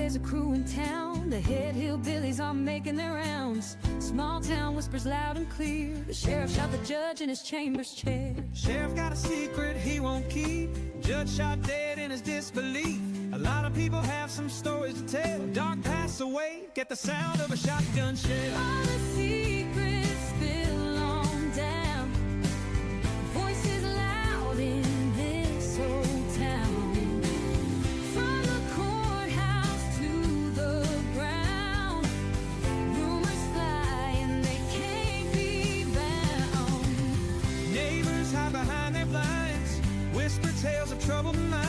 there's a crew in town. The head hillbillies are making their rounds. Small town whispers loud and clear. The sheriff shot the judge in his chambers chair. Sheriff got a secret he won't keep. Judge shot dead in his disbelief. A lot of people have some stories to tell. Dark pass away, get the sound of a shotgun shell. All the secrets spill on down. Voices loud in this old town. From the courthouse to the ground, rumors fly and they can't be bound. Neighbors hide behind their blinds, whisper tales of troubled minds.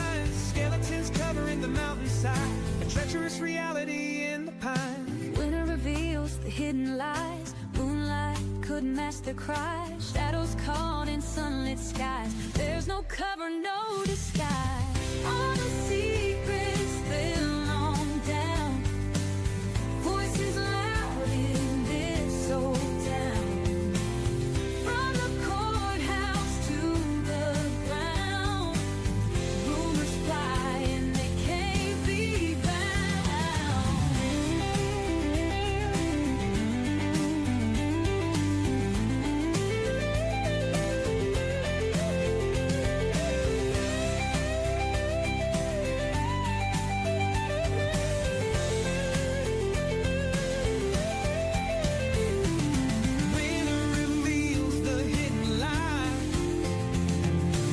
Skeletons covering the mountainside, a treacherous reality in the pine. Winter reveals the hidden lies. Moonlight couldn't mask their cries. Shadows caught in sunlit skies. There's no cover, no disguise. All the secrets spill on down. Voices loud in this old town. From the courthouse to the ground, rumors fly and they can't be bound. Winter reveals the hidden lie.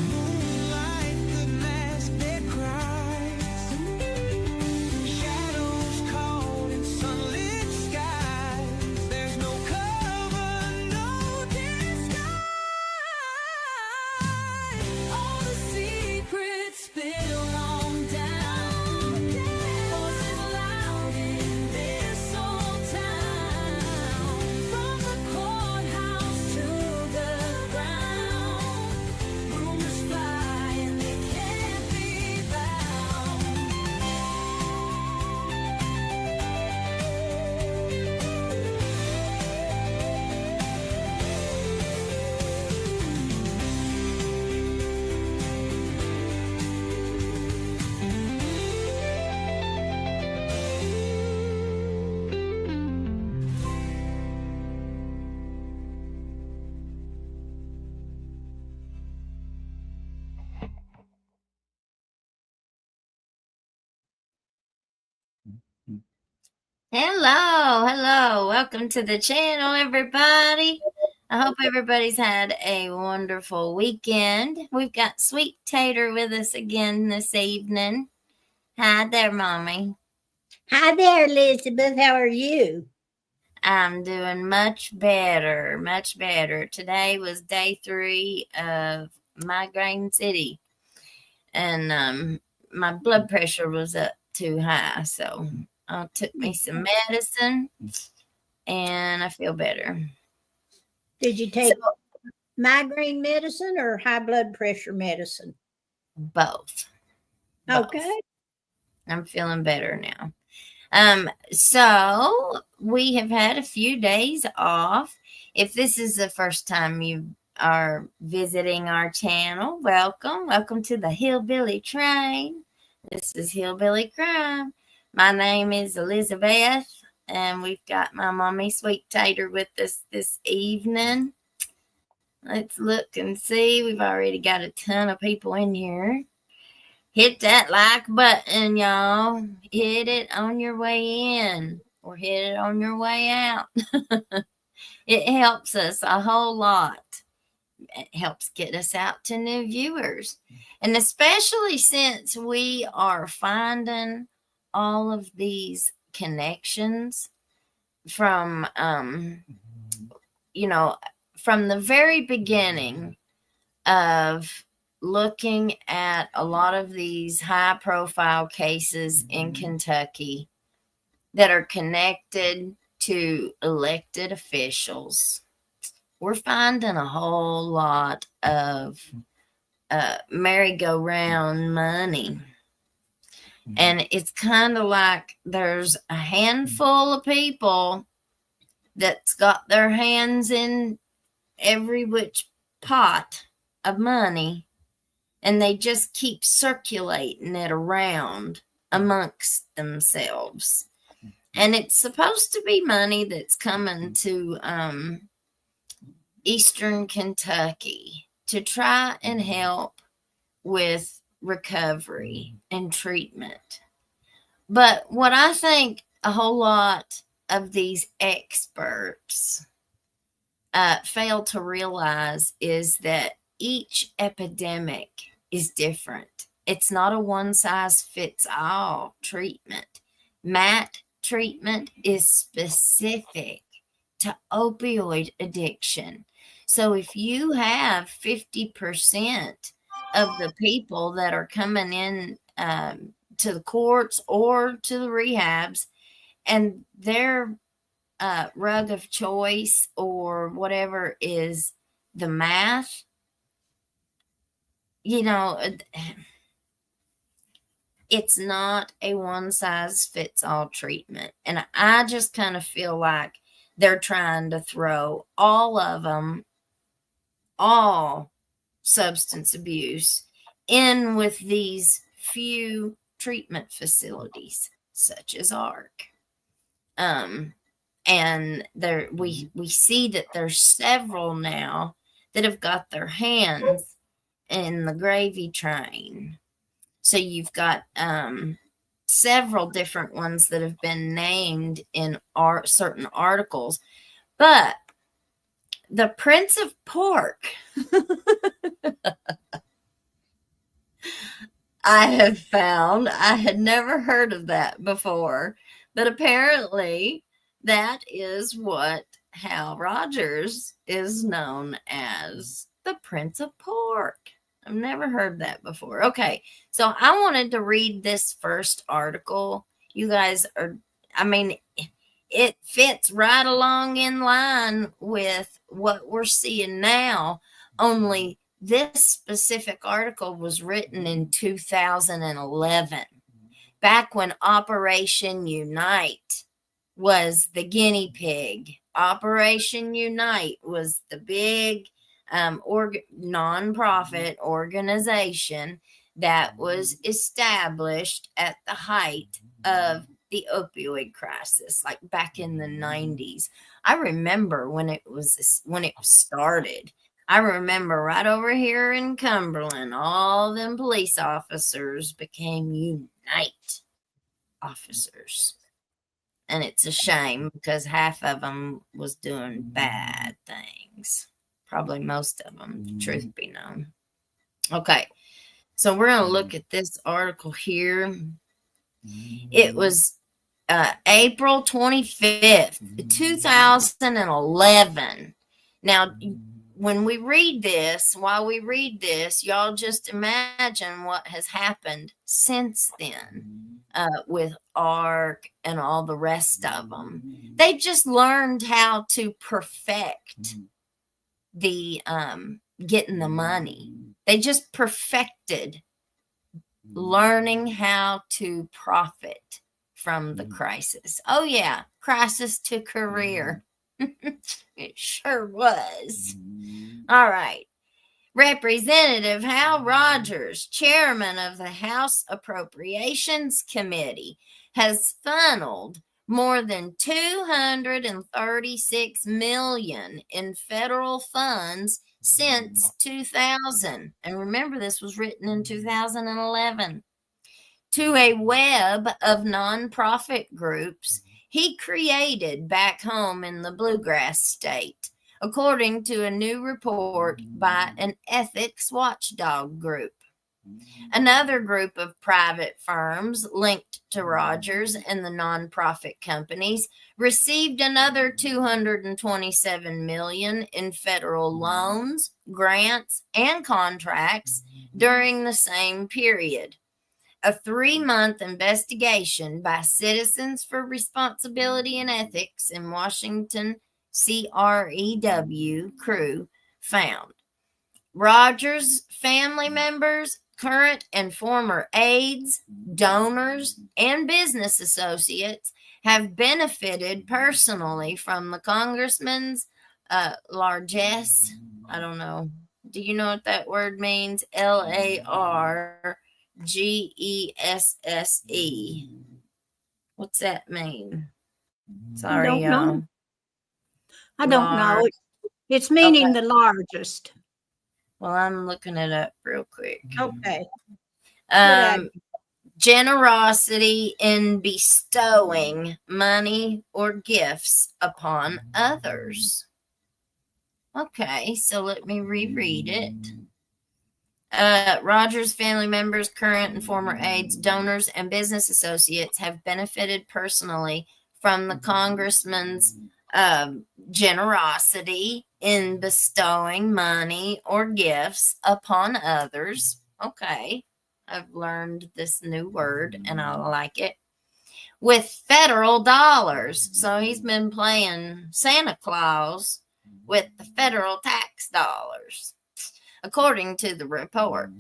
Moonlight could mask their cries. Shadows caught in sunlit skies. There's no cover, no disguise. All the secrets spill on down. Voices loud in this old town. From the courthouse to the ground, rumors fly and they can't be bound. Hello. Welcome to the channel, everybody. I hope everybody's had a wonderful weekend. We've got Sweet Tater with us again this evening. Hi there, Mommy. Hi there, Elizabeth. How are you? I'm doing much better. Today was day 3 of Migraine City, and my blood pressure was up too high, so I took me some medicine, and I feel better. Did you take migraine medicine or high blood pressure medicine? Both. Okay. I'm feeling better now. So we have had a few days off. If this is the first time you are visiting our channel, welcome to the Hillbilly train. This is Hillbilly Crime. My name is Elizabeth, and we've got my mommy Sweet Tater with us this evening. Let's look and see. We've already got a ton of people in here. Hit that like button, y'all. Hit it on your way in or hit it on your way out. It helps us a whole lot. It helps get us out to new viewers. And especially since we are finding all of these connections from, from the very beginning of looking at a lot of these high profile cases in Kentucky that are connected to elected officials. We're finding a whole lot of merry-go-round money. And it's kind of like there's a handful of people that's got their hands in every which pot of money, and they just keep circulating it around amongst themselves. And it's supposed to be money that's coming to Eastern Kentucky to try and help with recovery and treatment. But what I think a whole lot of these experts fail to realize is that each epidemic is different. It's not a one size fits all treatment. MAT treatment is specific to opioid addiction. So if you have 50% of the people that are coming in to the courts or to the rehabs, and their rug of choice or whatever is the math, it's not a one size fits all treatment. And I just kind of feel like they're trying to throw all of them, all substance abuse, in with these few treatment facilities, such as ARC. And we see that there's several now that have got their hands in the gravy train. So you've got several different ones that have been named in certain articles. But the Prince of Pork, I have found, I had never heard of that before, but apparently that is what Hal Rogers is known as, the Prince of Pork. I've never heard that before. Okay, so I wanted to read this first article. You guys it fits right along in line with what we're seeing now, only this specific article was written in 2011, back when Operation Unite was the guinea pig. Operation Unite was the big nonprofit organization that was established at the height of the opioid crisis, like back in the 90s. I remember when it started. I remember right over here in Cumberland, all them police officers became Unite officers. And it's a shame because half of them was doing bad things. Probably most of them, truth be known. Okay, so we're going to look at this article here. It was April 25th, 2011. Now, while we read this, y'all just imagine what has happened since then with ARC and all the rest of them. They just learned how to perfect the getting the money. They just perfected learning how to profit from the crisis. Oh yeah, crisis to career. It sure was. All right. Representative Hal Rogers, chairman of the House Appropriations Committee, has funneled more than $236 million in federal funds since 2000. And remember, this was written in 2011. To a web of nonprofit groups he created back home in the Bluegrass State, according to a new report by an ethics watchdog group. Another group of private firms linked to Rogers and the nonprofit companies received another $227 million in federal loans, grants, and contracts during the same period. A 3-month investigation by Citizens for Responsibility and Ethics in Washington, CREW crew found Rogers' family members, current and former aides, donors, and business associates have benefited personally from the congressman's largesse. I don't know. Do you know what that word means? LARGESSE GESSE. What's that mean? I Sorry, don't know. y'all. I don't know. Large. It's meaning Okay. the largest. Well, I'm looking it up real quick. Okay. Good idea. Generosity in bestowing money or gifts upon others. Okay, so let me reread it. Rogers family members, current and former aides, donors, and business associates have benefited personally from the congressman's generosity in bestowing money or gifts upon others. Okay, I've learned this new word and I like it. With federal dollars. So he's been playing Santa Claus with the federal tax dollars, according to the report.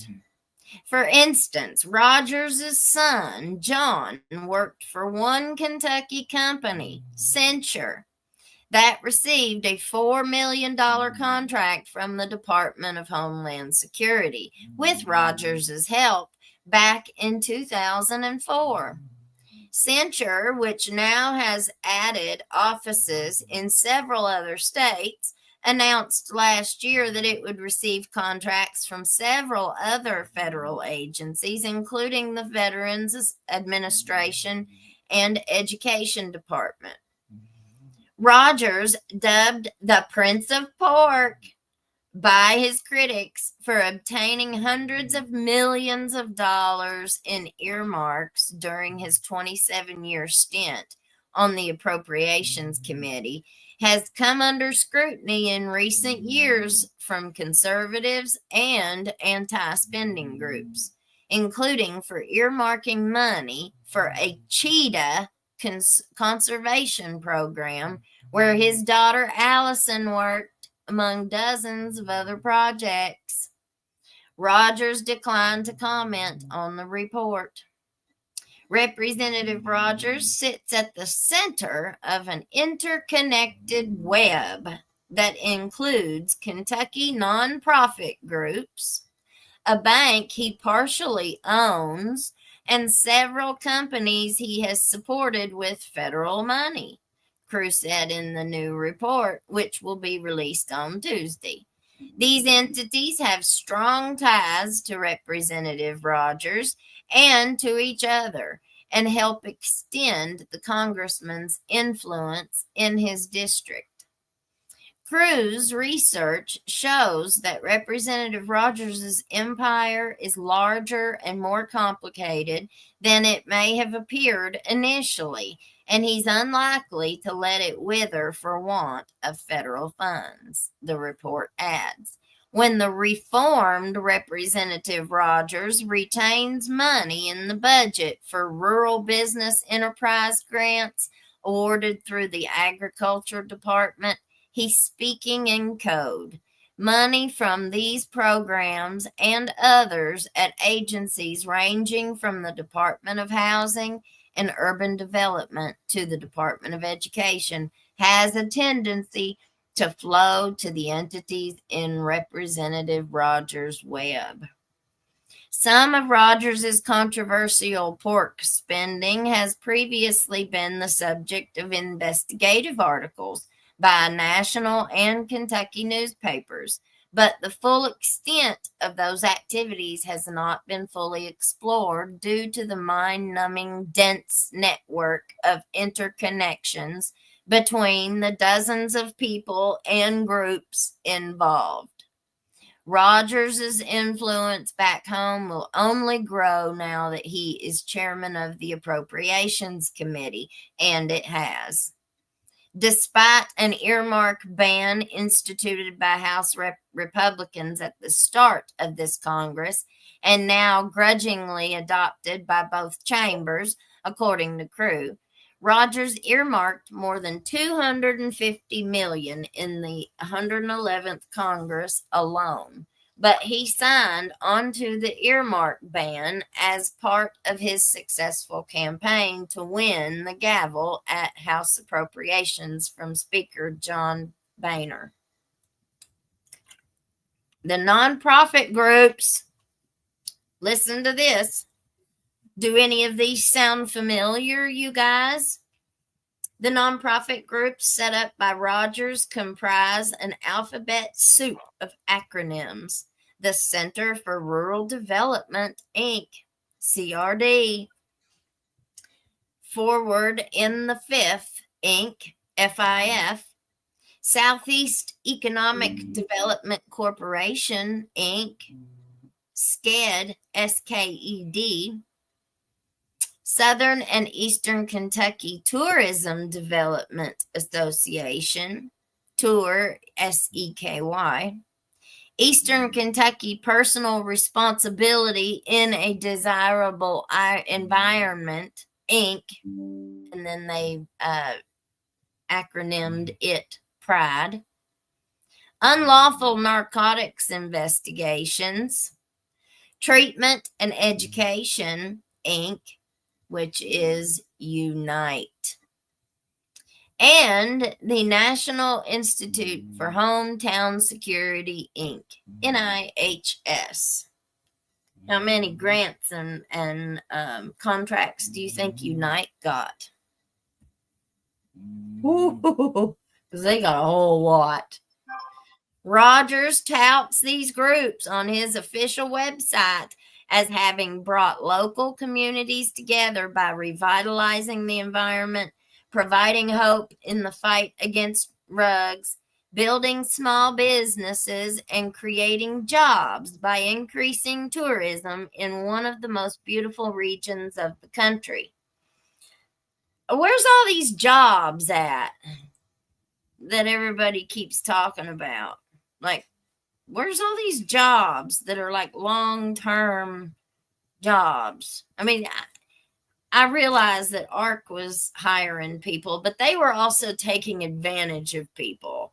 For instance, Rogers' son, John, worked for one Kentucky company, Letcher, that received a $4 million contract from the Department of Homeland Security with Rogers' help back in 2004. Letcher, which now has added offices in several other states, announced last year that it would receive contracts from several other federal agencies, including the Veterans Administration and Education Department. Rogers, dubbed the Prince of Pork by his critics for obtaining hundreds of millions of dollars in earmarks during his 27-year stint on the Appropriations Committee, has come under scrutiny in recent years from conservatives and anti-spending groups, including for earmarking money for a cheetah conservation program where his daughter Allison worked, among dozens of other projects. Rogers declined to comment on the report. Representative Rogers sits at the center of an interconnected web that includes Kentucky nonprofit groups, a bank he partially owns, and several companies he has supported with federal money, Crew said in the new report, which will be released on Tuesday. These entities have strong ties to Representative Rogers and to each other and help extend the congressman's influence in his district. Crew's research shows that Representative Rogers' empire is larger and more complicated than it may have appeared initially, and he's unlikely to let it wither for want of federal funds, the report adds. When the reformed Representative Rogers retains money in the budget for rural business enterprise grants awarded through the Agriculture Department, he's speaking in code. Money from these programs and others at agencies ranging from the Department of Housing and Urban Development to the Department of Education has a tendency to flow to the entities in Representative Rogers' web. Some of Rogers' controversial pork spending has previously been the subject of investigative articles by national and Kentucky newspapers, but the full extent of those activities has not been fully explored due to the mind-numbing dense network of interconnections between the dozens of people and groups involved. Rogers' influence back home will only grow now that he is chairman of the Appropriations Committee, and it has. Despite an earmark ban instituted by House Republicans at the start of this Congress and now grudgingly adopted by both chambers, according to Crew, Rogers earmarked more than $250 million in the 111th Congress alone, but he signed onto the earmark ban as part of his successful campaign to win the gavel at House Appropriations from Speaker John Boehner. The nonprofit groups Listen to this. Do any of these sound familiar, you guys? The nonprofit groups set up by Rogers comprise an alphabet soup of acronyms. The Center for Rural Development, Inc., CRD. Forward in the Fifth, Inc., FIF. Southeast Economic Development Corporation, Inc., SKED, SKED. Southern and Eastern Kentucky Tourism Development Association, TOUR, SEKY. Eastern Kentucky Personal Responsibility in a Desirable Environment, Inc., and then they acronymed it PRIDE. Unlawful Narcotics Investigations, Treatment and Education, Inc., which is UNITE. And the National Institute for Hometown Security, Inc., NIHS. How many grants and contracts do you think UNITE got? Because they got a whole lot. Rogers touts these groups on his official website as having brought local communities together by revitalizing the environment, providing hope in the fight against drugs, building small businesses, and creating jobs by increasing tourism in one of the most beautiful regions of the country. Where's all these jobs at that everybody keeps talking about? Like, where's all these jobs that are like long-term jobs? I mean, I realize that ARC was hiring people, but they were also taking advantage of people,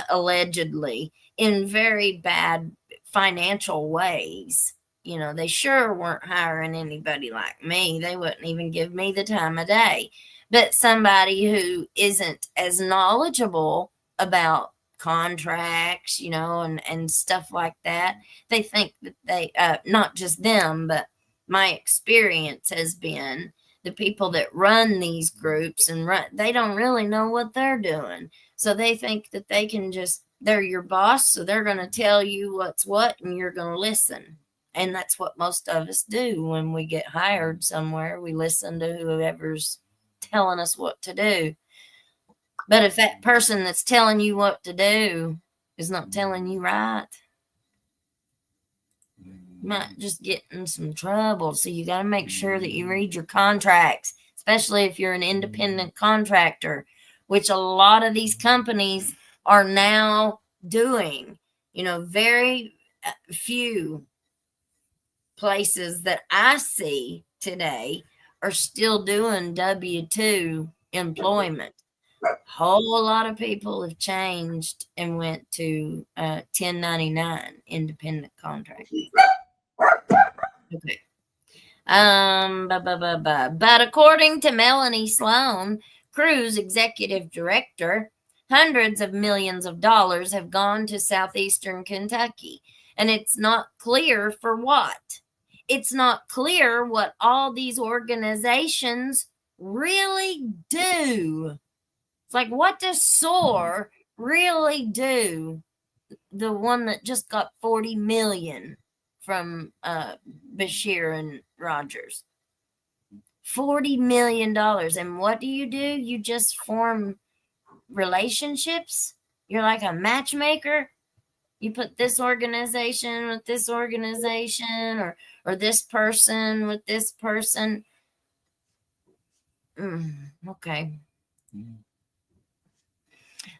allegedly, in very bad financial ways. You know, they sure weren't hiring anybody like me. They wouldn't even give me the time of day. But somebody who isn't as knowledgeable about contracts, you know, and stuff like that, they think that they, not just them, but my experience has been the people that run these groups they don't really know what they're doing. So they think that they can just, they're your boss, so they're going to tell you what's what, and you're going to listen. And that's what most of us do when we get hired somewhere. We listen to whoever's telling us what to do. But if that person that's telling you what to do is not telling you right, you might just get in some trouble. So you got to make sure that you read your contracts, especially if you're an independent contractor, which a lot of these companies are now doing. You know, very few places that I see today are still doing W-2 employment. A whole lot of people have changed and went to 1099 independent contracting. Okay. But according to Melanie Sloan, Crew's executive director, hundreds of millions of dollars have gone to southeastern Kentucky, and it's not clear for what. It's not clear what all these organizations really do. It's like, what does SOAR really do? The one that just got $40 million from Bashir and Rogers. $40 million. And what do? You just form relationships? You're like a matchmaker? You put this organization with this organization, or this person with this person. Okay.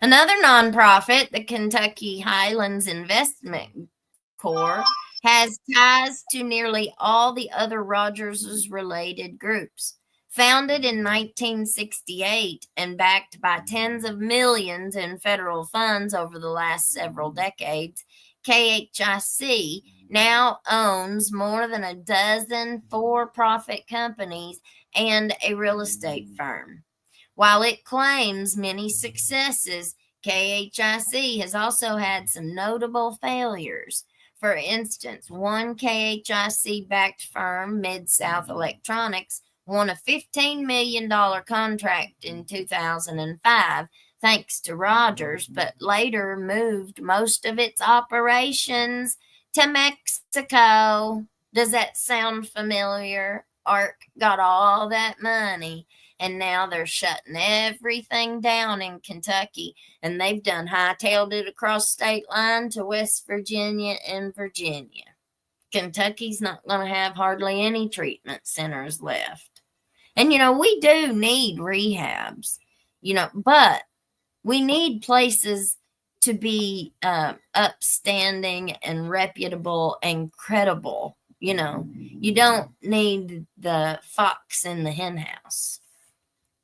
Another nonprofit, the Kentucky Highlands Investment Corps, has ties to nearly all the other Rogers' related groups. Founded in 1968 and backed by tens of millions in federal funds over the last several decades, KHIC now owns more than a dozen for-profit companies and a real estate firm. While it claims many successes, KHIC has also had some notable failures. For instance, one KHIC backed firm, Mid South Electronics, won a $15 million contract in 2005 thanks to Rogers, but later moved most of its operations to Mexico. Does that sound familiar? ARC got all that money, and now they're shutting everything down in Kentucky, and they've done hightailed it across state line to West Virginia and Virginia. Kentucky's not going to have hardly any treatment centers left. And, we do need rehabs, but we need places to be upstanding and reputable and credible. You don't need the fox in the hen house.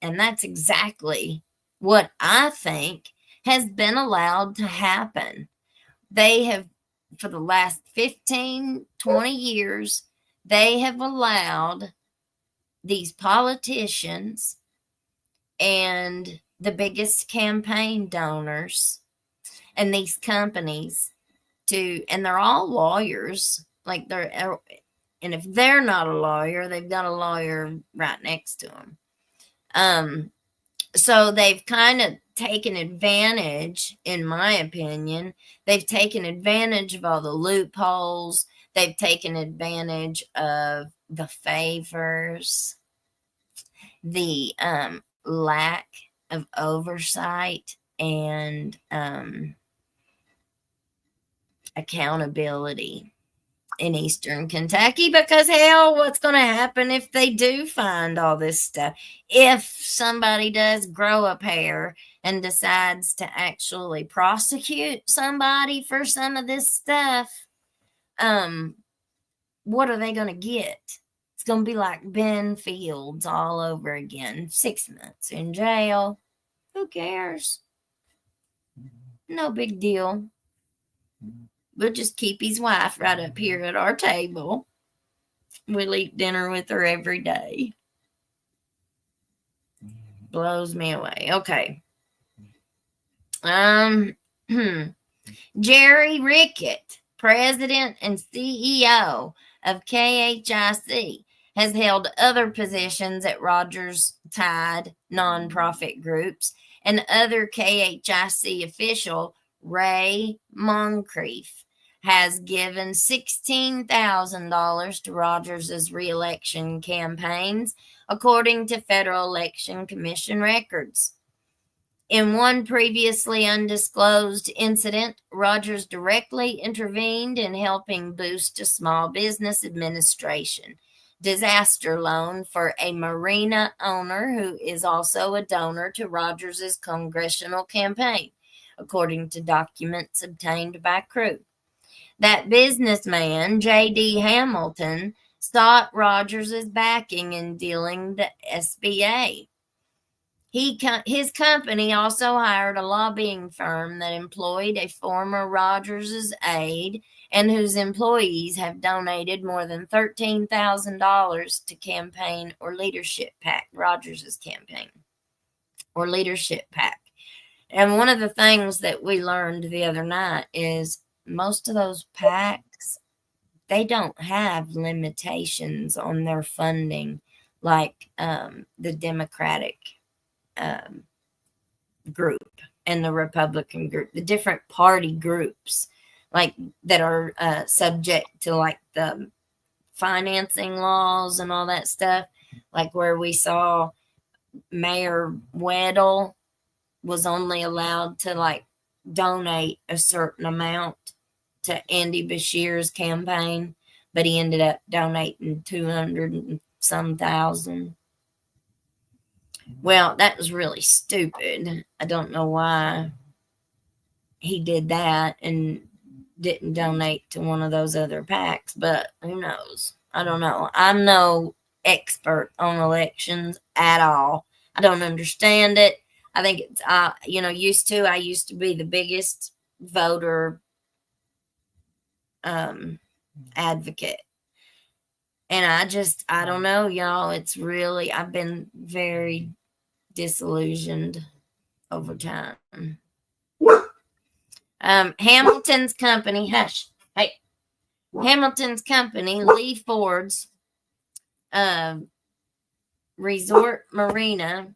And that's exactly what I think has been allowed to happen. They have, for the last 15, 20 years, they have allowed these politicians and the biggest campaign donors and these companies and they're all lawyers, and if they're not a lawyer, they've got a lawyer right next to them. So they've kind of taken advantage, in my opinion, they've taken advantage of all the loopholes. They've taken advantage of the favors, the lack of oversight and accountability in Eastern Kentucky, because hell, what's going to happen if they do find all this stuff? If somebody does grow a pair and decides to actually prosecute somebody for some of this stuff, what are they going to get? It's going to be like Ben Fields all over again. 6 months in jail. Who cares? No big deal. We'll just keep his wife right up here at our table. We'll eat dinner with her every day. Blows me away. Okay. Jerry Rickett, president and CEO of KHIC, has held other positions at Rogers Tide nonprofit groups, and other KHIC official Ray Moncrief has given $16,000 to Rogers' re-election campaigns, according to Federal Election Commission records. In one previously undisclosed incident, Rogers directly intervened in helping boost a small business administration disaster loan for a marina owner who is also a donor to Rogers' congressional campaign, according to documents obtained by Crew. That businessman, J.D. Hamilton, sought Rogers' backing in dealing the SBA. His company also hired a lobbying firm that employed a former Rogers' aide and whose employees have donated more than $13,000 to campaign or leadership PAC, Rogers' campaign or leadership PAC. And one of the things that we learned the other night is most of those PACs, they don't have limitations on their funding like the Democratic group and the Republican group, the different party groups like that are subject to like the financing laws and all that stuff, like where we saw Mayor Weddle was only allowed to like donate a certain amount to Andy Bashir's campaign, but he ended up donating 200 and some thousand. Well, that was really stupid. I don't know why he did that and didn't donate to one of those other PACs, but who knows? I don't know. I'm no expert on elections at all. I don't understand it. I think it's, I used to be the biggest voter advocate. And I don't know, y'all. It's really, I've been very disillusioned over time. Hamilton's company, hush. Hey, Hamilton's company, Lee Ford's Resort Marina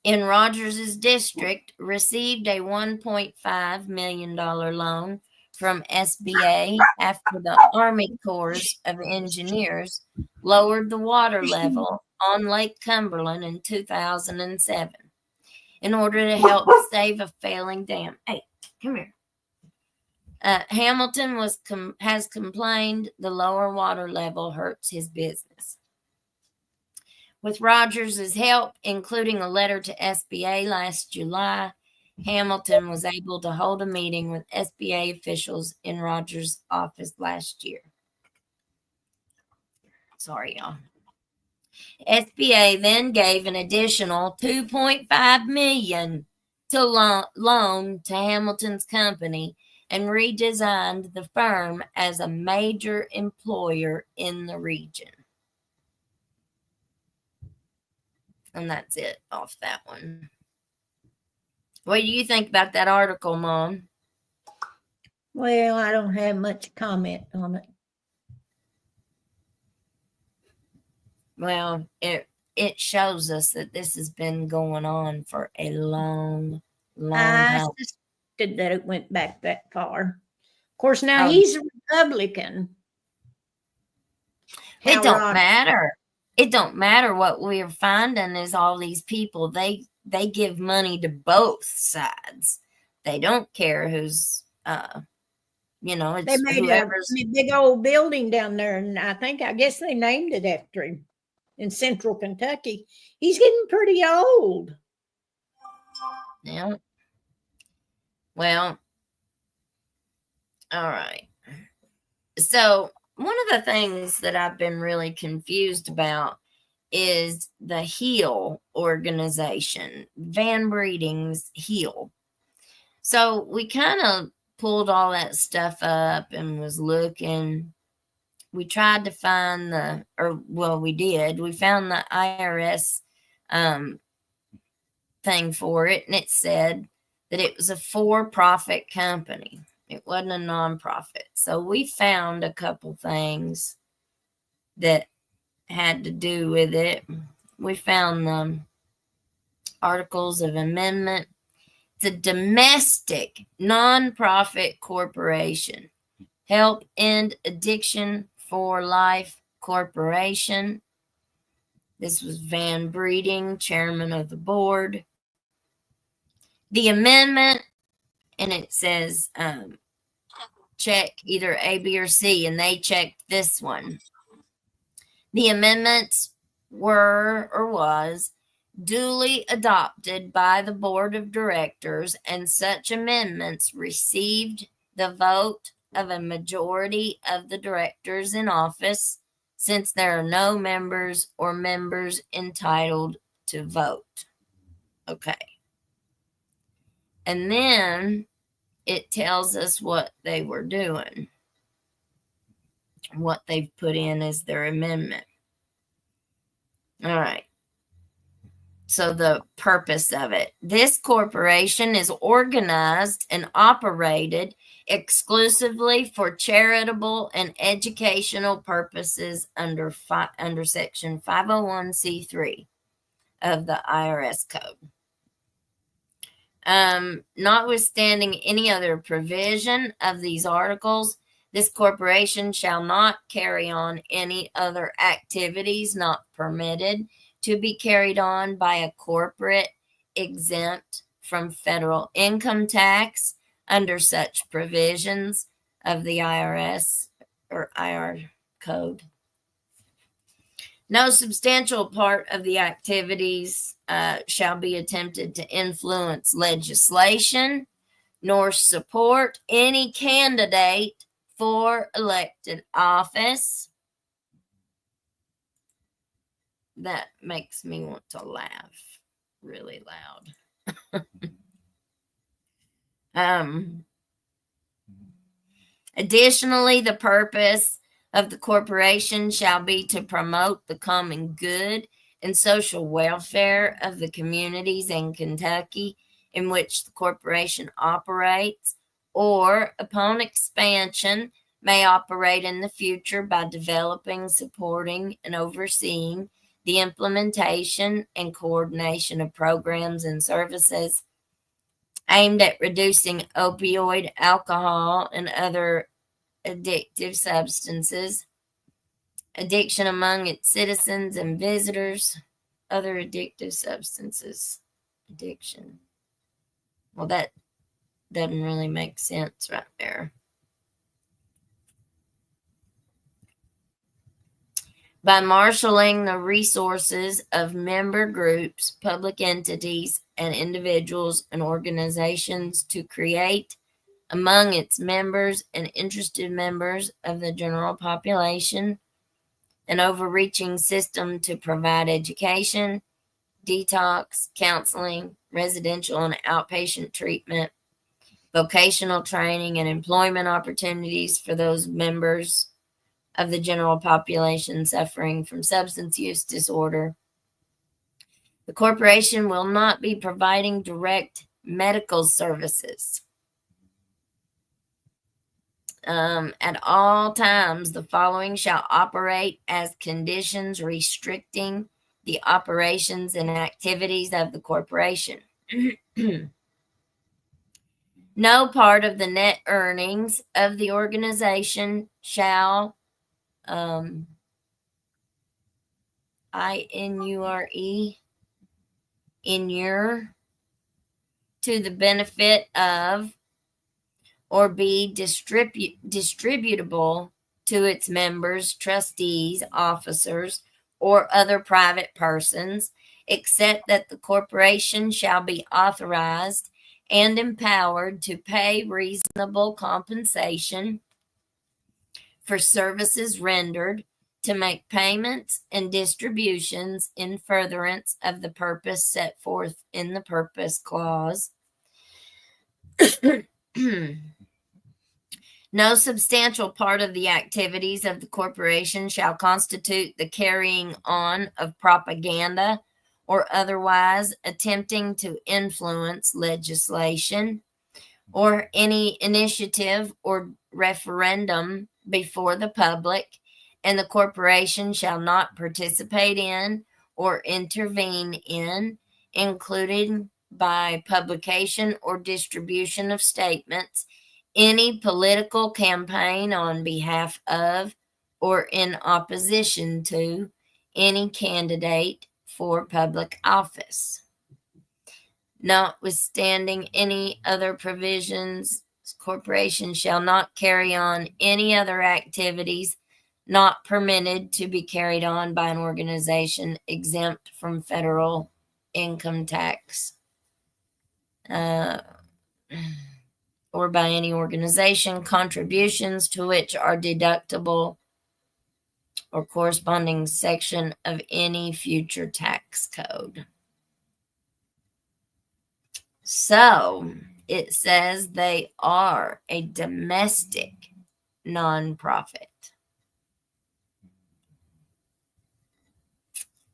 in Rogers's district, received a $1.5 million loan from SBA after the Army Corps of Engineers lowered the water level on Lake Cumberland in 2007 in order to help save a failing dam. Hey, come here. Hamilton has complained the lower water level hurts his business. With Rogers's help, including a letter to SBA last July, Hamilton was able to hold a meeting with SBA officials in Rogers' office last year. Sorry, y'all. SBA then gave an additional $2.5 million to loan to Hamilton's company and redesigned the firm as a major employer in the region. And that's it off that one. What do you think about that article, Mom? Well, I don't have much comment on it. Well, it shows us that this has been going on for a long I time. suspected that it went back that far. Of course, now he's a Republican. It don't matter. It don't matter. What we're finding is all these people, they give money to both sides. They don't care who's, it's they made whoever's. a big old building down there, and I guess they named it after him in central Kentucky. He's getting pretty old. Yeah. Well, all right. So one of the things that I've been really confused about is the HEAL organization, Van Breeding's HEAL. So we kind of pulled all that stuff up and was looking. We tried to find we did. We found the IRS thing for it, and it said that it was a for-profit company. It wasn't a nonprofit. So we found a couple things that had to do with it. We found the articles of amendment. It's a domestic nonprofit corporation. Help End Addiction for Life Corporation. This was Van Breeding, chairman of the board. The amendment, and it says check either A, B, or C, and they checked this one. The amendments was duly adopted by the board of directors, and such amendments received the vote of a majority of the directors in office, since there are no members or members entitled to vote. Okay. And then it tells us what they were doing, what they've put in as their amendment. All right. So the purpose of it. This corporation is organized and operated exclusively for charitable and educational purposes under Section 501c3 of the IRS Code. Notwithstanding any other provision of these articles, this corporation shall not carry on any other activities not permitted to be carried on by a corporate exempt from federal income tax under such provisions of the IRS or IR Code. No substantial part of the activities shall be attempted to influence legislation nor support any candidate for elected office. That makes me want to laugh really loud. Additionally, the purpose of the corporation shall be to promote the common good and social welfare of the communities in Kentucky in which the corporation operates, or upon expansion, may operate in the future by developing, supporting, and overseeing the implementation and coordination of programs and services aimed at reducing opioid, alcohol, and other addictive substances, addiction among its citizens and visitors, other addictive substances, addiction. Well, that doesn't really make sense right there. By marshaling the resources of member groups, public entities, and individuals and organizations to create among its members and interested members of the general population an overreaching system to provide education, detox, counseling, residential and outpatient treatment, vocational training, and employment opportunities for those members of the general population suffering from substance use disorder. The corporation will not be providing direct medical services. At all times, the following shall operate as conditions restricting the operations and activities of the corporation. No part of the net earnings of the organization shall inure to the benefit of or be distributable to its members, trustees, officers, or other private persons, except that the corporation shall be authorized and empowered to pay reasonable compensation for services rendered, to make payments and distributions in furtherance of the purpose set forth in the purpose clause. No substantial part of the activities of the corporation shall constitute the carrying on of propaganda or otherwise attempting to influence legislation or any initiative or referendum before the public, and the corporation shall not participate in or intervene in, including by publication or distribution of statements, any political campaign on behalf of or in opposition to any candidate for public office. Notwithstanding any other provisions, this corporation shall not carry on any other activities not permitted to be carried on by an organization exempt from federal income tax, or by any organization, contributions to which are deductible or corresponding section of any future tax code. So it says they are a domestic nonprofit.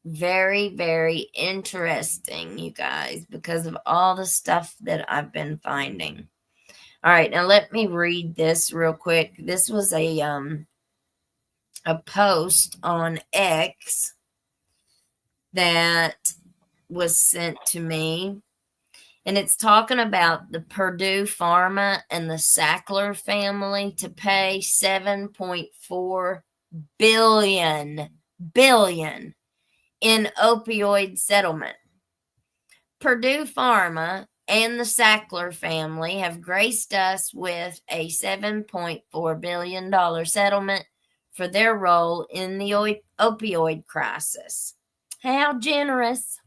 Very, very interesting, you guys, because of all the stuff that I've been finding. All right, now let me read this real quick. This was a post on X that was sent to me, and it's talking about the Purdue Pharma and the Sackler family to pay $7.4 billion in opioid settlement. Purdue Pharma and the Sackler family have graced us with a $7.4 billion settlement for their role in the opioid crisis. How generous.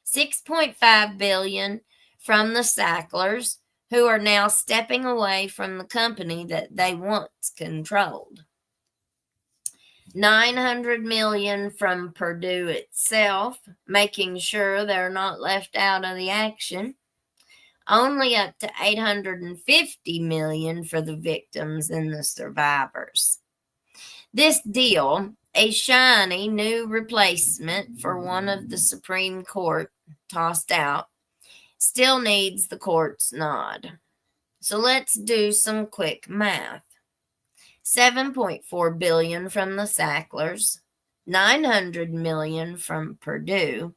$6.5 billion from the Sacklers, who are now stepping away from the company that they once controlled. $900 million from Purdue itself, making sure they're not left out of the action. Only up to $850 million for the victims and the survivors. This deal, a shiny new replacement for one of the Supreme Court tossed out, still needs the court's nod. So let's do some quick math. 7.4 billion from the Sacklers, 900 million from Purdue,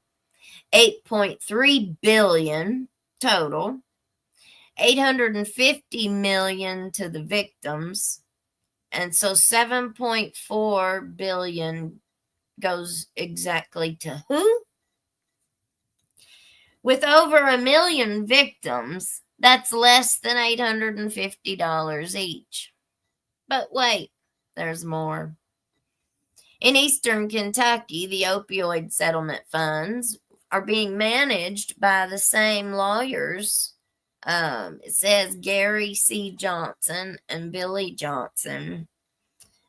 8.3 billion total, 850 million to the victims, and so 7.4 billion goes exactly to who? With over 1 million victims, that's less than $850 each. But wait, there's more. In eastern Kentucky, the opioid settlement funds are being managed by the same lawyers. It says Gary C. Johnson and Billy Johnson,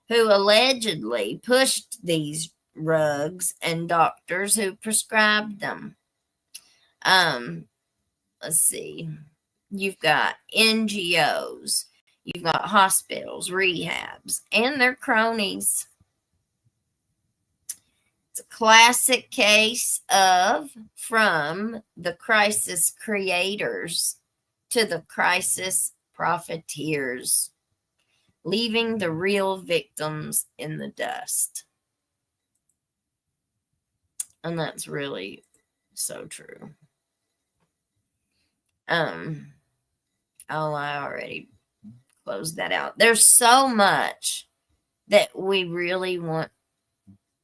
who allegedly pushed these drugs and doctors who prescribed them. Let's see. You've got NGOs, you've got hospitals, rehabs, and their cronies. It's a classic case of from the crisis creators to the crisis profiteers, leaving the real victims in the dust. And that's really so true. I already closed that out. There's so much that we really want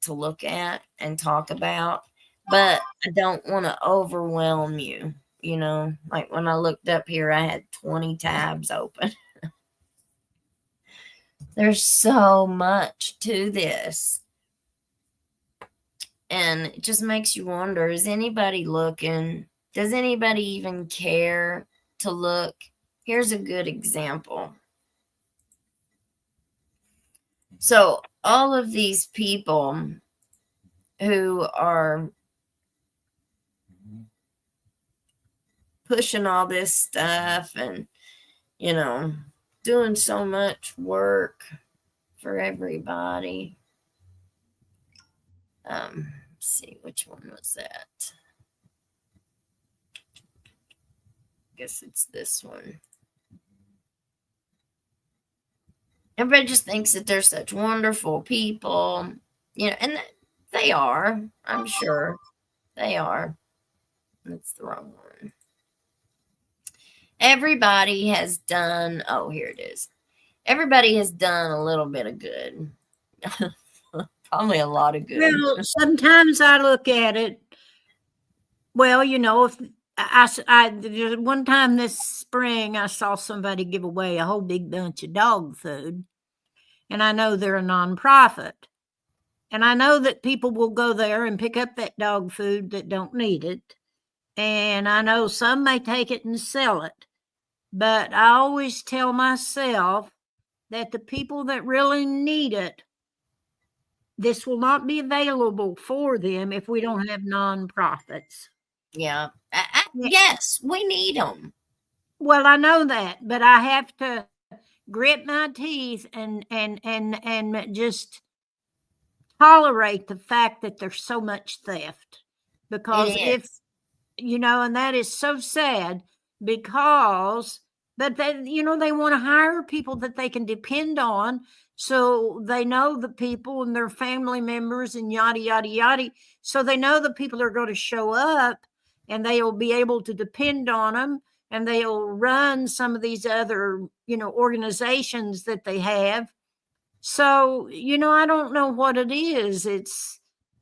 to look at and talk about, but I don't want to overwhelm you. You know, like when I looked up here, I had 20 tabs open. There's so much to this. And it just makes you wonder, is anybody looking? Does anybody even care to look? Here's a good example. So all of these people who are pushing all this stuff and, you know, doing so much work for everybody. Let's see, which one was that? I guess it's this one. Everybody just thinks that they're such wonderful people, you know, and they are, I'm sure. They are. That's the wrong one. Everybody has done, oh, here it is. Everybody has done a little bit of good. Probably a lot of good. Well, sometimes I look at it. Well, you know, if I one time this spring, I saw somebody give away a whole big bunch of dog food, and I know they're a nonprofit, and I know that people will go there and pick up that dog food that don't need it, and I know some may take it and sell it, but I always tell myself that the people that really need it, this will not be available for them if we don't have nonprofits. Yeah. Yes, we need them. Well, I know that, but I have to grit my teeth and just tolerate the fact that there's so much theft. Because if, you know, and that is so sad because, but they, you know, they want to hire people that they can depend on. So they know the people and their family members and yada, yada, yada. So they know the people are going to show up and they'll be able to depend on them, and they'll run some of these other, you know, organizations that they have. So, you know, I don't know what it is.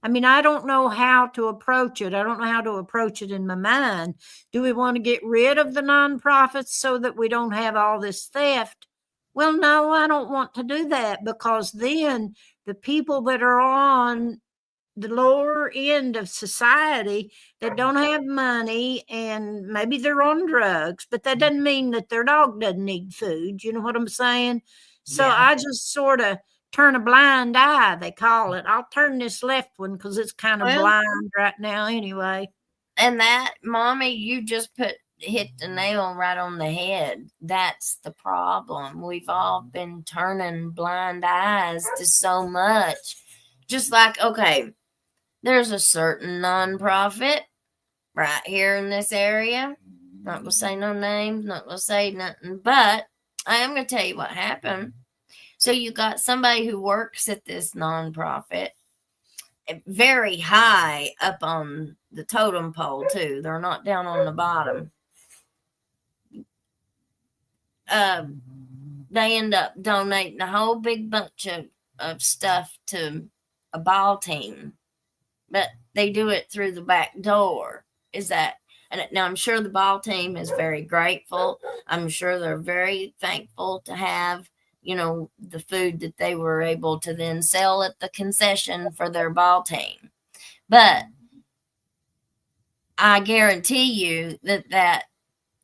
I mean, I don't know how to approach it. I don't know how to approach it in my mind. Do we want to get rid of the nonprofits so that we don't have all this theft? Well, no, I don't want to do that, because then the people that are on the lower end of society that don't have money, and maybe they're on drugs, but that doesn't mean that their dog doesn't need food. You know what I'm saying? So yeah. I just sort of turn a blind eye, they call it. I'll turn this left one because it's kind of blind right now anyway. And that, Mommy, you just hit the nail right on the head. That's the problem. We've all been turning blind eyes to so much. Just like, okay, there's a certain nonprofit right here in this area. Not going to say no names, not going to say nothing, but I am going to tell you what happened. So you got somebody who works at this nonprofit, very high up on the totem pole too. They're not down on the bottom. They end up donating a whole big bunch of stuff to a ball team, but they do it through the back door. Is that? And now I'm sure the ball team is very grateful. I'm sure they're very thankful to have, the food that they were able to then sell at the concession for their ball team. But I guarantee you that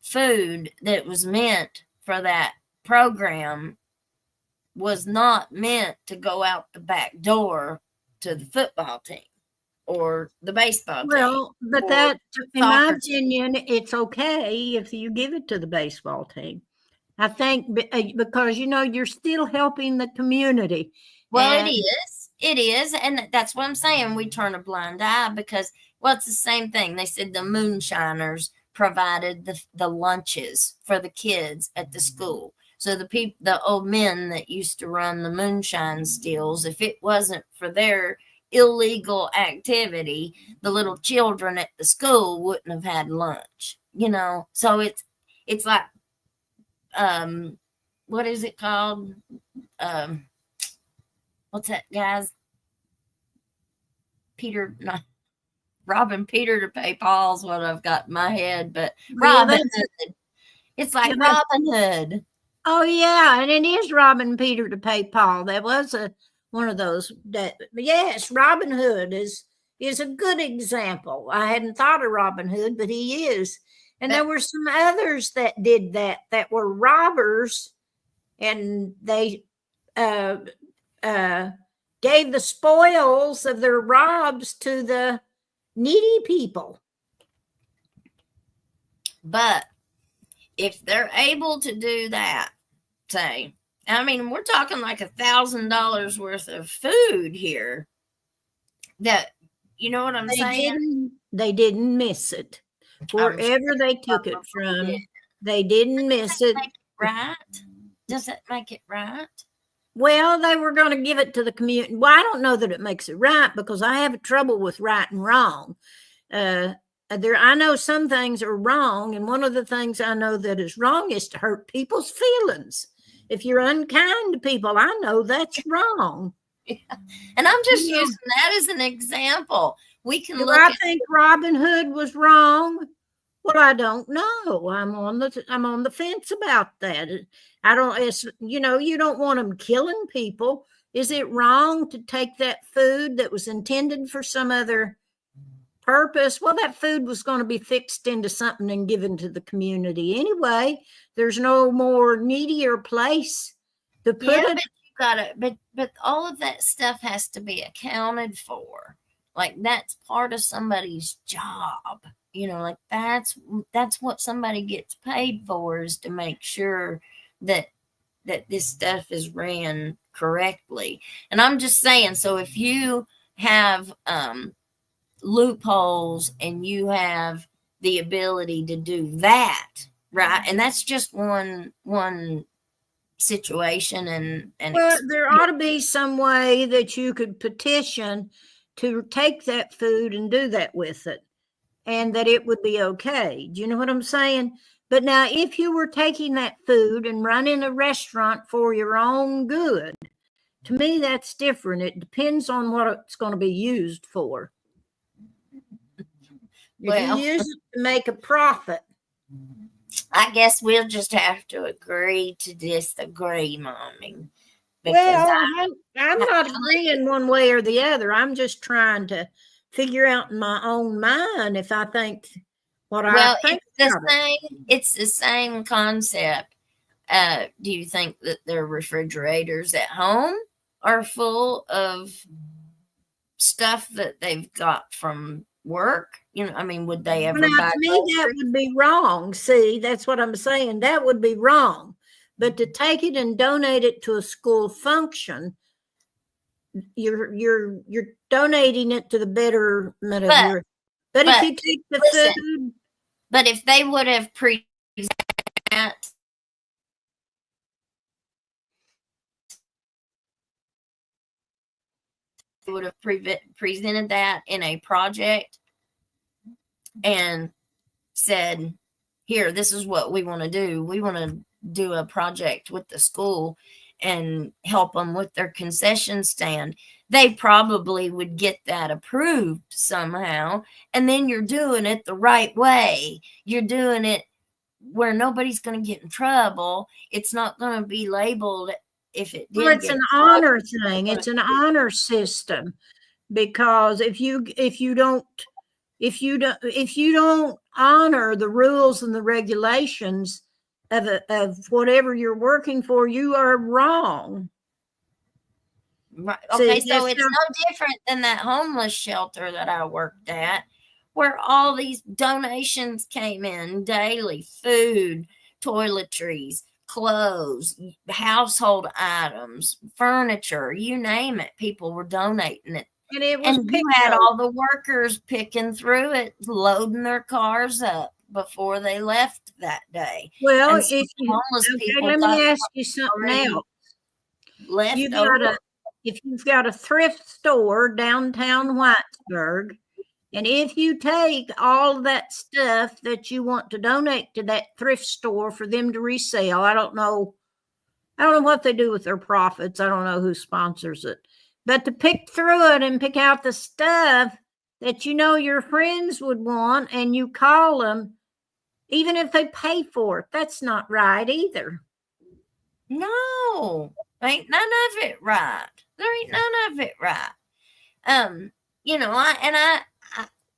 food that was meant for that program was not meant to go out the back door to the football team or the baseball team. Well, but that, in my opinion, it's okay if you give it to the baseball team. I think because, you're still helping the community. Well, it is. And that's what I'm saying. We turn a blind eye because, well, it's the same thing. They said the moonshiners provided the lunches for the kids at the school. So the old men that used to run the moonshine stills, if it wasn't for their illegal activity, the little children at the school wouldn't have had lunch, So it's like, what is it called? What's that guy's? Robbing Peter to pay Paul's what I've got in my head, but Robin Hood. It's like Robin Hood. Oh yeah, and it is robbing Peter to pay Paul. That was one of those that, yes, Robin Hood is a good example. I hadn't thought of Robin Hood, but he is. And there were some others that did that were robbers, and they gave the spoils of their robs to the needy people. But if they're able to do that, say, we're talking like $1,000 worth of food here. That, you know what I'm saying? They didn't miss it. Wherever they took it from, they didn't miss it. Right? Does that make it right? Well, they were going to give it to the community. Well, I don't know that it makes it right because I have trouble with right and wrong. I know some things are wrong, and one of the things I know that is wrong is to hurt people's feelings. If you're unkind to people, I know that's wrong. Yeah. And I'm just using that as an example. We can look. I think Robin Hood was wrong. Well, I don't know. I'm on the fence about that. I don't. You don't want them killing people. Is it wrong to take that food that was intended for some other purpose? Well, that food was going to be fixed into something and given to the community anyway. There's no more needier place to put it. But all of that stuff has to be accounted for. Like that's part of somebody's job. Like that's what somebody gets paid for, is to make sure that this stuff is ran correctly. And I'm just saying, so if you have loopholes and you have the ability to do that, right? And that's just one situation. And well, there ought to be some way that you could petition to take that food and do that with it, and that it would be okay. Do you know what I'm saying? But now, if you were taking that food and running a restaurant for your own good, to me, that's different. It depends on what it's going to be used for. If you use it to make a profit, I guess we'll just have to agree to disagree, Mommy. Well, I'm not agreeing one way or the other. I'm just trying to figure out in my own mind if I think what I think. It's the same concept. Do you think that their refrigerators at home are full of stuff that they've got from work? Would they ever buy? To me, that would be wrong. See, that's what I'm saying. That would be wrong. But to take it and donate it to a school function, you're donating it to the betterment of your. But if you take the food, but if they would have would have presented that in a project and said, here, this is what we want to do. We want to do a project with the school and help them with their concession stand, they probably would get that approved somehow. And then you're doing it the right way. You're doing it where nobody's going to get in trouble. It's not going to be labeled if it did. Well, it's an honor thing. It's an honor system, because if you don't honor the rules and the regulations of whatever you're working for, you are wrong. Right. Okay, so it's no different than that homeless shelter that I worked at, where all these donations came in daily: food, toiletries, clothes, household items, furniture, you name it. People were donating it. And it was And you had all the workers picking through it, loading their cars up before they left that day. Well, if let me ask you something else. If you've got a thrift store downtown Whitesburg, and if you take all that stuff that you want to donate to that thrift store for them to resell, I don't know what they do with their profits. I don't know who sponsors it. But to pick through it and pick out the stuff that you know your friends would want, and you call them, even if they pay for it, that's not right either. No, ain't none of it right. There ain't none of it right.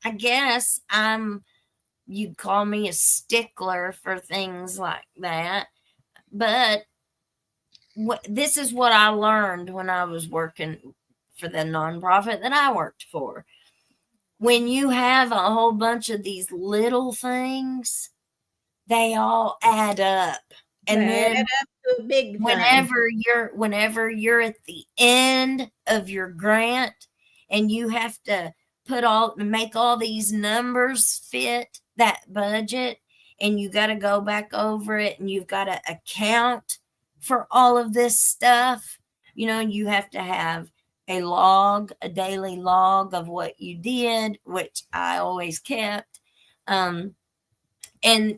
I guess you'd call me a stickler for things like that. But this is what I learned when I was working for the nonprofit that I worked for. When you have a whole bunch of these little things, they all add up. And then whenever you're at the end of your grant and you have to make all these numbers fit that budget, and you got to go back over it, and you've got to account for all of this stuff, you have to have a daily log of what you did, which I always kept. And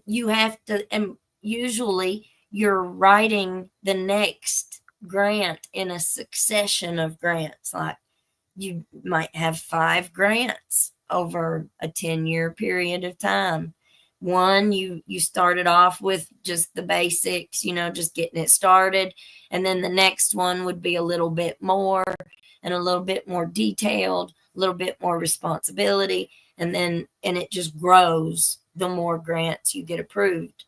you have to, and usually you're writing the next grant in a succession of grants. Like you might have 5 grants over a 10-year period of time. One, you started off with just the basics, just getting it started. And then the next one would be a little bit more and a little bit more detailed, a little bit more responsibility. And it just grows the more grants you get approved.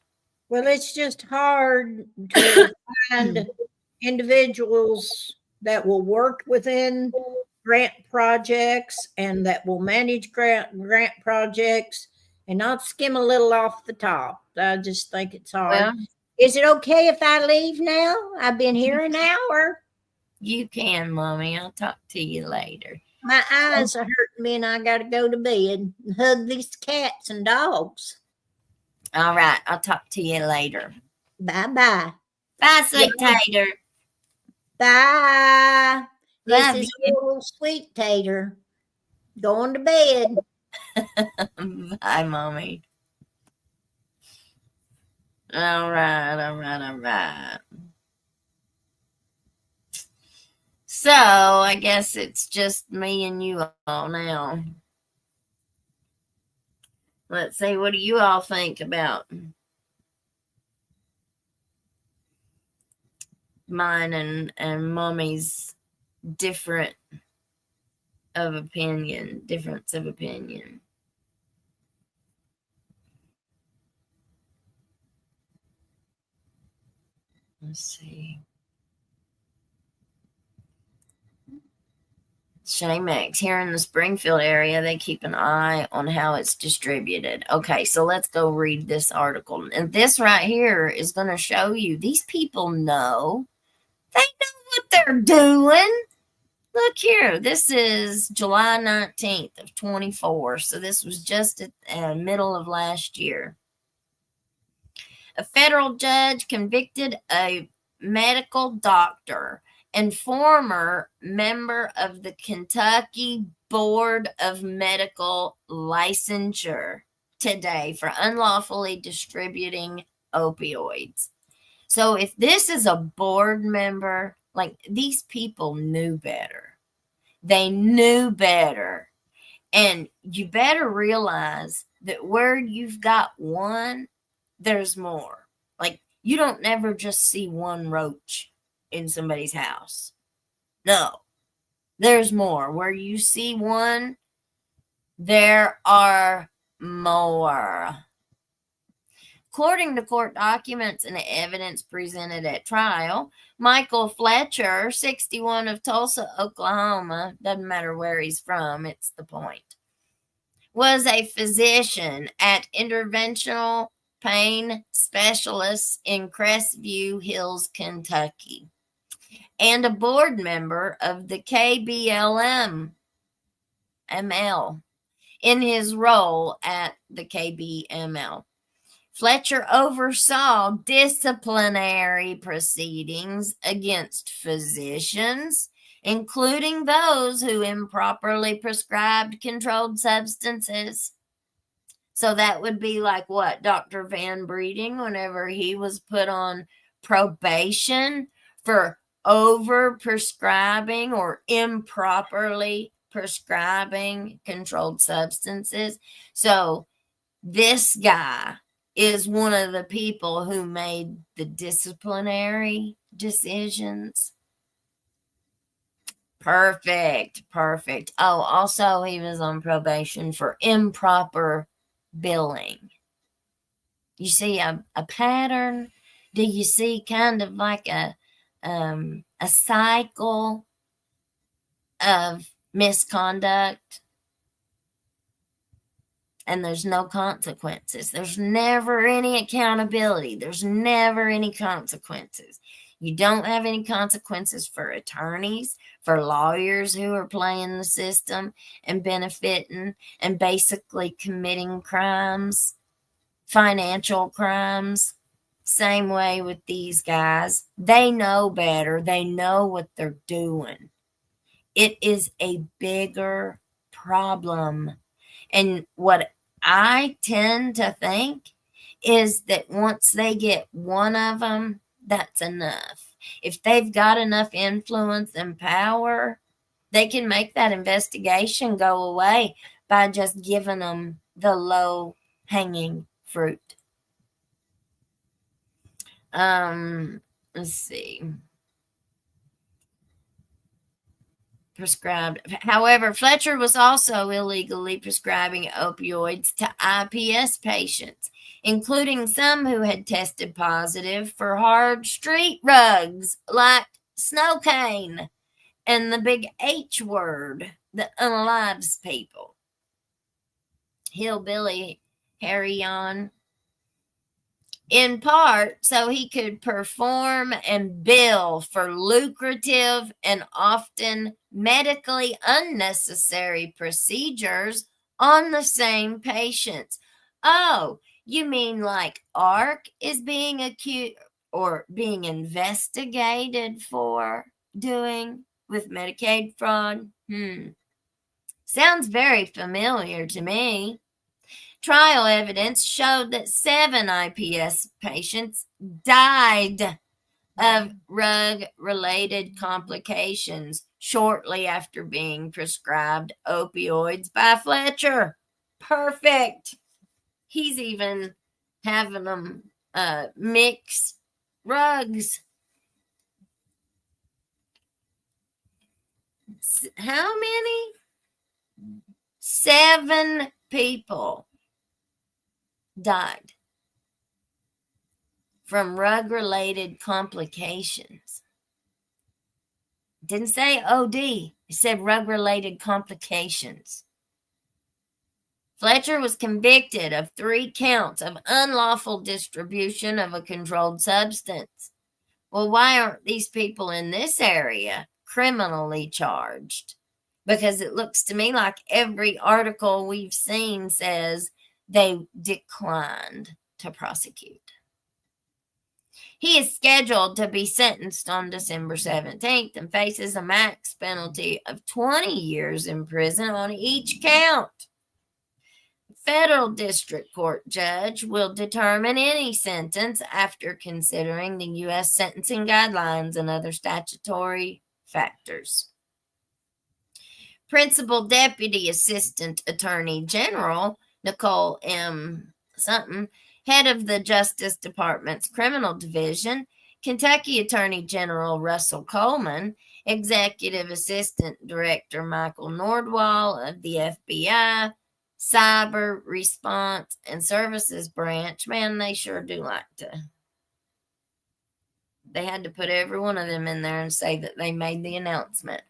Well, it's just hard to find individuals that will work within grant projects and that will manage grant projects and not skim a little off the top. I just think it's hard. Well, is it okay if I leave now? I've been here an hour. You can, Mommy. I'll talk to you later. My eyes are hurting me and I got to go to bed and hug these cats and dogs. All right. I'll talk to you later. Bye-bye. Bye, Sweet Tater. Bye. Love this is you. Little Sweet Tater. Going to bed. Bye, Mommy. All right. So, I guess it's just me and you all now. Let's see, what do you all think about mine and Mommy's difference of opinion? Let's see. Shaymax, here in the Springfield area, they keep an eye on how it's distributed. Okay, so let's go read this article. And this right here is going to show you these people know. They know what they're doing. Look here. This is July 19th of 24. So this was just at the middle of last year. A federal judge convicted a medical doctor and former member of the Kentucky Board of Medical Licensure today for unlawfully distributing opioids. So if this is a board member, like these people knew better. They knew better. And you better realize that where you've got one, there's more. Like you don't never just see one roach in somebody's house. No, there's more. Where you see one, there are more. According to court documents and evidence presented at trial, Michael Fletcher, 61 of Tulsa, Oklahoma, doesn't matter where he's from, it's the point, was a physician at interventional pain specialists in Crestview Hills, Kentucky, and a board member of the KBLM ML in his role at the KBML. Fletcher oversaw disciplinary proceedings against physicians, including those who improperly prescribed controlled substances. So that would be like what? Dr. Van Breeding, whenever he was put on probation for over prescribing or improperly prescribing controlled substances. So this guy is one of the people who made the disciplinary decisions. Perfect. Oh, also he was on probation for improper billing. You see a pattern? Do you see kind of like a cycle of misconduct? And there's no consequences. There's never any accountability. There's never any consequences. You don't have any consequences for attorneys, for lawyers who are playing the system and benefiting and basically committing crimes, financial crimes. Same way with these guys. They know better. They know what they're doing. It is a bigger problem. And what I tend to think is that once they get one of them, that's enough. If they've got enough influence and power, they can make that investigation go away by just giving them the low-hanging fruit. Let's see. Prescribed. However, Fletcher was also illegally prescribing opioids to IPS patients, including some who had tested positive for hard street drugs like snow cane and the big H word that unalives people. Hillbilly heroin. In part so he could perform and bill for lucrative and often medically unnecessary procedures on the same patients. Oh, you mean like ARC is being accused or being investigated for doing with Medicaid fraud? Sounds very familiar to me. Trial evidence showed that 7 IPS patients died of drug-related complications shortly after being prescribed opioids by Fletcher. Perfect. He's even having them mix drugs. How many? 7 people died from drug-related complications. Didn't say OD. It said drug-related complications. Fletcher was convicted of 3 counts of unlawful distribution of a controlled substance. Well, why aren't these people in this area criminally charged? Because it looks to me like every article we've seen says they declined to prosecute. He is scheduled to be sentenced on December 17th and faces a max penalty of 20 years in prison on each count. Federal district court judge will determine any sentence after considering the U.S. sentencing guidelines and other statutory factors. Principal Deputy Assistant Attorney General Nicole M. Something, head of the Justice Department's Criminal Division, Kentucky Attorney General Russell Coleman, Executive Assistant Director Michael Nordwall of the FBI, Cyber Response and Services Branch. Man, they sure do like to. They had to put every one of them in there and say that they made the announcement.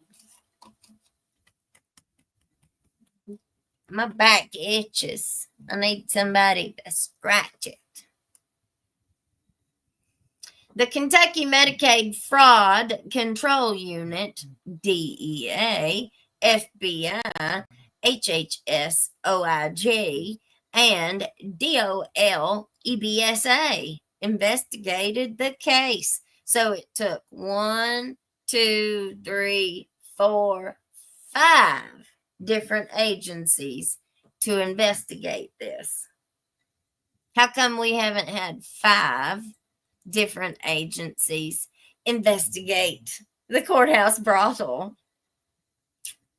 My back itches. I need somebody to scratch it. The Kentucky Medicaid Fraud Control Unit, DEA, FBI, HHS, OIG, and DOL, EBSA investigated the case. So it took 1, 2, 3, 4, 5 different agencies to investigate this. How come we haven't had 5 different agencies investigate the courthouse brothel?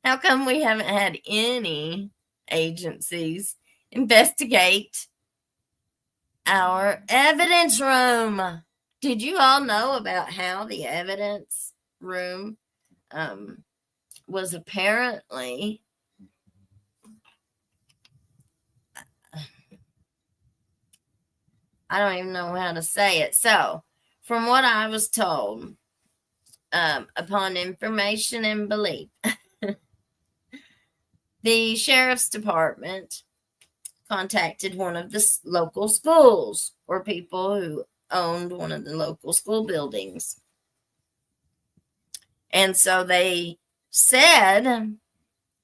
How come we haven't had any agencies investigate our evidence room? Did you all know about how the evidence room was apparently I don't even know how to say it. So, from what I was told, upon information and belief, the sheriff's department contacted one of the local schools or people who owned one of the local school buildings. And so they said,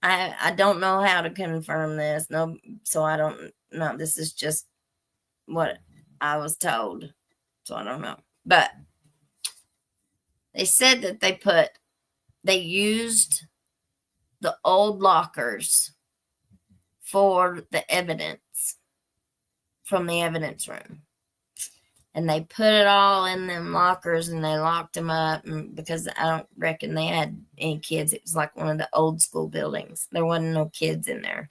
I don't know how to confirm this. No, so I don't know. This is just what I was told. So I don't know. But they said that they used the old lockers for the evidence from the evidence room. And they put it all in them lockers and they locked them up. And because I don't reckon they had any kids. It was like one of the old school buildings. There wasn't no kids in there.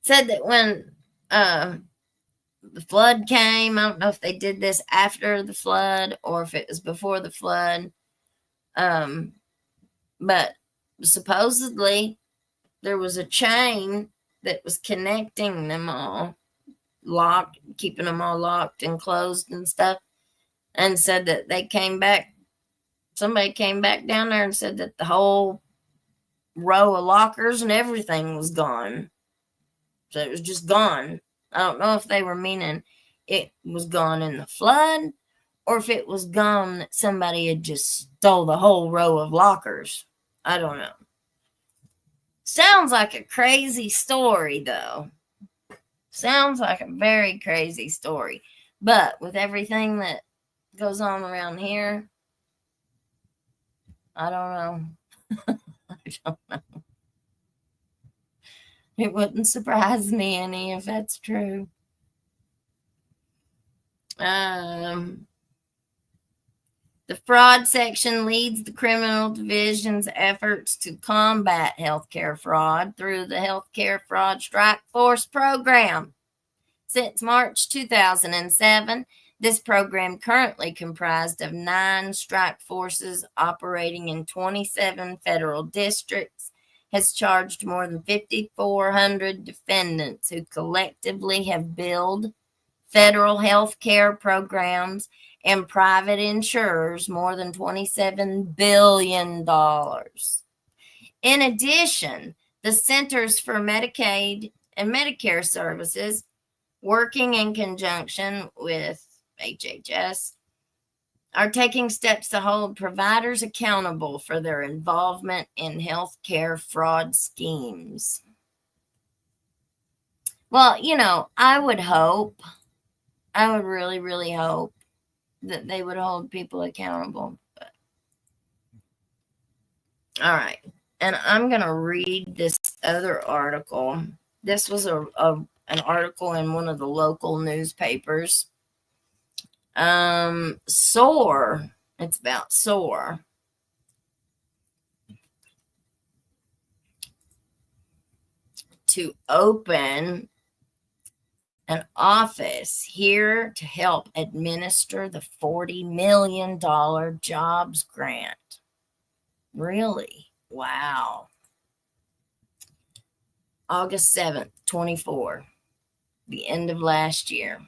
Said that when the flood came, I don't know if they did this after the flood or if it was before the flood. But supposedly there was a chain that was connecting them all, locked, keeping them all locked and closed and stuff, and said that they came back. Somebody came back down there and said that the whole row of lockers and everything was gone. So it was just gone. I don't know if they were meaning it was gone in the flood or if it was gone that somebody had just stole the whole row of lockers. I don't know. Sounds like a crazy story, though. Sounds like a very crazy story. But with everything that goes on around here, I don't know. I don't know. It wouldn't surprise me any if that's true. The fraud section leads the criminal division's efforts to combat healthcare fraud through the Healthcare Fraud Strike Force program. Since March 2007, this program, currently comprised of 9 strike forces operating in 27 federal districts, has charged more than 5,400 defendants who collectively have billed federal health care programs and private insurers more than $27 billion. In addition, the Centers for Medicaid and Medicare Services, working in conjunction with HHS, are taking steps to hold providers accountable for their involvement in healthcare fraud schemes. Well, I would hope I would really, really hope that they would hold people accountable. But, all right. And I'm going to read this other article. This was an article in one of the local newspapers. SOAR. It's about SOAR. To open an office here to help administer the $40 million jobs grant. Really? Wow. August 7th, 24, the end of last year.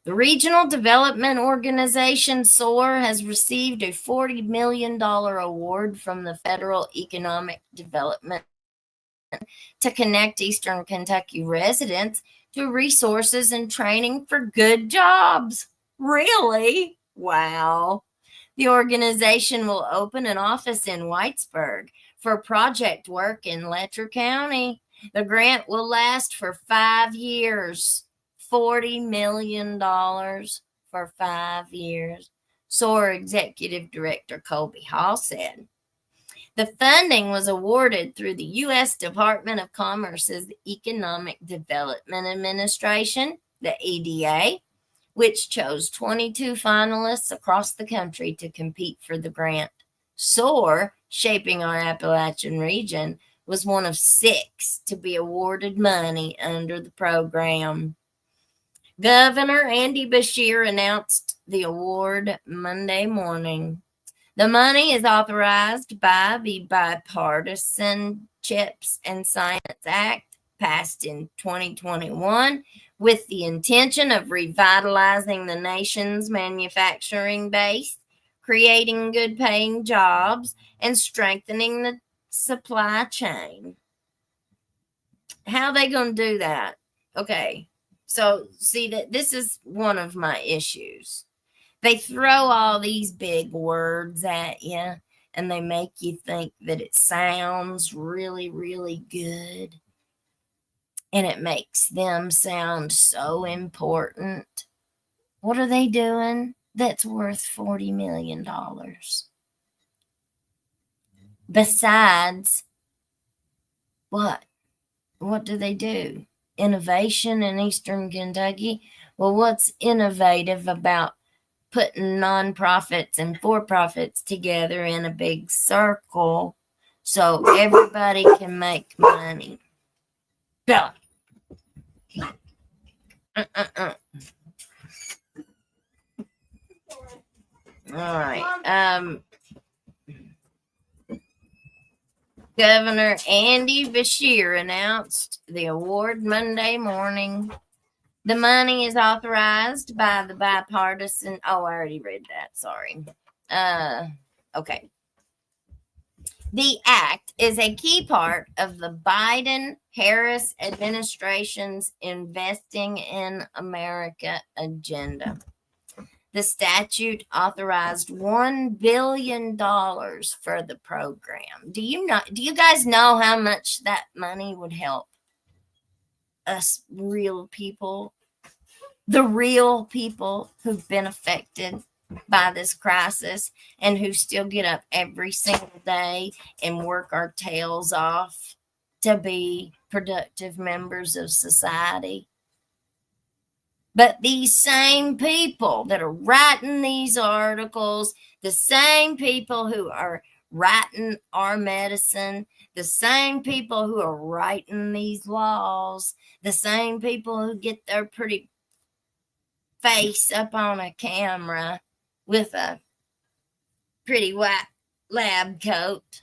The Regional Development Organization, SOAR, has received a $40 million award from the Federal Economic Development to connect Eastern Kentucky residents to resources and training for good jobs. Really? Wow. The organization will open an office in Whitesburg for project work in Letcher County. The grant will last for 5 years. $40 million for 5 years. SOAR Executive Director Colby Hall said. The funding was awarded through the U.S. Department of Commerce's Economic Development Administration, the EDA, which chose 22 finalists across the country to compete for the grant. SOAR, Shaping Our Appalachian Region, was one of 6 to be awarded money under the program. Governor Andy Beshear announced the award Monday morning. The money is authorized by the Bipartisan Chips and Science Act, passed in 2021, with the intention of revitalizing the nation's manufacturing base, creating good-paying jobs, and strengthening the supply chain. How are they going to do that? Okay, so see that this is one of my issues. They throw all these big words at you and they make you think that it sounds really, really good. And it makes them sound so important. What are they doing that's worth $40 million? Besides, what? What do they do? Innovation in Eastern Kentucky? Well, what's innovative about putting nonprofits and for-profits together in a big circle so everybody can make money? Yeah. All right. Governor Andy Beshear announced the award Monday morning. The money is authorized by the bipartisan. Oh, I already read that. Sorry. Okay. The act is a key part of the Biden-Harris administration's Investing in America agenda. The statute authorized $1 billion for the program. Do you guys know how much that money would help us real people, the real people who've been affected by this crisis and who still get up every single day and work our tails off to be productive members of society? But these same people that are writing these articles, the same people who are writing our medicine, the same people who are writing these laws, the same people who get their pretty face up on a camera with a pretty white lab coat.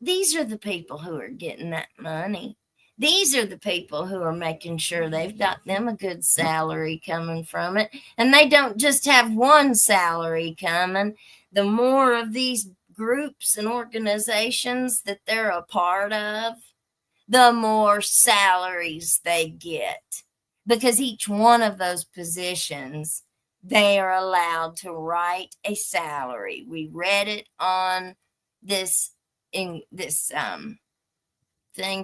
These are the people who are getting that money. These are the people who are making sure they've got them a good salary coming from it. And they don't just have one salary coming. The more of these groups and organizations that they're a part of, the more salaries they get. Because each one of those positions, they are allowed to write a salary. We read it on this thing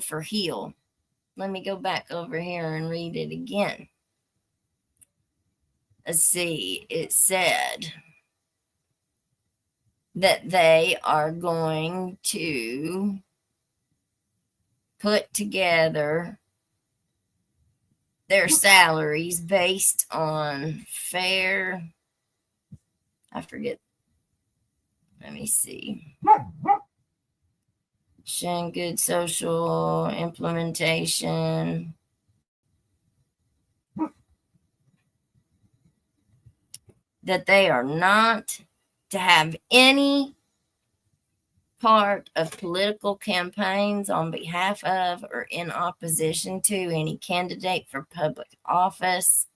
for Heal. Let me go back over here and read it again. let's see, it said that they are going to put together their salaries based on fair, I forget, let me see, good social implementation, that they are not to have any part of political campaigns on behalf of or in opposition to any candidate for public office.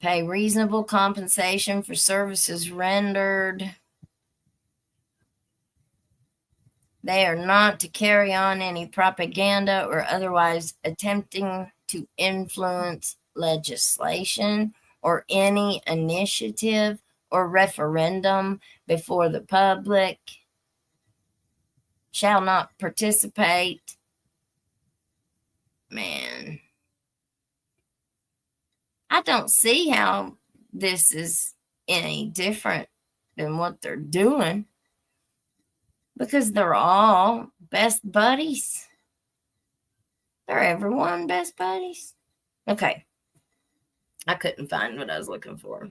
Pay reasonable compensation for services rendered. They are not to carry on any propaganda or otherwise attempting to influence legislation or any initiative or referendum before the public. Shall not participate. Man, I don't see how this is any different than what they're doing, because they're all best buddies. They're everyone best buddies. Okay. I couldn't find what I was looking for.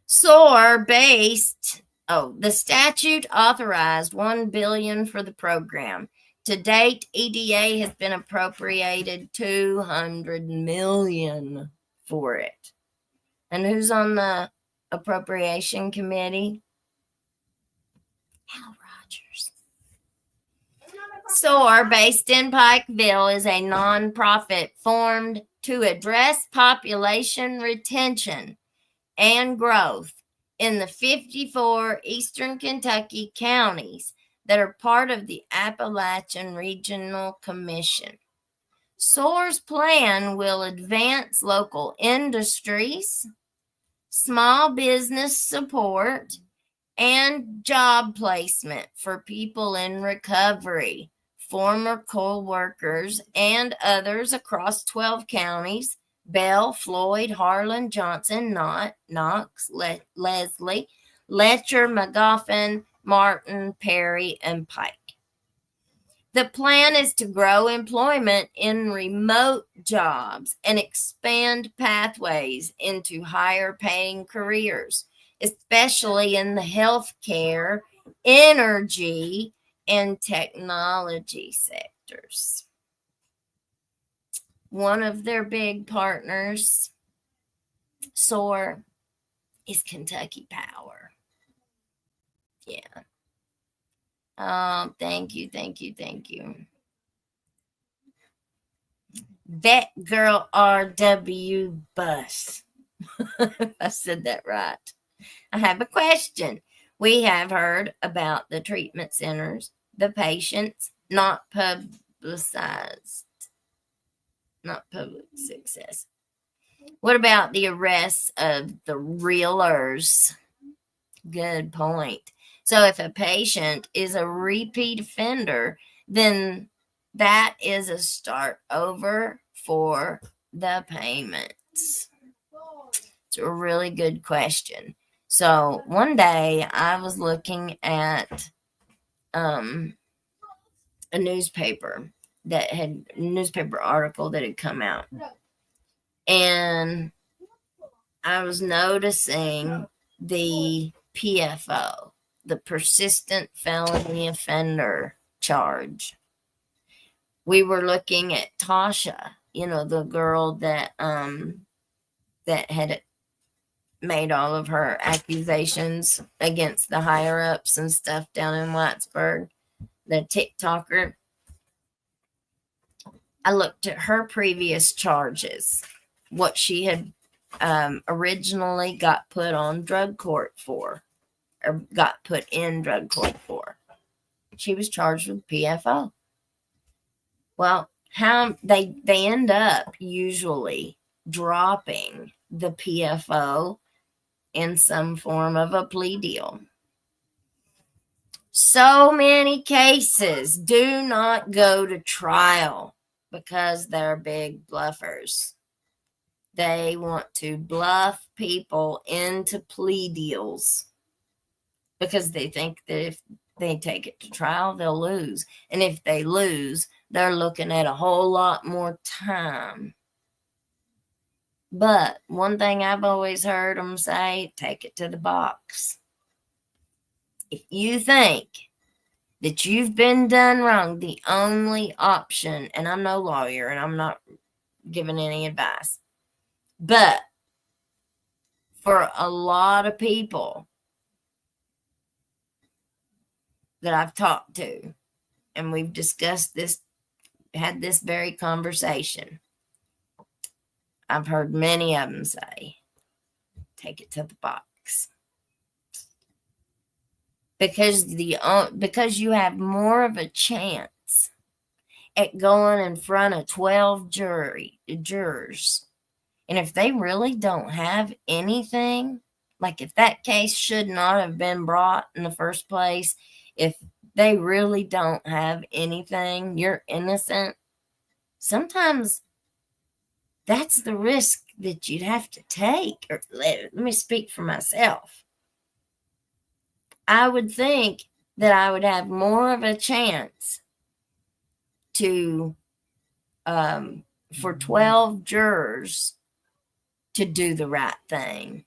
SOAR based, the statute authorized $1 billion for the program. To date, EDA has been appropriated $200 million for it. And who's on the appropriation committee? Al Rogers. SOAR, based in Pikeville, is a nonprofit formed to address population retention and growth in the 54 eastern Kentucky counties that are part of the Appalachian Regional Commission. SOAR's plan will advance local industries, small business support, and job placement for people in recovery, former co-workers, and others across 12 counties: Bell, Floyd, Harlan, Johnson, Knott, Knox, Leslie, Letcher, Magoffin, Martin, Perry, and Pike. The plan is to grow employment in remote jobs and expand pathways into higher paying careers, especially in the healthcare, energy, and technology sectors. One of their big partners, SOAR, is Kentucky Power. Yeah. Oh, thank you. Vet Girl RW Bus. I said that right. I have a question. We have heard about the treatment centers, the patients, not publicized, not public success. What about the arrests of the realers? Good point. So if a patient is a repeat offender, then that is a start over for the payments. It's a really good question. So one day I was looking at a newspaper article that had come out, and I was noticing the PFO, the persistent felony offender charge. We were looking at Tasha, the girl that had made all of her accusations against the higher ups and stuff down in Whitesburg, the TikToker. I looked at her previous charges, what she had originally got put on drug court for, or got put in drug court for. She was charged with PFO. Well, how they end up usually dropping the PFO in some form of a plea deal. So many cases do not go to trial because they're big bluffers. They want to bluff people into plea deals because they think that if they take it to trial, they'll lose. And if they lose, they're looking at a whole lot more time. But one thing I've always heard them say, take it to the box. If you think that you've been done wrong, the only option, and I'm no lawyer and I'm not giving any advice, but for a lot of people that I've talked to, and we've discussed this, had this very conversation, I've heard many of them say, take it to the box. Because you have more of a chance at going in front of 12 jurors. And if they really don't have anything, like if that case should not have been brought in the first place, if they really don't have anything, you're innocent, sometimes that's the risk that you'd have to take. Or let me speak for myself. I would think that I would have more of a chance to, for 12 jurors to do the right thing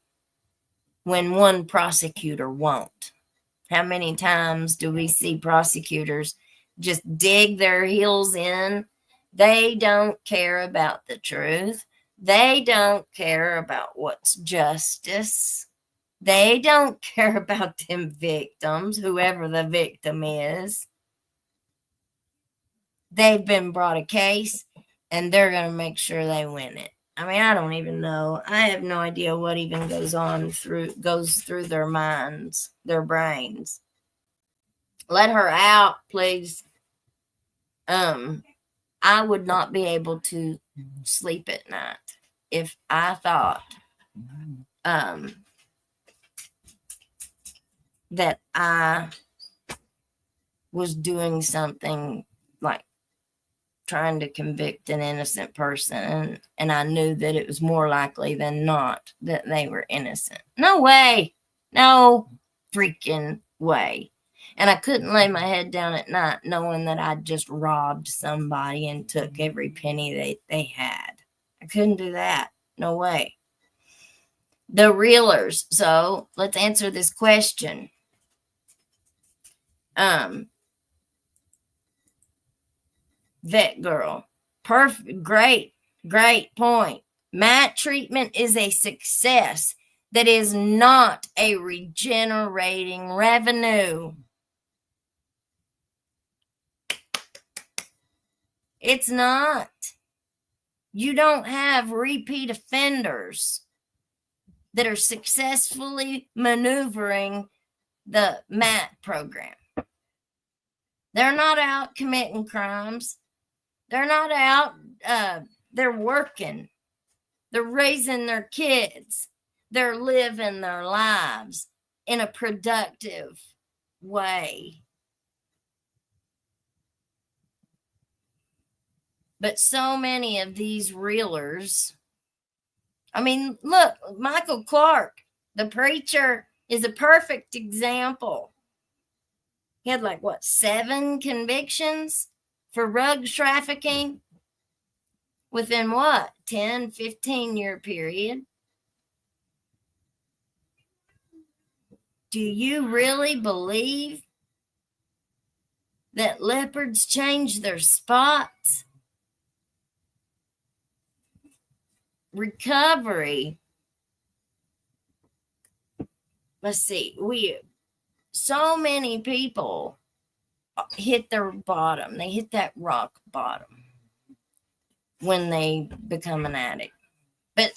when one prosecutor won't. How many times do we see prosecutors just dig their heels in? They don't care about the truth. They don't care about what's justice. They don't care about them victims, whoever the victim is. They've been brought a case, and they're going to make sure they win it. I mean, I don't even know. I have no idea what even goes through their minds, their brains. Let her out, please. I would not be able to sleep at night if I thought that I was doing something like trying to convict an innocent person, and I knew that it was more likely than not that they were innocent. No way. No freaking way. And I couldn't lay my head down at night knowing that I'd just robbed somebody and took every penny they had. I couldn't do that. No way. The reelers. So let's answer this question. Vet girl. Perfect. Great point. Mat treatment is a success that is not a regenerating revenue. It's not. You don't have repeat offenders that are successfully maneuvering the MAT program. They're not out committing crimes. They're not out, they're working. They're raising their kids. They're living their lives in a productive way. But so many of these reelers, I mean, look, Michael Clark, the preacher, is a perfect example. He had 7 convictions for drug trafficking within 10, 15-year period. Do you really believe that leopards change their spots? Recovery. Let's see. So many people hit their bottom. They hit that rock bottom when they become an addict. But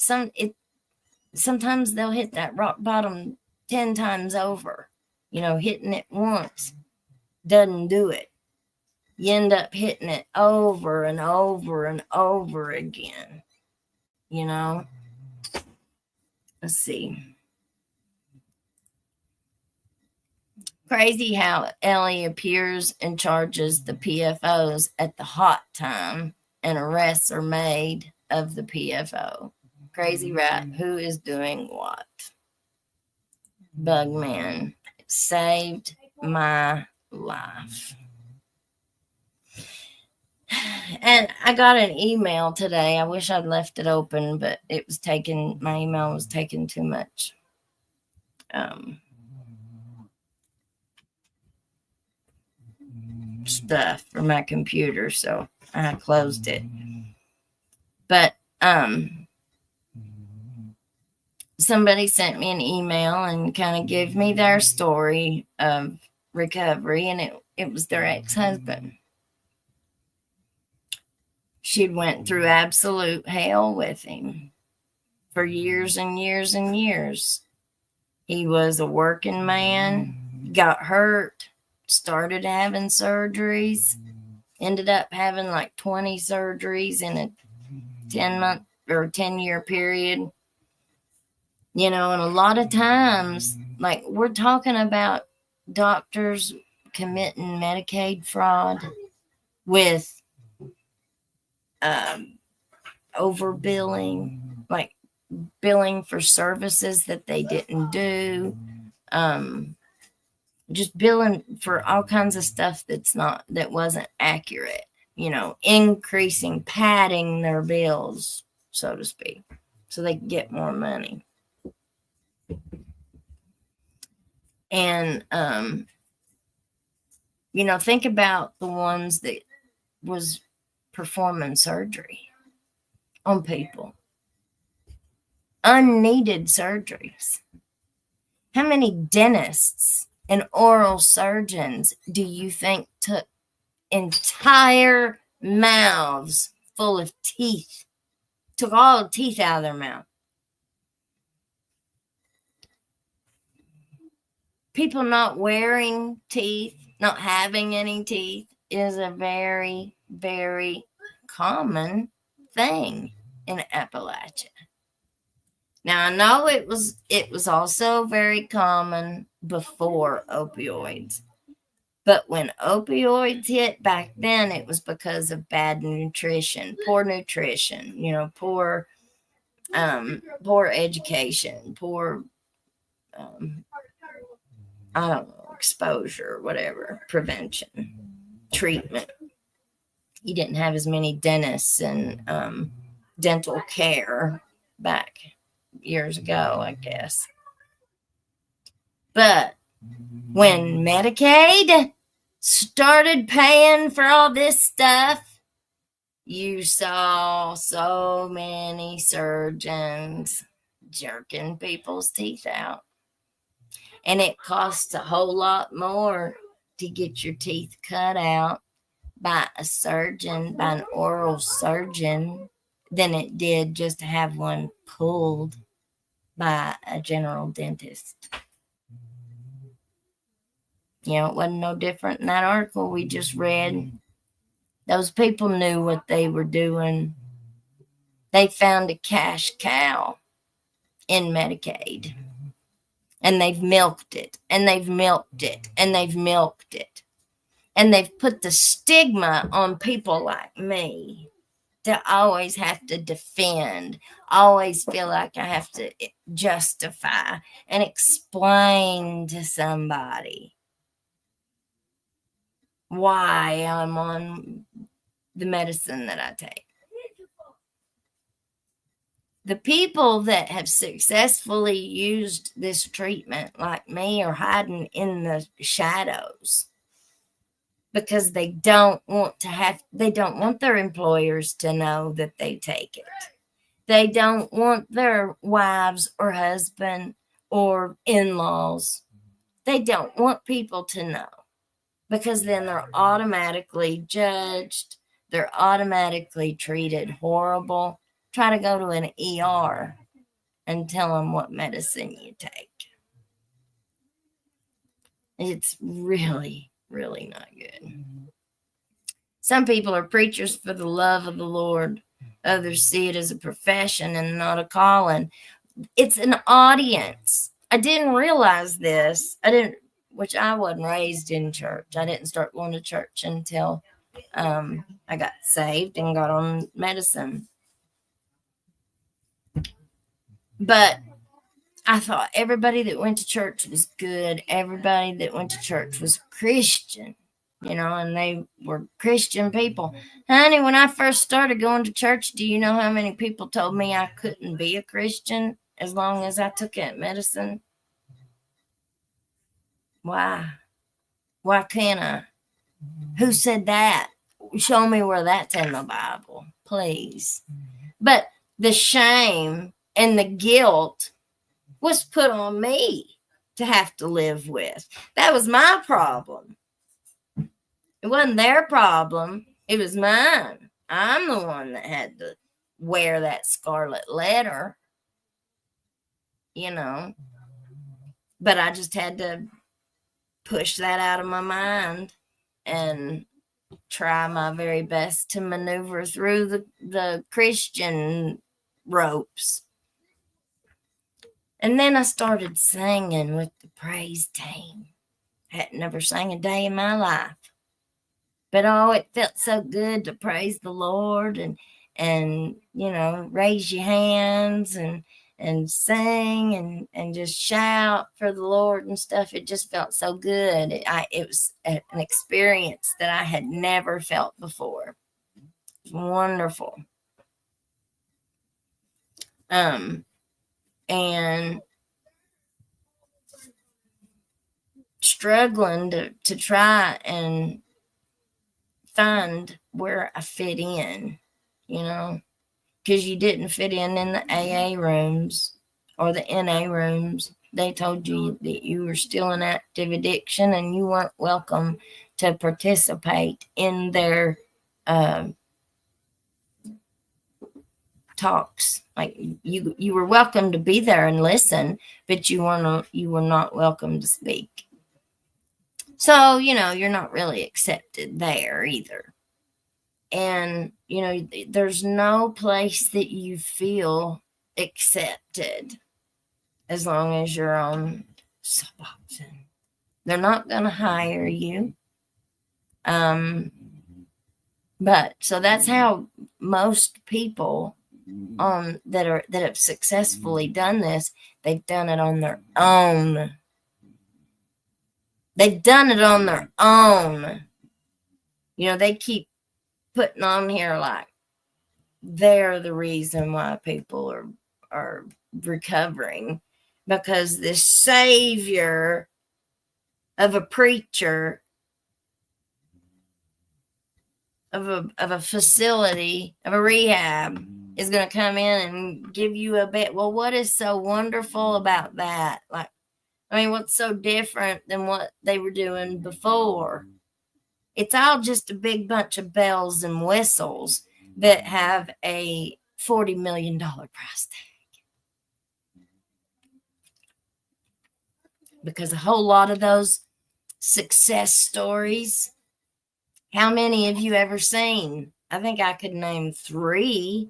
sometimes they'll hit that rock bottom 10 times over. Hitting it once doesn't do it. You end up hitting it over and over and over again. Let's see. Crazy how Ellie appears and charges the PFOs at the hot time and arrests are made of the PFO. Crazy, right? Who is doing what? Bugman saved my life. And I got an email today. I wish I'd left it open, but it was taking, my email was taking too much stuff for my computer, so I closed it. But somebody sent me an email and kind of gave me their story of recovery, and it was their ex-husband. She'd went through absolute hell with him for years and years and years. He was a working man, got hurt, started having surgeries, ended up having like 20 surgeries in a 10-month or 10-year period. You know, and a lot of times, like, we're talking about doctors committing Medicaid fraud with overbilling, like billing for services that they didn't do, just billing for all kinds of stuff that wasn't accurate, you know, increasing, padding their bills, so to speak, so they can get more money. And you know, think about the ones that was performing surgery on people, unneeded surgeries. How many dentists and oral surgeons do you think took entire mouths full of teeth, took all the teeth out of their mouth? People not wearing teeth, not having any teeth is a very, very common thing in Appalachia. Now, I know it was also very common before opioids, but when opioids hit back then, it was because of bad nutrition, you know, poor education, poor I don't know, exposure, whatever, prevention, treatment. You didn't have as many dentists and dental care back years ago, I guess. But when Medicaid started paying for all this stuff, you saw so many surgeons jerking people's teeth out. And it costs a whole lot more to get your teeth cut out by a surgeon, by an oral surgeon, than it did just to have one pulled by a general dentist. You know, it wasn't no different in that article we just read. Those people knew what they were doing. They found a cash cow in Medicaid. And they've milked it, and they've milked it, and they've milked it. And they've put the stigma on people like me to always have to defend, always feel like I have to justify and explain to somebody why I'm on the medicine that I take. The people that have successfully used this treatment, like me, are hiding in the shadows because they don't want their employers to know that they take it. They don't want their wives or husband or in-laws. They don't want people to know because then they're automatically judged. They're automatically treated horrible. Try to go to an ER and tell them what medicine you take. It's really, really not good. Some people are preachers for the love of the Lord. Others see it as a profession and not a calling. It's an audience. I didn't realize this. I wasn't raised in church. I didn't start going to church until I got saved and got on medicine. But I thought everybody that went to church was good. Everybody that went to church was Christian, and they were Christian people. Honey, when I first started going to church, do you know how many people told me I couldn't be a Christian as long as I took that medicine? Why? Why can't I? Who said that? Show me where that's in the Bible, please. But the shame and the guilt was put on me to have to live with. That was my problem. It wasn't their problem. It was mine. I'm the one that had to wear that scarlet letter, But I just had to push that out of my mind and try my very best to maneuver through the Christian ropes. And then I started singing with the praise team. Had never sang a day in my life. But it felt so good to praise the Lord and raise your hands and sing and just shout for the Lord and stuff. It just felt so good. It was an experience that I had never felt before. It was wonderful. And struggling to try and find where I fit in, because you didn't fit in the AA rooms or the NA rooms. They told you that you were still in active addiction and you weren't welcome to participate in their talks. Like you were welcome to be there and listen, but you were not welcome to speak. So, you're not really accepted there either. And, there's no place that you feel accepted as long as you're on Suboxone. They're not going to hire you. But so that's how most people that have successfully done this, they've done it on their own. They've done it on their own. They keep putting on here like they're the reason why people are recovering, because this savior of a preacher of a facility, of a rehab, is going to come in and give you a bit. Well, what is so wonderful about that? What's so different than what they were doing before? It's all just a big bunch of bells and whistles that have a $40 million price tag. Because a whole lot of those success stories, how many have you ever seen? I think I could name 3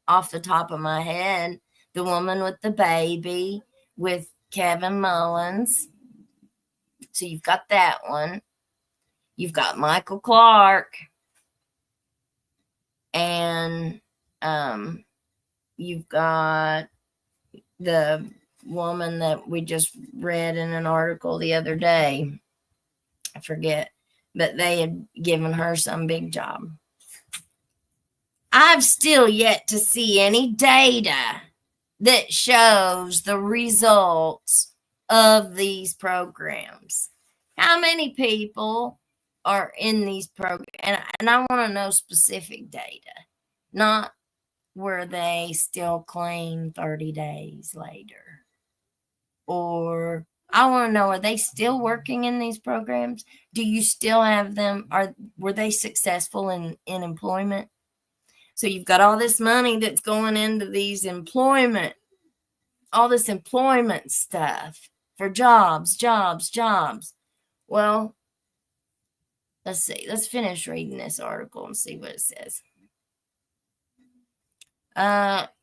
off the top of my head. The woman with the baby with Kevin Mullins. So you've got that one. You've got Michael Clark. And you've got the woman that we just read in an article the other day. I forget. But they had given her some big job. I've still yet to see any data that shows the results of these programs. How many people are in these programs? And I want to know specific data, not where they still claim 30 days later. Or I want to know, are they still working in these programs? Do you still have them? Were they successful in employment? So you've got all this money that's going into these all this employment stuff for jobs. Well, let's see. Let's finish reading this article and see what it says.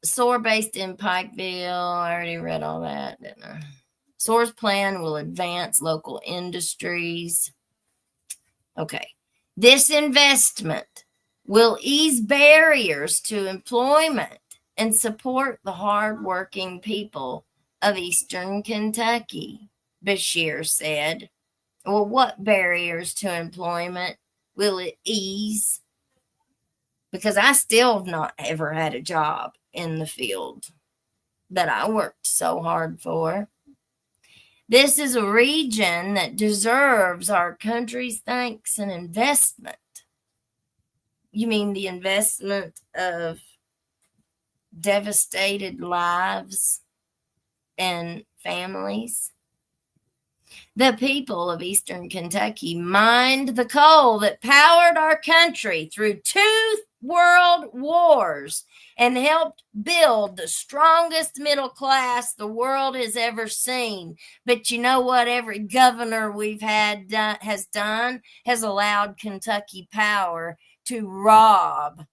SOAR based in Pikeville. I already read all that, didn't I? SOAR's plan will advance local industries. Okay. This investment will ease barriers to employment and support the hardworking people of Eastern Kentucky, Bashir said. Well, what barriers to employment will it ease? Because I still have not ever had a job in the field that I worked so hard for. This is a region that deserves our country's thanks and investment. You mean the investment of devastated lives and families? The people of Eastern Kentucky mined the coal that powered our country through 2 world wars and helped build the strongest middle class the world has ever seen. But you know what every governor we've had has done? Has allowed Kentucky Power to rob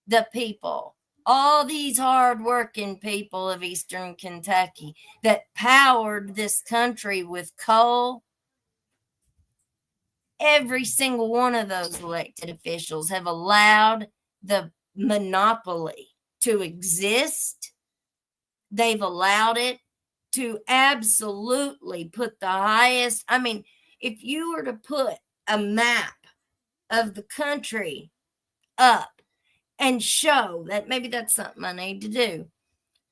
the people. All these hardworking people of Eastern Kentucky that powered this country with coal, every single one of those elected officials have allowed the monopoly to exist. They've allowed it to absolutely put the highest. I mean, if you were to put a map of the country up and show that, maybe that's something I need to do,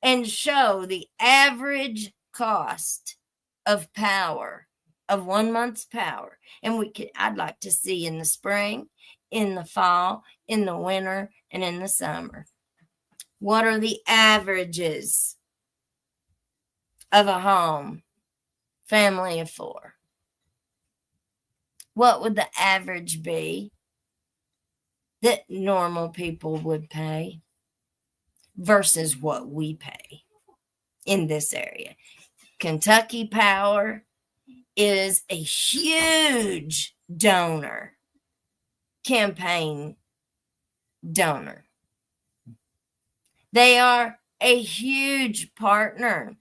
and show the average cost of power, of 1 month's power. And I'd like to see in the spring, in the fall, in the winter, and in the summer. What are the averages of a home, family of 4? What would the average be that normal people would pay versus what we pay in this area? Kentucky Power is a huge donor, campaign donor. They are a huge partner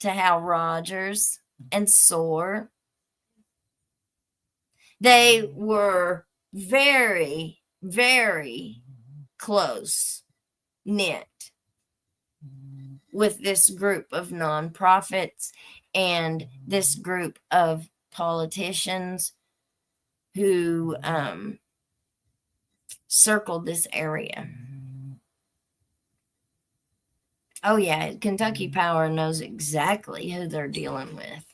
to Hal Rogers and SOAR. They were very, very close knit with this group of nonprofits and this group of politicians who circled this area. Oh yeah, Kentucky Power knows exactly who they're dealing with.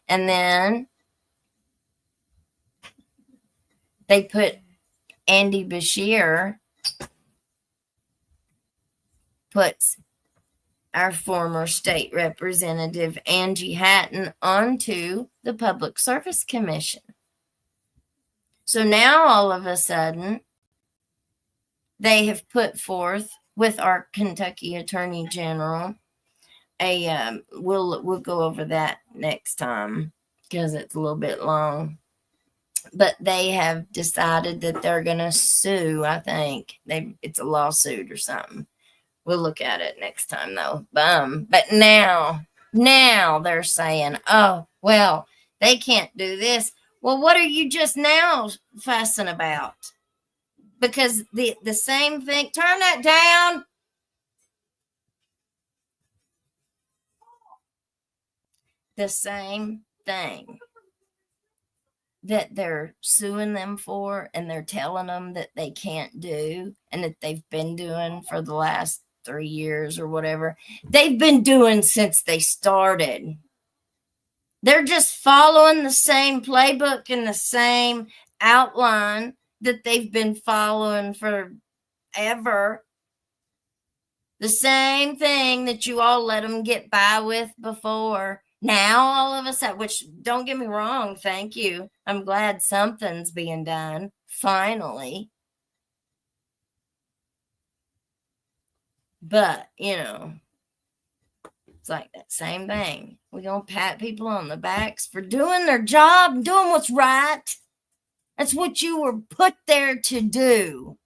And then they put Andy Bashir, puts our former state representative Angie Hatton onto the Public Service Commission. So now all of a sudden, they have put forth with our Kentucky Attorney General we'll go over that next time because it's a little bit long. But they have decided that they're going to sue. I think it's a lawsuit or something. We'll look at it next time though. But now they're saying, oh, well, they can't do this. Well, what are you just now fussing about? Because the same thing, turn that down. The same thing that they're suing them for and they're telling them that they can't do and that they've been doing for the last 3 years or whatever, they've been doing since they started. They're just following the same playbook and the same outline that they've been following forever. The same thing that you all let them get by with before. Now, all of a sudden, which don't get me wrong, thank you. I'm glad something's being done, finally. But, it's like that same thing. We're going to pat people on the backs for doing their job and doing what's right. That's what you were put there to do.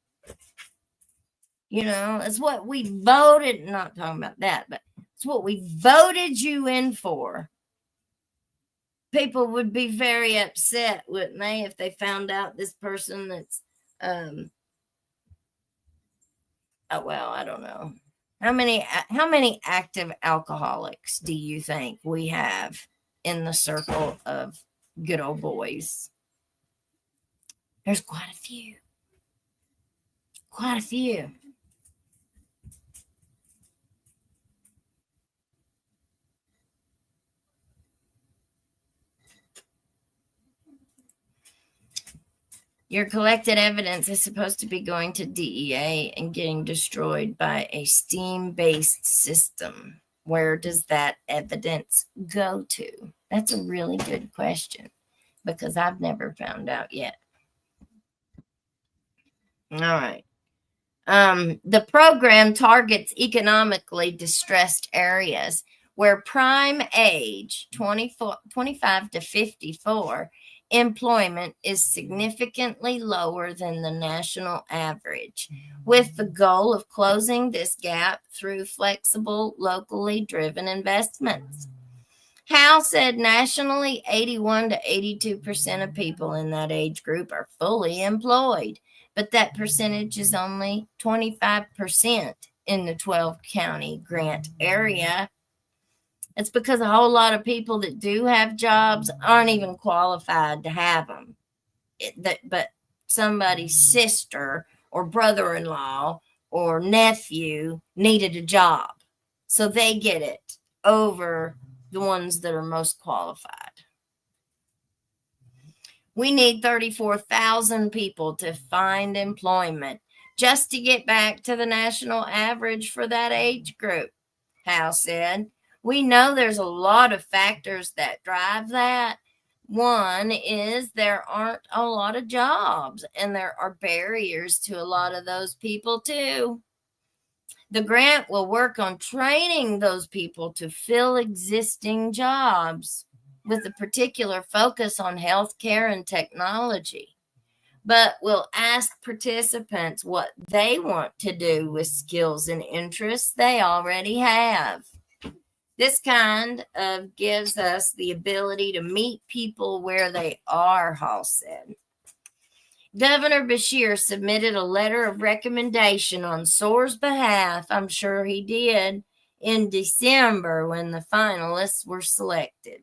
It's what we voted, not talking about that, but it's what we voted you in for. people would be very upset, wouldn't they, if they found out this person that's I don't know. How many active alcoholics do you think we have in the circle of good old boys? There's quite a few. Quite a few. Your collected evidence is supposed to be going to DEA and getting destroyed by a steam-based system. Where does that evidence go to? That's a really good question because I've never found out yet. All right. The program targets economically distressed areas where prime age, 25 to 54, employment is significantly lower than the national average, with the goal of closing this gap through flexible, locally driven investments. Howe said nationally, 81 to 82% of people in that age group are fully employed, but that percentage is only 25% in the 12-county Grant area. It's because a whole lot of people that do have jobs aren't even qualified to have them. But somebody's sister or brother-in-law or nephew needed a job, so they get it over the ones that are most qualified. We need 34,000 people to find employment just to get back to the national average for that age group, Howe said. We know there's a lot of factors that drive that. One is there aren't a lot of jobs, and there are barriers to a lot of those people too. The grant will work on training those people to fill existing jobs with a particular focus on healthcare and technology, but will ask participants what they want to do with skills and interests they already have. This kind of gives us the ability to meet people where they are, Hall said. Governor Beshear submitted a letter of recommendation on SOAR's behalf, I'm sure he did, in December when the finalists were selected.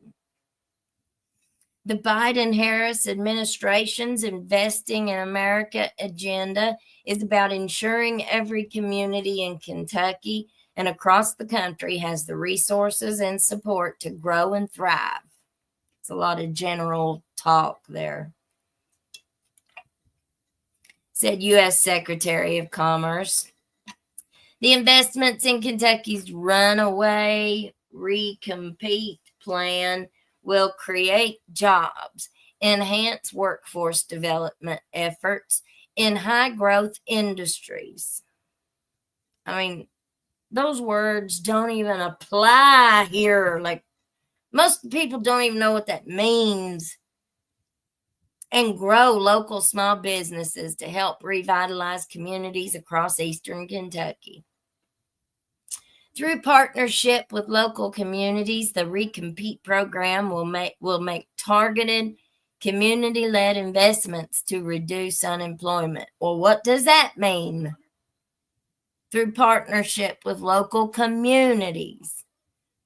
The Biden-Harris administration's Investing in America agenda is about ensuring every community in Kentucky and across the country has the resources and support to grow and thrive. It's a lot of general talk there, said U.S. Secretary of Commerce. The investments in Kentucky's Runaway Recompete plan will create jobs, enhance workforce development efforts in high-growth industries. I mean, those words don't even apply here. Like, most people don't even know what that means. And grow local small businesses to help revitalize communities across eastern Kentucky. Through partnership with local communities, the Recompete program will make targeted community-led investments to reduce unemployment. Well, what does that mean? Through partnership with local communities,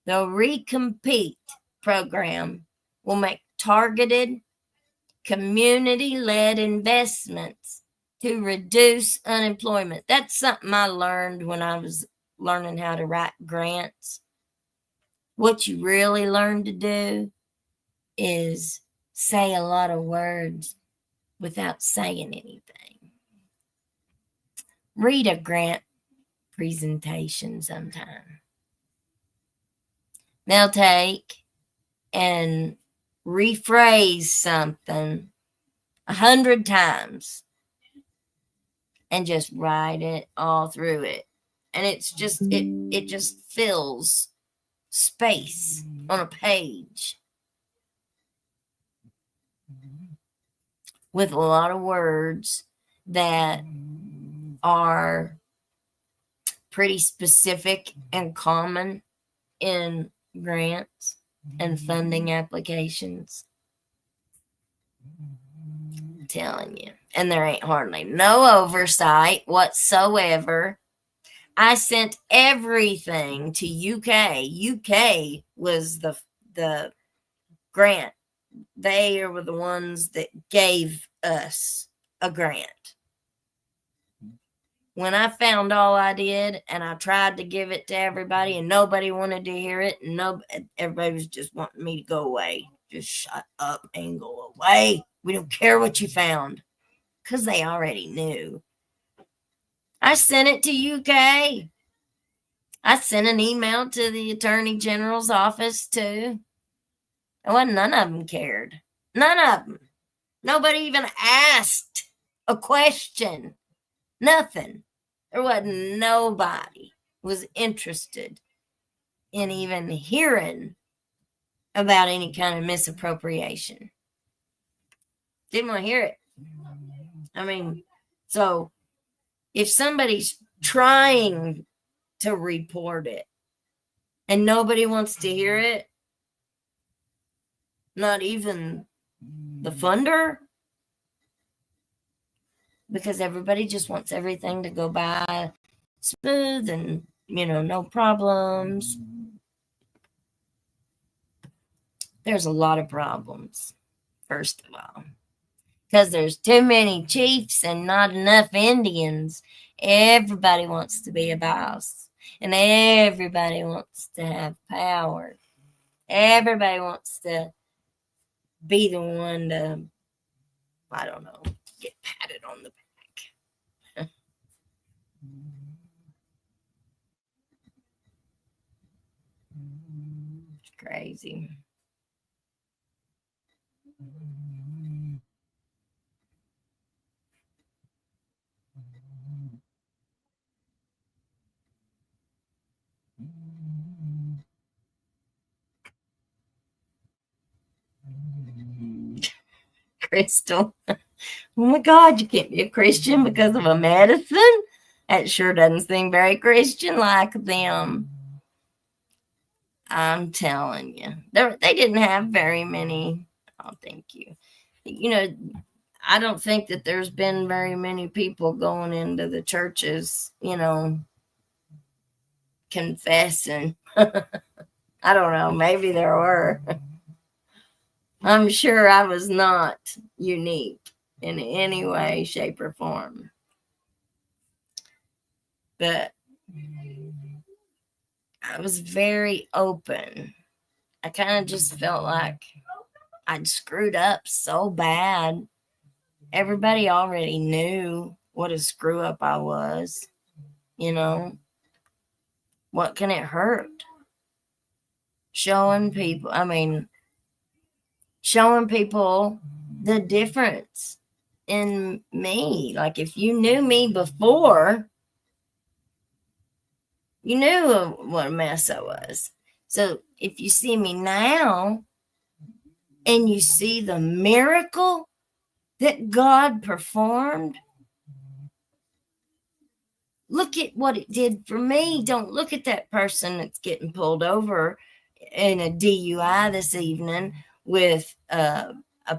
the Recompete program will make targeted community-led investments to reduce unemployment. That's something I learned when I was learning how to write grants. What you really learn to do is say a lot of words without saying anything. Read a grant presentation sometime. They'll take and rephrase something 100 times and just write it all through it. And it's just, it just fills space on a page with a lot of words that are pretty specific and common in grants. and funding applications. I'm telling you. And there ain't hardly no oversight whatsoever. I sent everything to UK. UK was the grant. They were the ones that gave us a grant. When I found all I did and I tried to give it to everybody and nobody wanted to hear it, and everybody was just wanting me to go away. Just shut up and go away. We don't care what you found. Because they already knew. I sent it to UK. I sent an email to the Attorney General's office too. And none of them cared. None of them. Nobody even asked a question. Nothing. There wasn't nobody was interested in even hearing about any kind of misappropriation. Didn't want to hear it. I mean, so if somebody's trying to report it and nobody wants to hear it, not even the funder, because everybody just wants everything to go by smooth and, no problems. There's a lot of problems, first of all, because there's too many chiefs and not enough Indians. Everybody wants to be a boss, and everybody wants to have power. Everybody wants to be the one to, I don't know, get patted on the back. It's crazy. Crystal. Oh my God, you can't be a Christian because of a medicine? That sure doesn't seem very Christian like them. I'm telling you. They didn't have very many. Oh, thank you. I don't think that there's been very many people going into the churches, confessing. I don't know. Maybe there were. I'm sure I was not unique in any way, shape, or form. But I was very open. I kind of just felt like I'd screwed up so bad. Everybody already knew what a screw up I was. What can it hurt? Showing people the difference in me. Like, if you knew me before, you knew what a mess I was. So if you see me now and you see the miracle that God performed, look at what it did for me. Don't look at that person that's getting pulled over in a DUI this evening with a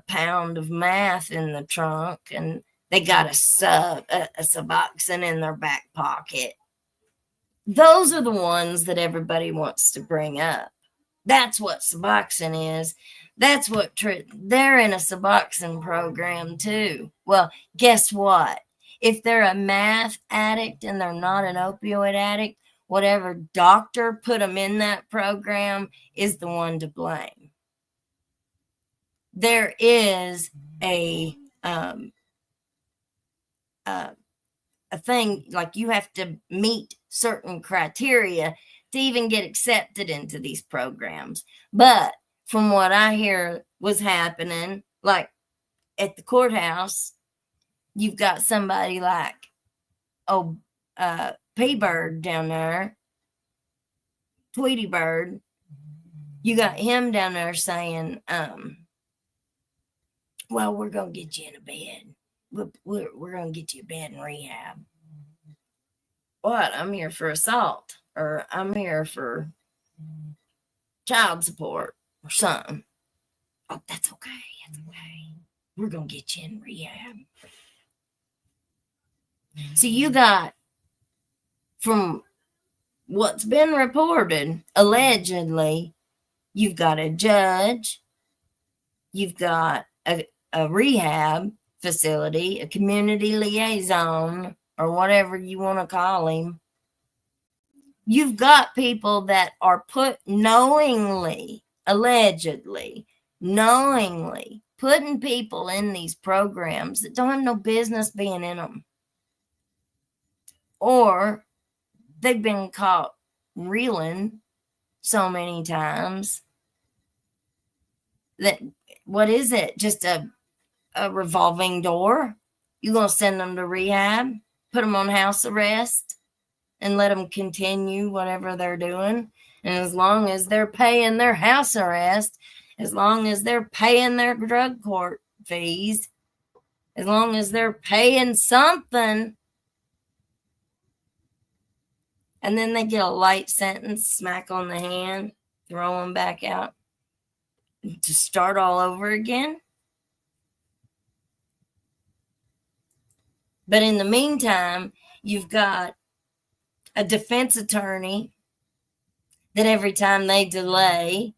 pound of meth in the trunk, and they got a Suboxone in their back pocket. Those are the ones that everybody wants to bring up. That's what Suboxone is. That's what they're in a Suboxone program too. Well, guess what? If they're a meth addict and they're not an opioid addict, whatever doctor put them in that program is the one to blame. There is a thing, like, you have to meet certain criteria to even get accepted into these programs. But from what I hear was happening, like at the courthouse, you've got somebody like, P-Bird down there, Tweety Bird. You got him down there saying, well, we're going to get you in a bed. We're going to get you a bed in rehab. What? I'm here for assault, or I'm here for child support. or something. Oh, that's okay. That's okay. We're going to get you in rehab. So you got, from what's been reported, allegedly, you've got a judge, you've got a rehab facility, a community liaison, or whatever you want to call him. You've got people that are put knowingly, allegedly, knowingly putting people in these programs that don't have no business being in them. Or they've been caught reeling so many times that, what is it? Just a revolving door? You gonna send them to rehab, put them on house arrest, and let them continue whatever they're doing? And as long as they're paying their house arrest, as long as they're paying their drug court fees, as long as they're paying something, and then they get a light sentence, smack on the hand, throw them back out to start all over again. But in the meantime, you've got a defense attorney that every time they delay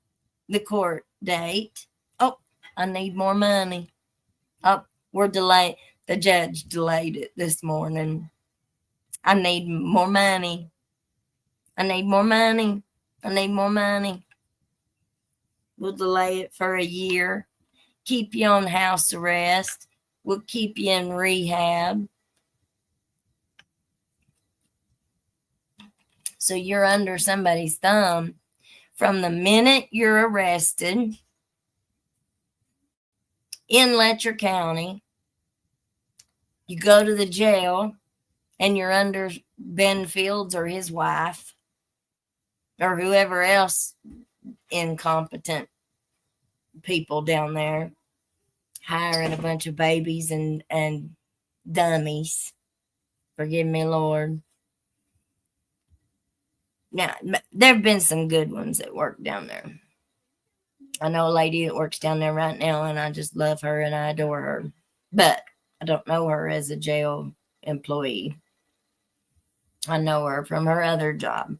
the court date, oh, I need more money. Oh, we're delayed. The judge delayed it this morning. I need more money. I need more money. I need more money. We'll delay it for a year. Keep you on house arrest. We'll keep you in rehab. So you're under somebody's thumb from the minute you're arrested in Letcher County. You go to the jail and you're under Ben Fields or his wife or whoever else incompetent people down there hiring a bunch of babies and dummies. Forgive me, Lord. Now, there have been some good ones that work down there. I know a lady that works down there right now, and I just love her and I adore her. But I don't know her as a jail employee. I know her from her other job.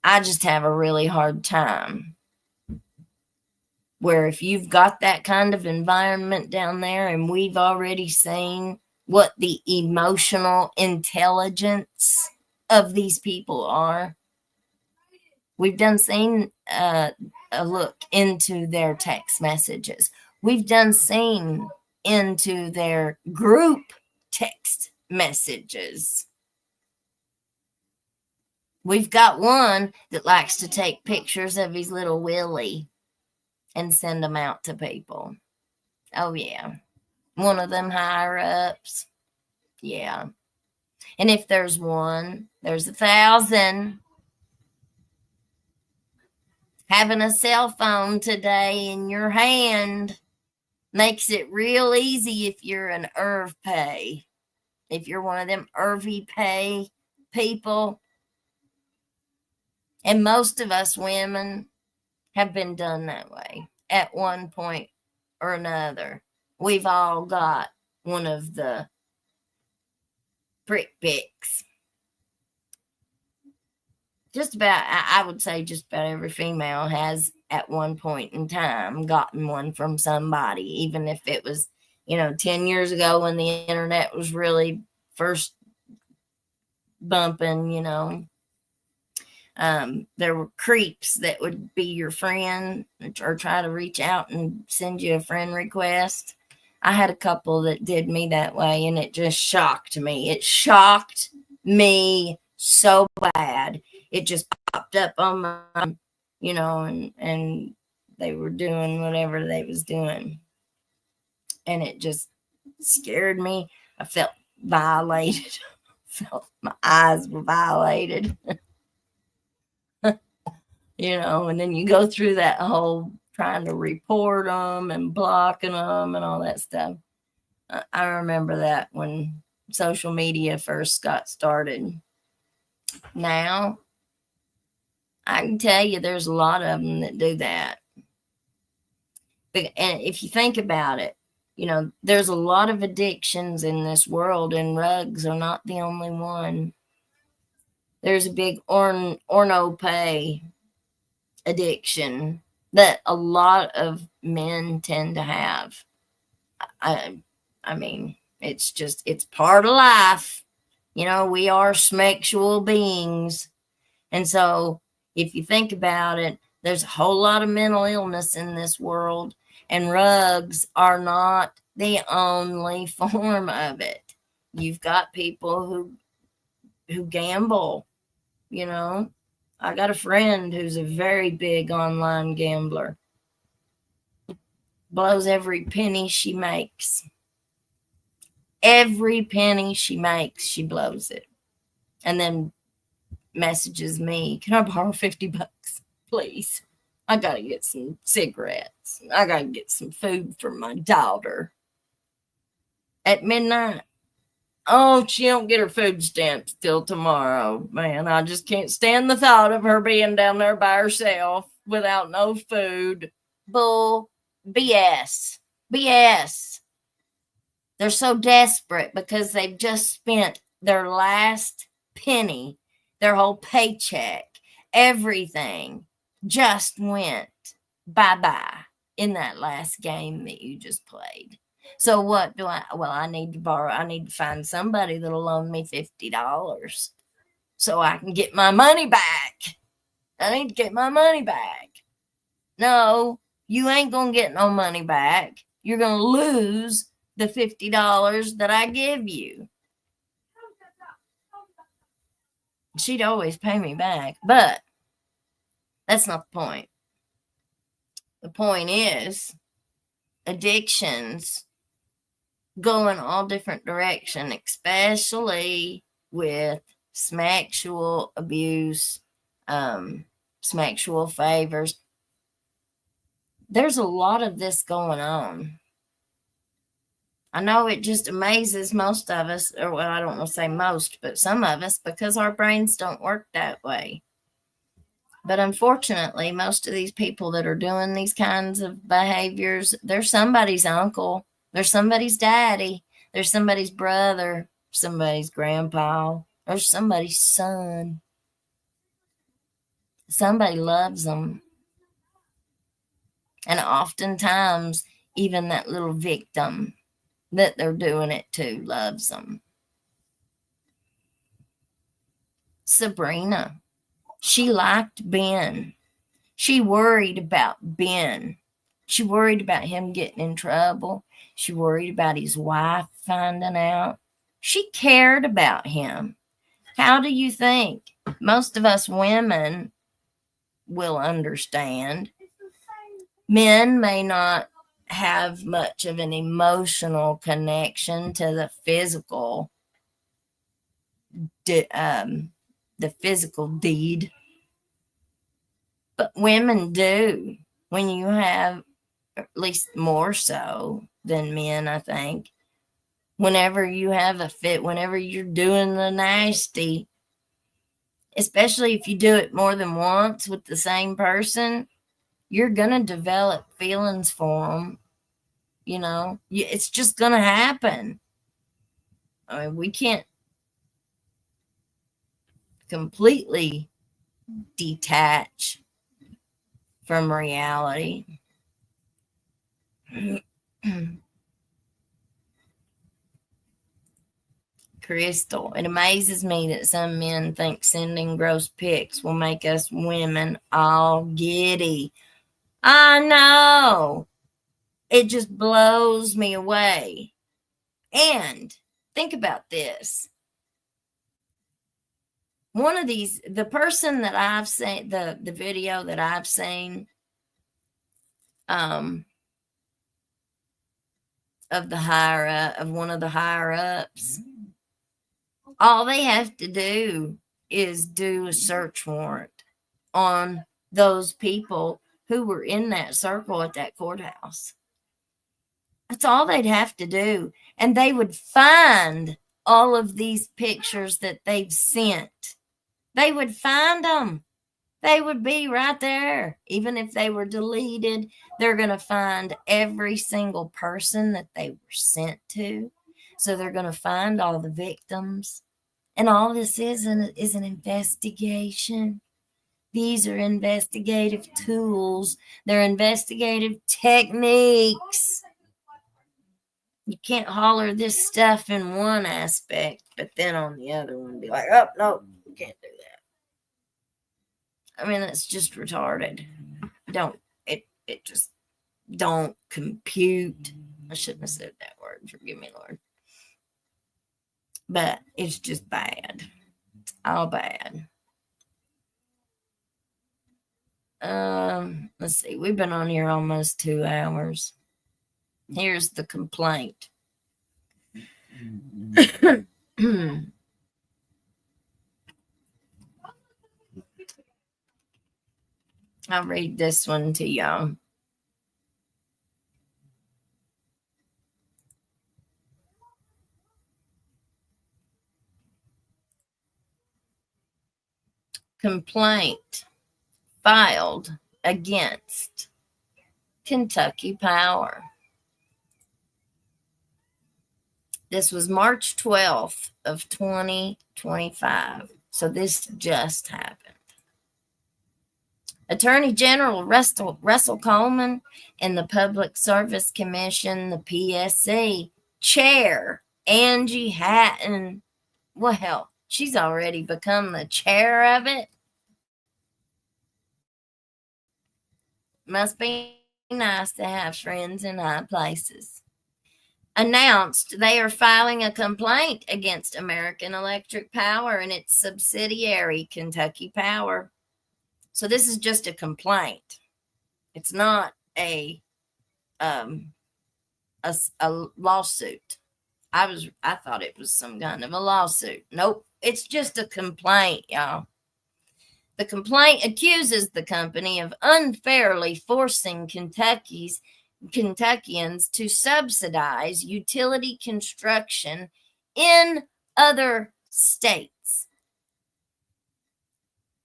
I just have a really hard time where if you've got that kind of environment down there, and we've already seen what the emotional intelligence of these people are. We've done seen a look into their text messages. We've done seen into their group text messages. We've got one that likes to take pictures of his little Willie and send them out to people. Oh, yeah. One of them higher ups. Yeah. And if there's one, there's 1,000. Having a cell phone today in your hand makes it real easy if you're an IRV pay. If you're one of them IRV pay people. And most of us women have been done that way at one point or another. We've all got one of the prick pics. Just about, I would say just about every female has at one point in time gotten one from somebody, even if it was, 10 years ago when the internet was really first bumping, there were creeps that would be your friend or try to reach out and send you a friend request. I had a couple that did me that way, and it just shocked me. It shocked me so bad. It just popped up on my, and they were doing whatever they was doing. And it just scared me. I felt violated. Felt my eyes were violated. And then you go through that whole trying to report them and blocking them and all that stuff. I remember that when social media first got started. Now, I can tell you there's a lot of them that do that. And if you think about it, you know, there's a lot of addictions in this world, and rugs are not the only one. There's a big orno-pay addiction that a lot of men tend to have. I mean, it's part of life. You know, we are sexual beings. And so if you think about it, there's a whole lot of mental illness in this world, and rugs are not the only form of it. You've got people who gamble, you know. I got a friend who's a very big online gambler. Blows every penny she makes. Every penny she makes, she blows it. And then messages me, can I borrow $50, please? I got to get some cigarettes. I got to get some food for my daughter. At midnight. Oh, she don't get her food stamps till tomorrow. Man, I just can't stand the thought of her being down there by herself without no food. Bull. BS. BS. They're so desperate because they've just spent their last penny, their whole paycheck, everything just went bye-bye in that last game that you just played. So what do I need to borrow. I need to find somebody that'll loan me $50 so I can get my money back. I need to get my money back. No, you ain't going to get no money back. You're going to lose the $50 that I give you. She'd always pay me back, but that's not the point. The point is addictions go in all different directions, especially with sexual abuse, sexual favors. There's a lot of this going on. I know it just amazes most of us, or well, I don't want to say most, but some of us, because our brains don't work that way. But unfortunately, most of these people that are doing these kinds of behaviors, they're somebody's uncle, they're somebody's daddy, they're somebody's brother, somebody's grandpa, or somebody's son. Somebody loves them. And oftentimes, even that little victim that they're doing it to loves them. Sabrina, she liked Ben. She worried about Ben. She worried about him getting in trouble. She worried about his wife finding out. She cared about him. How do you think most of us women will understand? Men may not have much of an emotional connection to the physical deed, but women do. When you have, at least more so than men, I think, whenever you have a fit, whenever you're doing the nasty, especially if you do it more than once with the same person, you're going to develop feelings for them. You know, it's just going to happen. I mean, we can't completely detach from reality. Crystal, it amazes me that some men think sending gross pics will make us women all giddy. I know. It just blows me away. And think about this. One of these, the person that I've seen, the video that I've seen of the of one of the higher ups, all they have to do is do a search warrant on those people who were in that circle at that courthouse. That's all they'd have to do. And they would find all of these pictures that they've sent. They would find them. They would be right there. Even if they were deleted, they're going to find every single person that they were sent to. So they're going to find all the victims. And all this is an investigation. These are investigative tools. They're investigative techniques. You can't holler this stuff in one aspect, but then on the other one be like, oh, no, you can't do that. I mean, that's just retarded. It just don't compute. I shouldn't have said that word. Forgive me, Lord. But it's just bad. It's all bad. Let's see. We've been on here almost 2 hours. Here's the complaint. I'll read this one to y'all. Complaint filed against Kentucky Power. This was March 12th of 2025. So this just happened. Attorney General Russell Coleman and the Public Service Commission, the PSC, Chair Angie Hatton, well, she's already become the chair of it. Must be nice to have friends in high places. Announced they are filing a complaint against American Electric Power and its subsidiary, Kentucky Power. So this is just a complaint. It's not a lawsuit. I thought it was some kind of a lawsuit. Nope. It's just a complaint, y'all. The complaint accuses the company of unfairly forcing Kentuckians to subsidize utility construction in other states.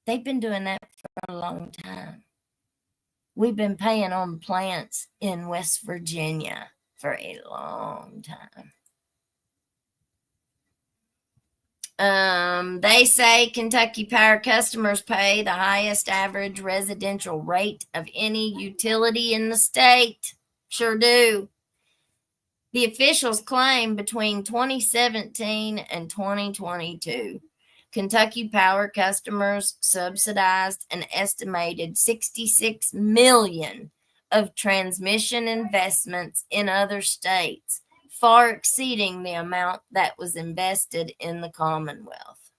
They've been doing that for a long time. We've been paying on plants in West Virginia for a long time. They say Kentucky Power customers pay the highest average residential rate of any utility in the state. Sure do. The officials claim between 2017 and 2022, Kentucky Power customers subsidized an estimated $66 million of transmission investments in other states, far exceeding the amount that was invested in the Commonwealth.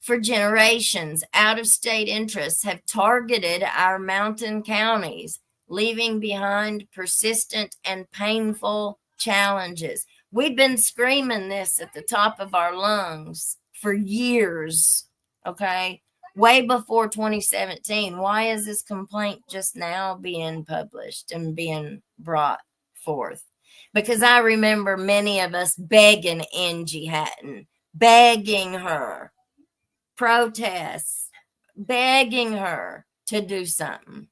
For generations, out-of-state interests have targeted our mountain counties, leaving behind persistent and painful challenges. We've been screaming this at the top of our lungs for years, okay? Way before 2017. Why is this complaint just now being published and being brought forth? Because I remember many of us begging Angie Hatton, begging her, protests, begging her to do something.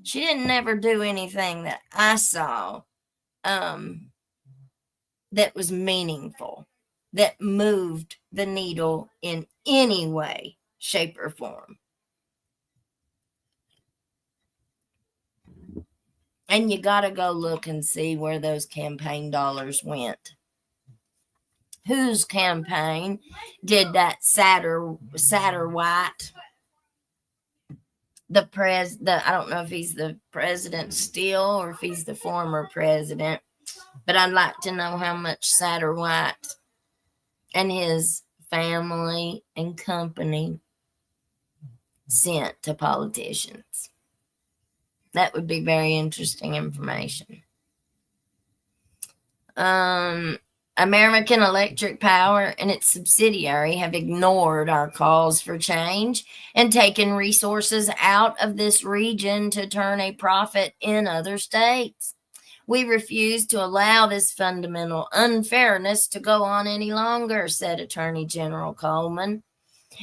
She didn't never do anything that I saw that was meaningful, that moved the needle in any way, shape, or form. And you got to go look and see where those campaign dollars went. Whose campaign did that Satterwhite? I don't know if he's the president still or if he's the former president, but I'd like to know how much Satterwhite and his family and company sent to politicians. That would be very interesting information. American Electric Power and its subsidiary have ignored our calls for change and taken resources out of this region to turn a profit in other states. We refuse to allow this fundamental unfairness to go on any longer, said Attorney General Coleman.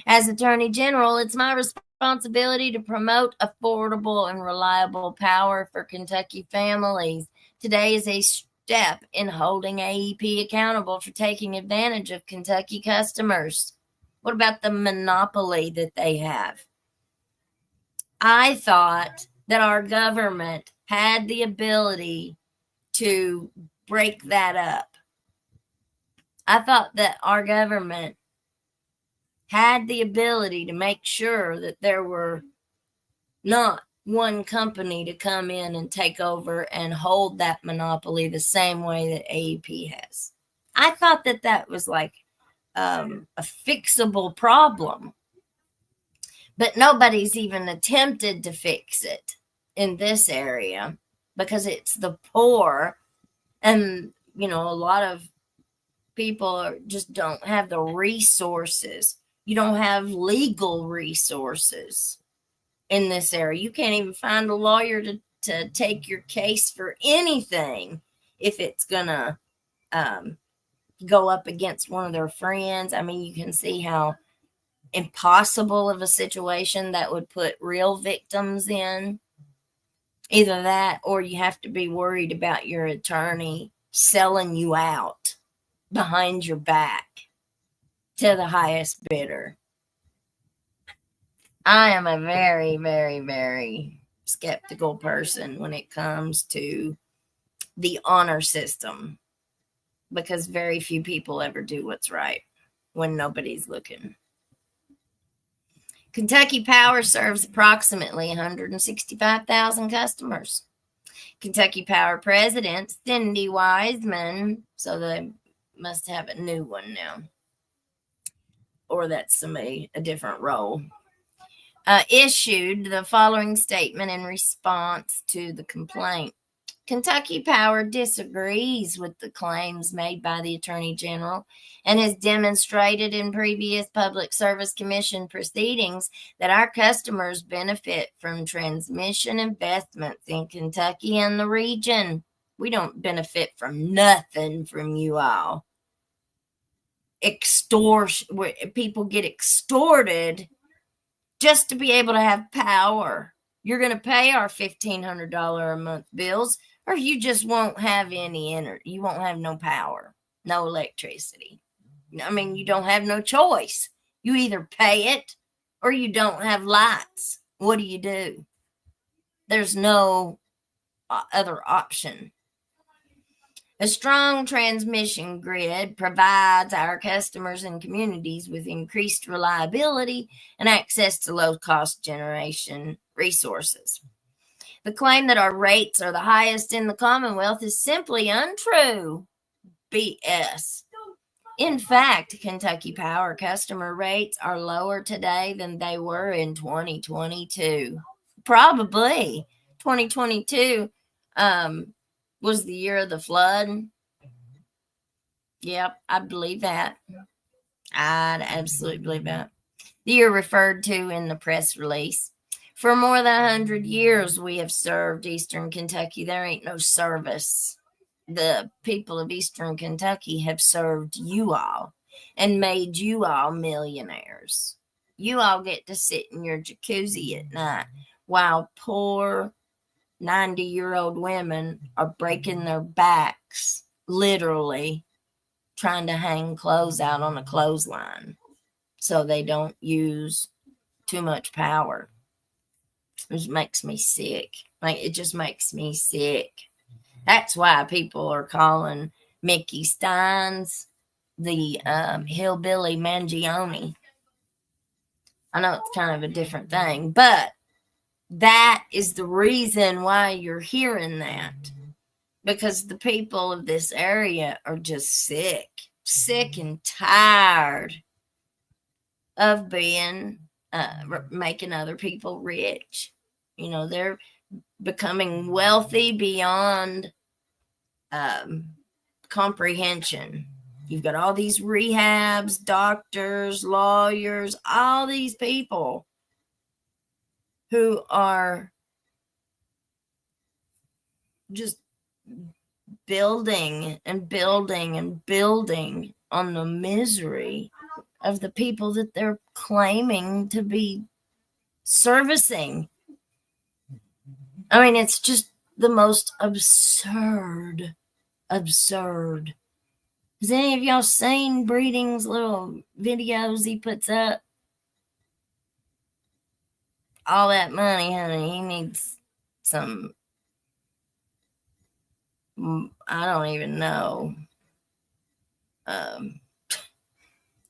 As Attorney General, it's my responsibility to promote affordable and reliable power for Kentucky families. Today is a step in holding AEP accountable for taking advantage of Kentucky customers. What about the monopoly that they have? I thought that our government had the ability to break that up. I thought that our government had the ability to make sure that there were not one company to come in and take over and hold that monopoly the same way that AEP has. I thought that that was like a fixable problem, but nobody's even attempted to fix it in this area because it's the poor, and a lot of people just don't have the resources. You don't have legal resources in this area. You can't even find a lawyer to take your case for anything if it's gonna go up against one of their friends. I mean, you can see how impossible of a situation that would put real victims in. Either that, or you have to be worried about your attorney selling you out behind your back to the highest bidder. I am a very, very, very skeptical person when it comes to the honor system, because very few people ever do what's right when nobody's looking. Kentucky Power serves approximately 165,000 customers. Kentucky Power President Cindy Wiseman, so they must have a new one now, or that's a different role, issued the following statement in response to the complaint. Kentucky Power disagrees with the claims made by the Attorney General and has demonstrated in previous Public Service Commission proceedings that our customers benefit from transmission investments in Kentucky and the region. We don't benefit from nothing from you all. Extortion, people get extorted just to be able to have power. You're going to pay our $1,500 a month bills, or you just won't have any energy. You won't have no power, no electricity. I mean, you don't have no choice. You either pay it or you don't have lights. What do? There's no other option. A strong transmission grid provides our customers and communities with increased reliability and access to low-cost generation resources. The claim that our rates are the highest in the Commonwealth is simply untrue. BS. In fact, Kentucky Power customer rates are lower today than they were in 2022. Probably 2022 was the year of the flood. Yep, I believe that. I'd absolutely believe that. The year referred to in the press release. For more than 100 years, we have served Eastern Kentucky. There ain't no service. The people of Eastern Kentucky have served you all and made you all millionaires. You all get to sit in your jacuzzi at night while poor 90-year-old women are breaking their backs, literally trying to hang clothes out on a clothesline so they don't use too much power. It makes me sick. It just makes me sick. That's why people are calling Mickey Stines the Hillbilly Mangione. I know it's kind of a different thing, but that is the reason why you're hearing that. Because the people of this area are just sick and tired of being, making other people rich. They're becoming wealthy beyond comprehension. You've got all these rehabs, doctors, lawyers, all these people who are just building and building and building on the misery of the people that they're claiming to be servicing. I mean, it's just the most absurd. Has any of y'all seen Breeding's little videos he puts up? All that money, honey, he needs some, I don't even know. I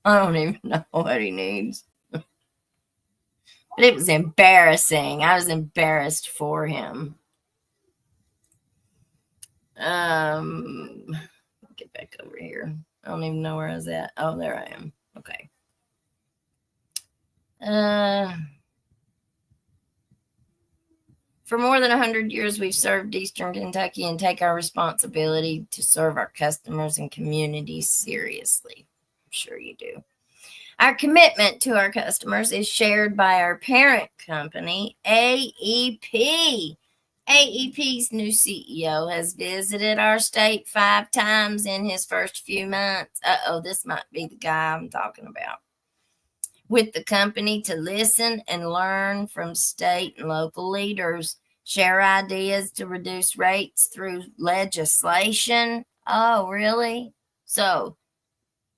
don't even know what he needs. But it was embarrassing. I was embarrassed for him. Get back over here. I don't even know where I was at. Oh, there I am. Okay. For more than 100 years, we've served Eastern Kentucky and take our responsibility to serve our customers and communities seriously. I'm sure you do. Our commitment to our customers is shared by our parent company, AEP. AEP's new CEO has visited our state 5 times in his first few months. This might be the guy I'm talking about. With the company to listen and learn from state and local leaders, share ideas to reduce rates through legislation. Oh, really? So,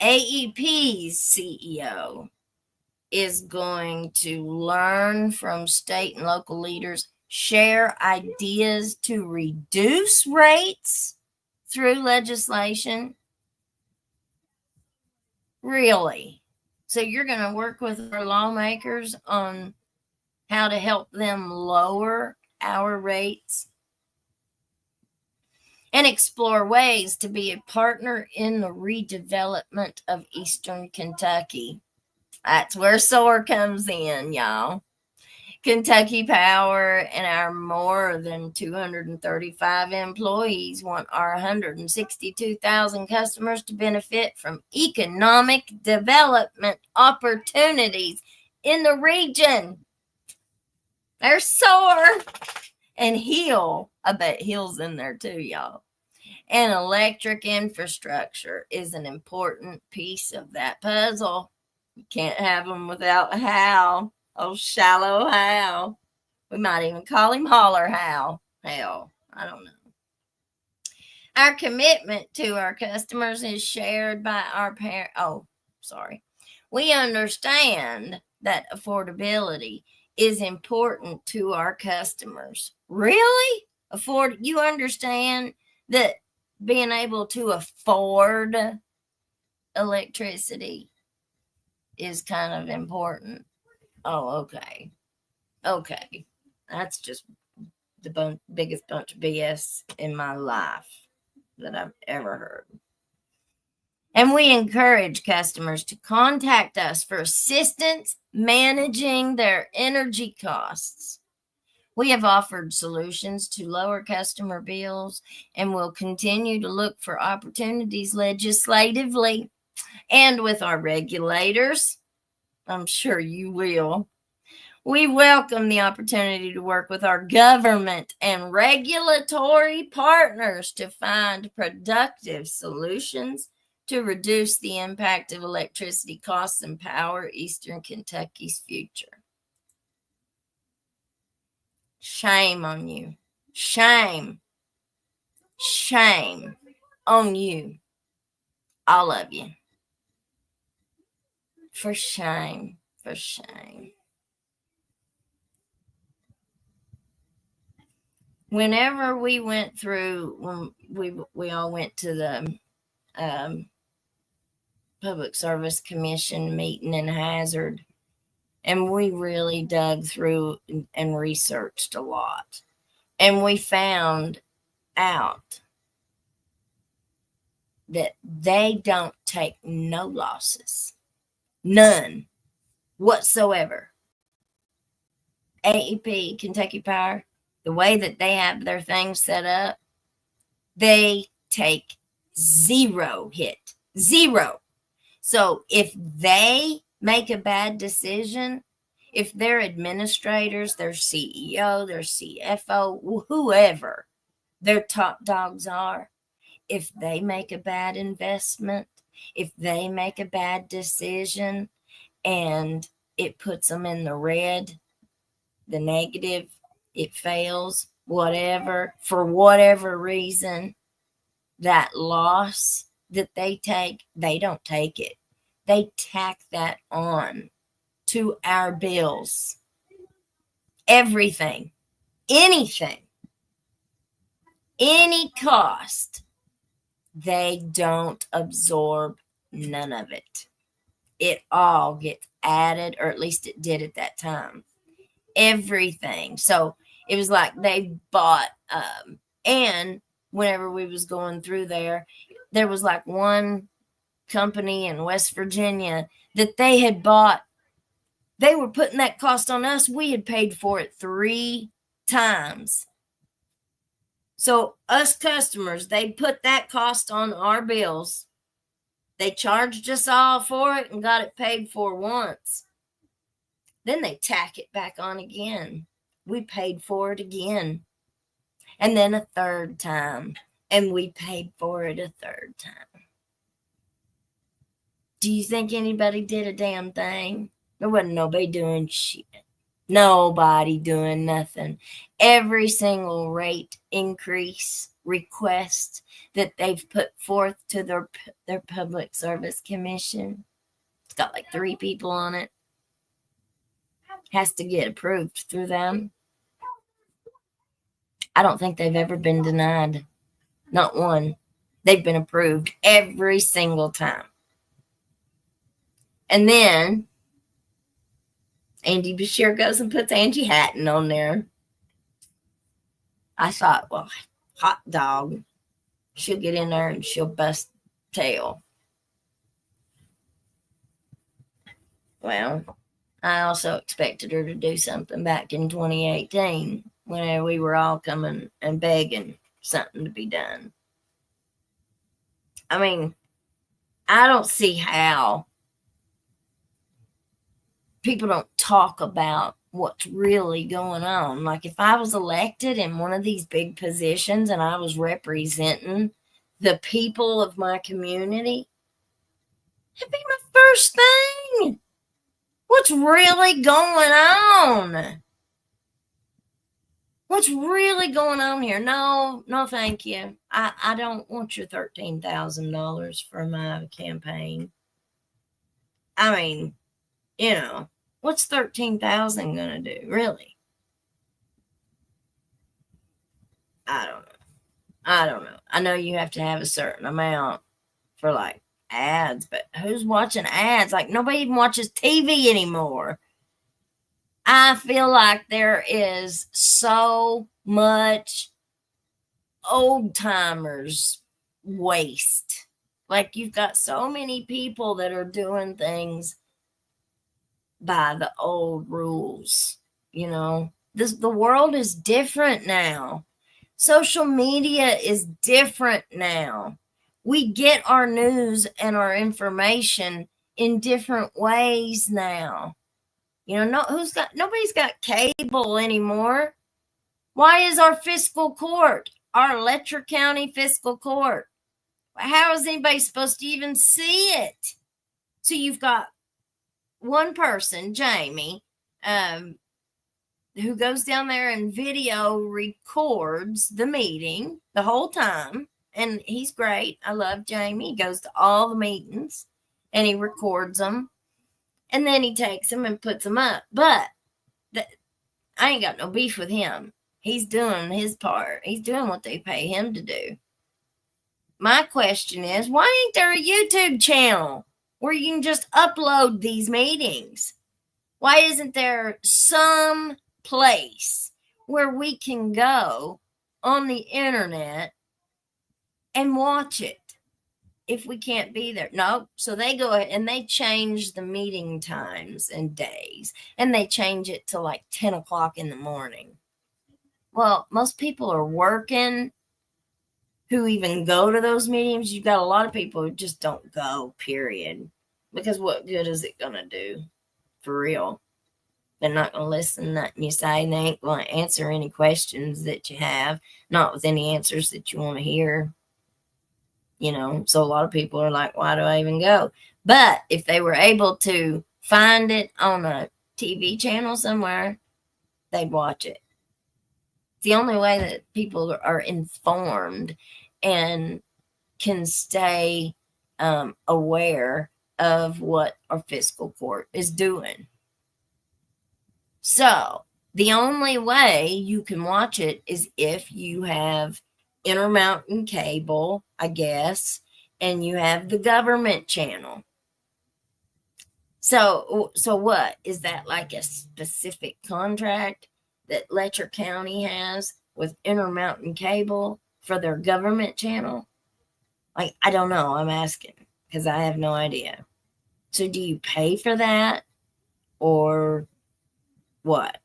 AEP's CEO is going to learn from state and local leaders, share ideas to reduce rates through legislation. Really? So you're going to work with our lawmakers on how to help them lower our rates and explore ways to be a partner in the redevelopment of Eastern Kentucky. That's where SOAR comes in, y'all. Kentucky Power and our more than 235 employees want our 162,000 customers to benefit from economic development opportunities in the region. There's SOAR and Hill. I bet Hill's in there too, y'all. And electric infrastructure is an important piece of that puzzle. You can't have them without Hal. Oh, shallow Hal. We might even call him Holler Hal. Hell, I don't know. Our commitment to our customers is shared by our parent. Oh, sorry. We understand that affordability is important to our customers. Really? You understand that being able to afford electricity is kind of important? Oh, okay. Okay. That's just the biggest bunch of BS in my life that I've ever heard. And we encourage customers to contact us for assistance managing their energy costs. We have offered solutions to lower customer bills and will continue to look for opportunities legislatively and with our regulators. I'm sure you will. We welcome the opportunity to work with our government and regulatory partners to find productive solutions to reduce the impact of electricity costs and power Eastern Kentucky's future. Shame on you. Shame. Shame on you. All of you. For shame. For shame. Whenever we went through, when we all went to the Public Service Commission meeting in Hazard, and we really dug through and researched a lot. And we found out that they don't take no losses. None whatsoever. AEP, Kentucky Power, the way that they have their things set up, they take zero hit. Zero. So if they make a bad decision, if their administrators, their CEO, their CFO, whoever, their top dogs are. If they make a bad investment, if they make a bad decision and it puts them in the red, the negative, it fails, whatever, for whatever reason, that loss that they take, they don't take it. They tack that on to our bills. Everything, anything, any cost, they don't absorb none of it. It all gets added, or at least it did at that time. Everything. So it was like they bought, and whenever we was going through there was like one company in West Virginia that they had bought. They were putting that cost on us. We had paid for it 3 times. So us customers, they put that cost on our bills. They charged us all for it and got it paid for once. Then they tack it back on again. We paid for it again. And then a third time. And we paid for it a third time. Do you think anybody did a damn thing? There wasn't nobody doing shit. Nobody doing nothing. Every single rate increase request that they've put forth to their public service commission, it's got like 3 people on it, has to get approved through them. I don't think they've ever been denied. Not one. They've been approved every single time. And then Andy Bashir goes and puts Angie Hatton on there. I thought, well, hot dog. She'll get in there and she'll bust tail. Well, I also expected her to do something back in 2018 when we were all coming and begging something to be done. I mean, I don't see how people don't talk about what's really going on. Like if I was elected in one of these big positions and I was representing the people of my community, it'd be my first thing. What's really going on? What's really going on here? No, thank you. I don't want your $13,000 for my campaign. I mean, you know, what's $13,000 gonna do? Really? I don't know. I know you have to have a certain amount for like ads, but who's watching ads? Like nobody even watches TV anymore. I feel like there is so much old timers waste. Like you've got so many people that are doing things by the old rules. You know, the world is different now. Social media is different now. We get our news and our information in different ways now. You know, nobody's got cable anymore. Why is our fiscal court, our Letcher County fiscal court, how is anybody supposed to even see it? So you've got one person, Jamie, who goes down there and video records the meeting the whole time. And he's great. I love Jamie. He goes to all the meetings and he records them. And then he takes them and puts them up. But I ain't got no beef with him. He's doing his part. He's doing what they pay him to do. My question is, why ain't there a YouTube channel where you can just upload these meetings? Why isn't there some place where we can go on the internet and watch it if we can't be there? No. So they go ahead and they change the meeting times and days, and they change it to like 10 o'clock in the morning. Well, most people are working who even go to those meetings. You've got a lot of people who just don't go, period. Because what good is it going to do? For real. They're not going to listen to nothing you say. And they ain't going to answer any questions that you have, not with any answers that you want to hear. So a lot of people are like, why do I even go? But if they were able to find it on a TV channel somewhere, they'd watch it. It's the only way that people are informed and can stay aware of what our fiscal court is doing. So the only way you can watch it is if you have Intermountain cable, I guess, and you have the government channel. So what? Is that like a specific contract that Letcher County has with Intermountain Cable for their government channel? Like, I don't know. I'm asking because I have no idea. So do you pay for that or what?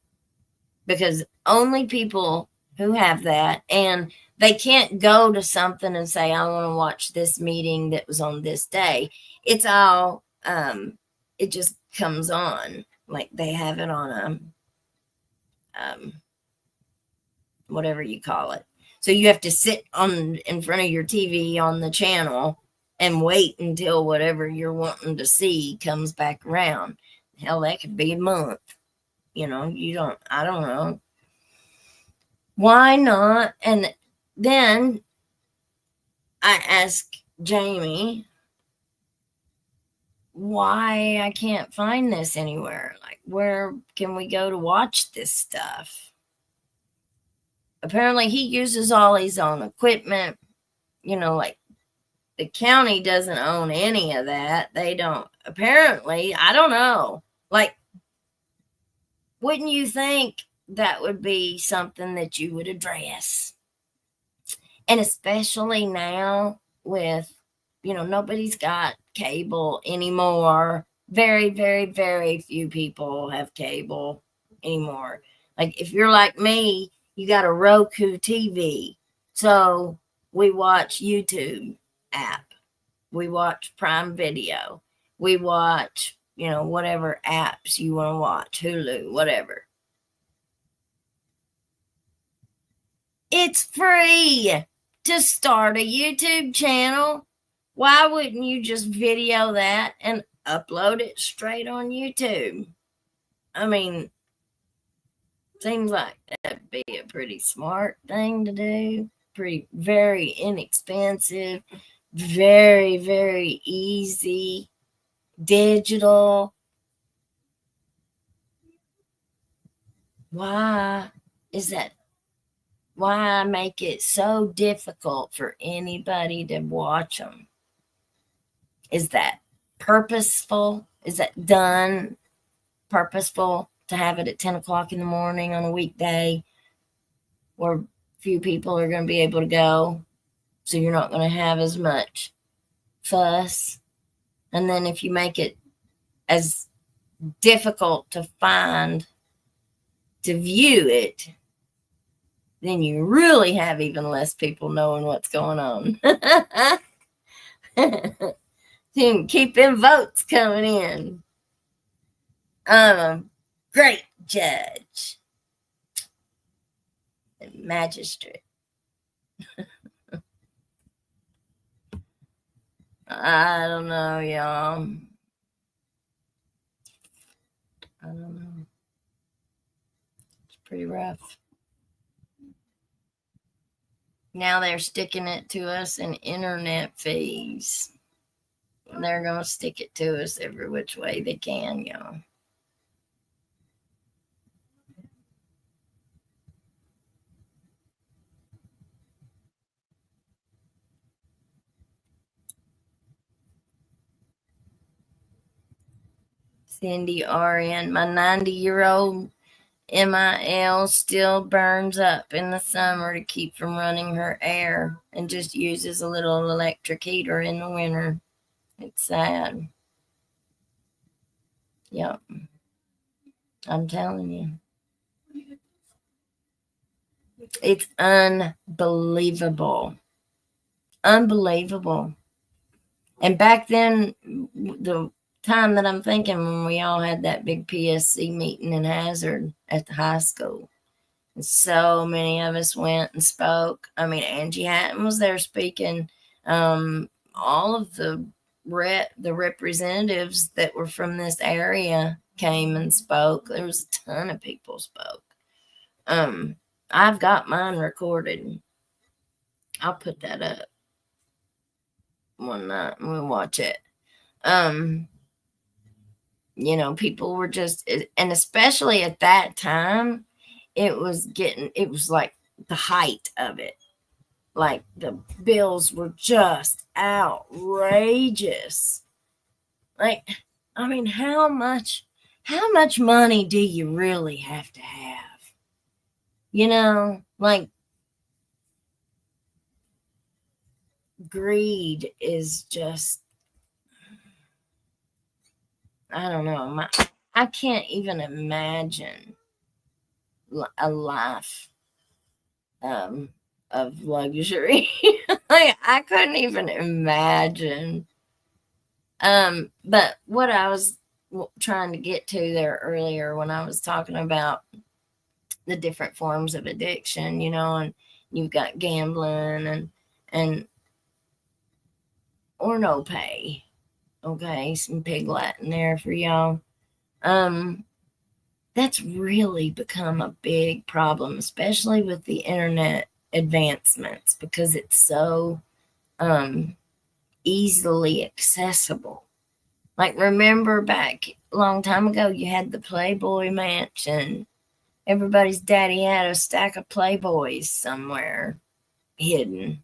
Because only people who have that, and they can't go to something and say, I want to watch this meeting that was on this day. It's all, it just comes on. Like they have it on whatever you call it. So you have to sit in front of your TV on the channel and wait until whatever you're wanting to see comes back around. Hell, that could be a month. I don't know. Why not? And then I asked Jamie why I can't find this anywhere. Like, where can we go to watch this stuff? Apparently, he uses all his own equipment. Like the county doesn't own any of that. They don't. Apparently, I don't know. Like, wouldn't you think that would be something that you would address? And especially now with, nobody's got cable anymore. Very, very, very few people have cable anymore. Like if you're like me, you got a Roku TV. So we watch YouTube app. We watch Prime Video. We watch, whatever apps you want to watch, Hulu, whatever. It's free to start a YouTube channel. Why wouldn't you just video that and upload it straight on YouTube? I mean, seems like that'd be a pretty smart thing to do. Very inexpensive, very, very easy, digital. Why make it so difficult for anybody to watch them? Is that purposeful? Is that done purposeful to have it at 10 o'clock in the morning on a weekday where few people are going to be able to go? So you're not going to have as much fuss. And then if you make it as difficult to find, to view it, then you really have even less people knowing what's going on. You can keep them votes coming in. I'm a great judge and magistrate. I don't know, y'all. I don't know. It's pretty rough. Now they're sticking it to us in internet fees. They're going to stick it to us every which way they can, y'all. Cindy RN, my 90-year-old MIL still burns up in the summer to keep from running her air and just uses a little electric heater in the winter. It's sad. Yep. I'm telling you. It's unbelievable. Unbelievable. And back then, the time that I'm thinking when we all had that big PSC meeting in Hazard at the high school. And so many of us went and spoke. I mean, Angie Hatton was there speaking. All of the representatives that were from this area came and spoke. There was a ton of people spoke. I've got mine recorded. I'll put that up one night and we'll watch it. You know, people were just, and especially at that time, it was like the height of it. Like the bills were just outrageous. Like, I mean, how much money do you really have to have? You know, like greed is just, I don't know. I can't even imagine a life of luxury. Like, I couldn't even imagine. But what I was trying to get to there earlier when I was talking about the different forms of addiction, you know, and you've got gambling and or no pay. Okay, some pig Latin there for y'all. That's really become a big problem, especially with the internet advancements, because it's so easily accessible. Like, remember back a long time ago, you had the Playboy Mansion. Everybody's daddy had a stack of Playboys somewhere hidden.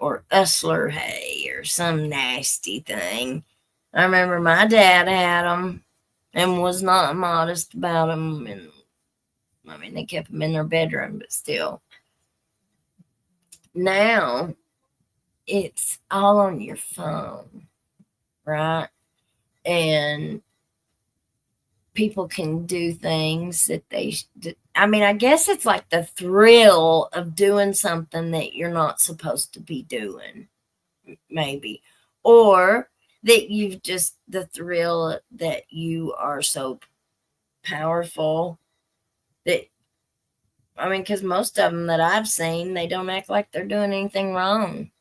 Or Usler hay or some nasty thing. I remember my dad had them and was not modest about them. And I mean, they kept them in their bedroom, but still. Now, it's all on your phone, right? And people can do things that I mean, I guess it's like the thrill of doing something that you're not supposed to be doing, maybe. Or that you've just, the thrill that you are so powerful that, I mean, because most of them that I've seen, they don't act like they're doing anything wrong.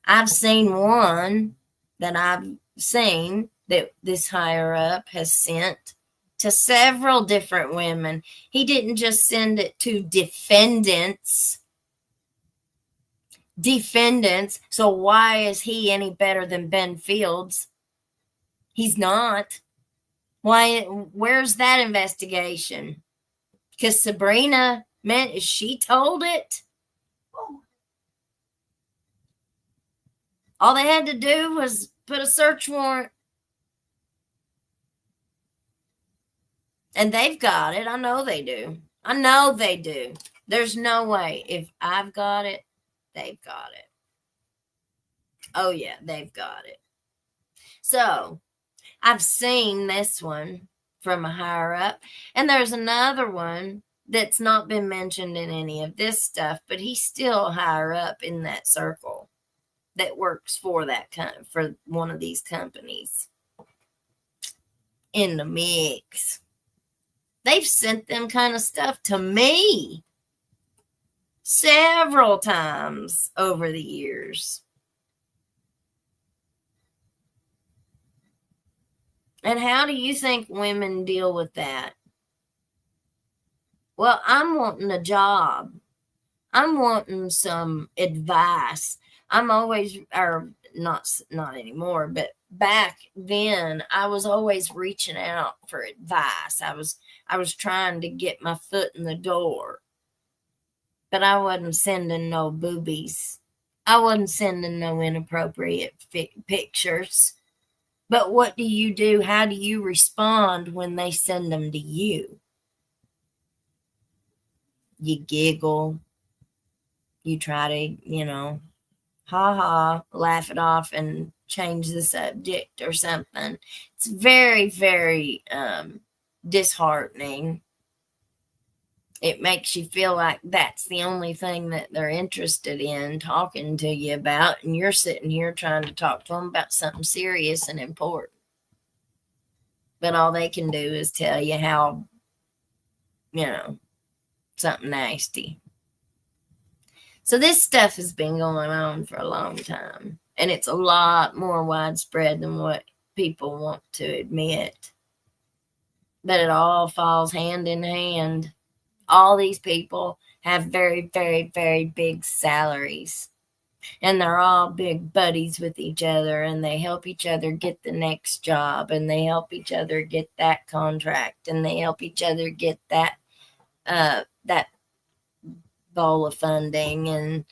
I've seen one that I've seen that this higher up has sent to several different women. He didn't just send it to defendants. So why is he any better than Ben Fields? He's not. Why? Where's that investigation? Because Sabrina she told it. All they had to do was put a search warrant. And they've got it. I know they do. There's no way. If I've got it, they've got it. Oh, yeah, they've got it. So, I've seen this one from a higher up. And there's another one that's not been mentioned in any of this stuff, but he's still higher up in that circle that works for for one of these companies in the mix. They've sent them kind of stuff to me several times over the years. And how do you think women deal with that? Well, I'm wanting a job. I'm wanting some advice. I'm always, or not anymore, but back then I was always reaching out for advice. I was trying to get my foot in the door, but I wasn't sending no boobies. I wasn't sending no inappropriate pictures. But what do you do? How do you respond when they send them to you? You giggle. You try to, laugh it off and change the subject or something. It's very, very disheartening. it makes you feel like that's the only thing that they're interested in talking to you about, and you're sitting here trying to talk to them about something serious and important. But all they can do is tell you how, something nasty. So this stuff has been going on for a long time, and it's a lot more widespread than what people want to admit. But it all falls hand in hand. All these people have very, very, very big salaries, and they're all big buddies with each other, and they help each other get the next job, and they help each other get that contract, and they help each other get that bowl of funding. And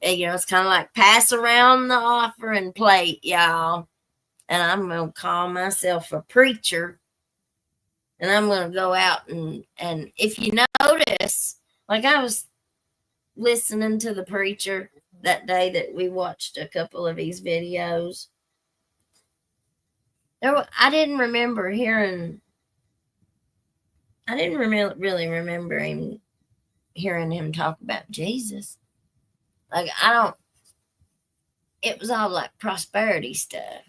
it's kind of like pass around the offering plate, y'all. And I'm gonna call myself a preacher, and I'm gonna go out and if you notice, like I was listening to the preacher that day that we watched a couple of his videos. I didn't really remember hearing him talk about Jesus. Like, it was all like prosperity stuff,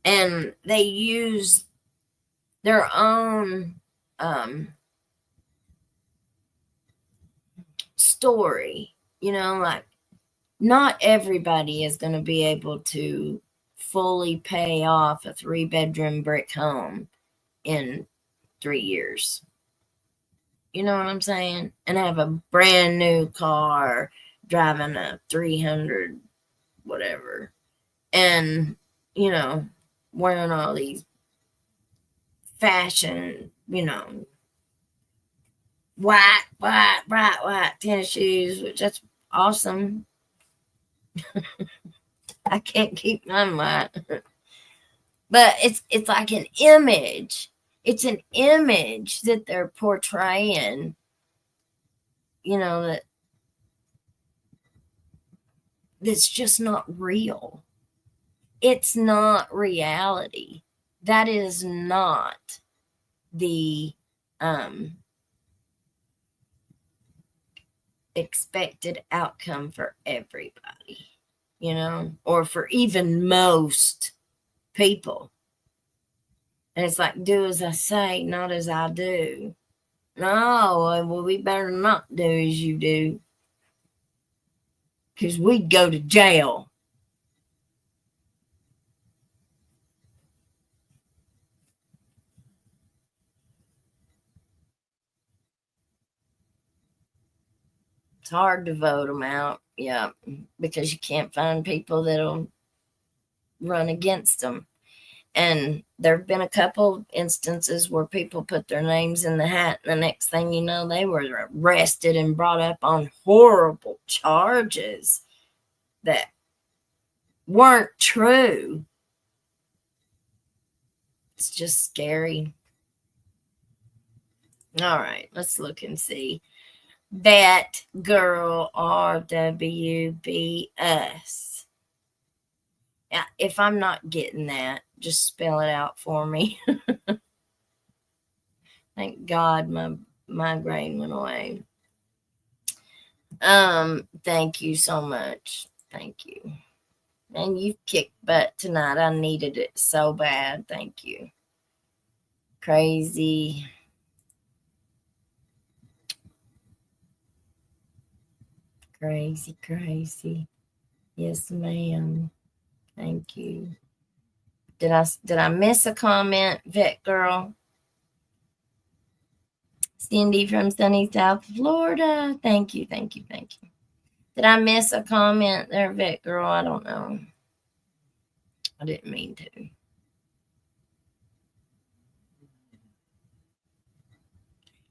and they use their own story, like not everybody is going to be able to fully pay off a 3-bedroom brick home in 3 years. You know what I'm saying? And have a brand new car, driving a 300 whatever, and wearing all these fashion, bright white tennis shoes, which that's awesome. I can't keep mine white. But it's like an image. It's an image that they're portraying, that's just not real. It's not reality. That is not the expected outcome for everybody, or for even most people. And it's like, do as I say, not as I do. No, well, we better not do as you do, because we'd go to jail. It's hard to vote them out, yeah, because you can't find people that'll run against them. And there have been a couple instances where people put their names in the hat, and the next thing you know, they were arrested and brought up on horrible charges that weren't true. It's just scary. All right, let's look and see. That girl RWBS. Yeah, if I'm not getting that, just spell it out for me. Thank God my migraine went away. Thank you so much. Thank you. And you kicked butt tonight. I needed it so bad. Thank you. Crazy. Crazy. Yes, ma'am. Thank you. Did I miss a comment, Vet Girl? Cindy from sunny South Florida. Thank you. Did I miss a comment there, Vet Girl? I don't know. I didn't mean to.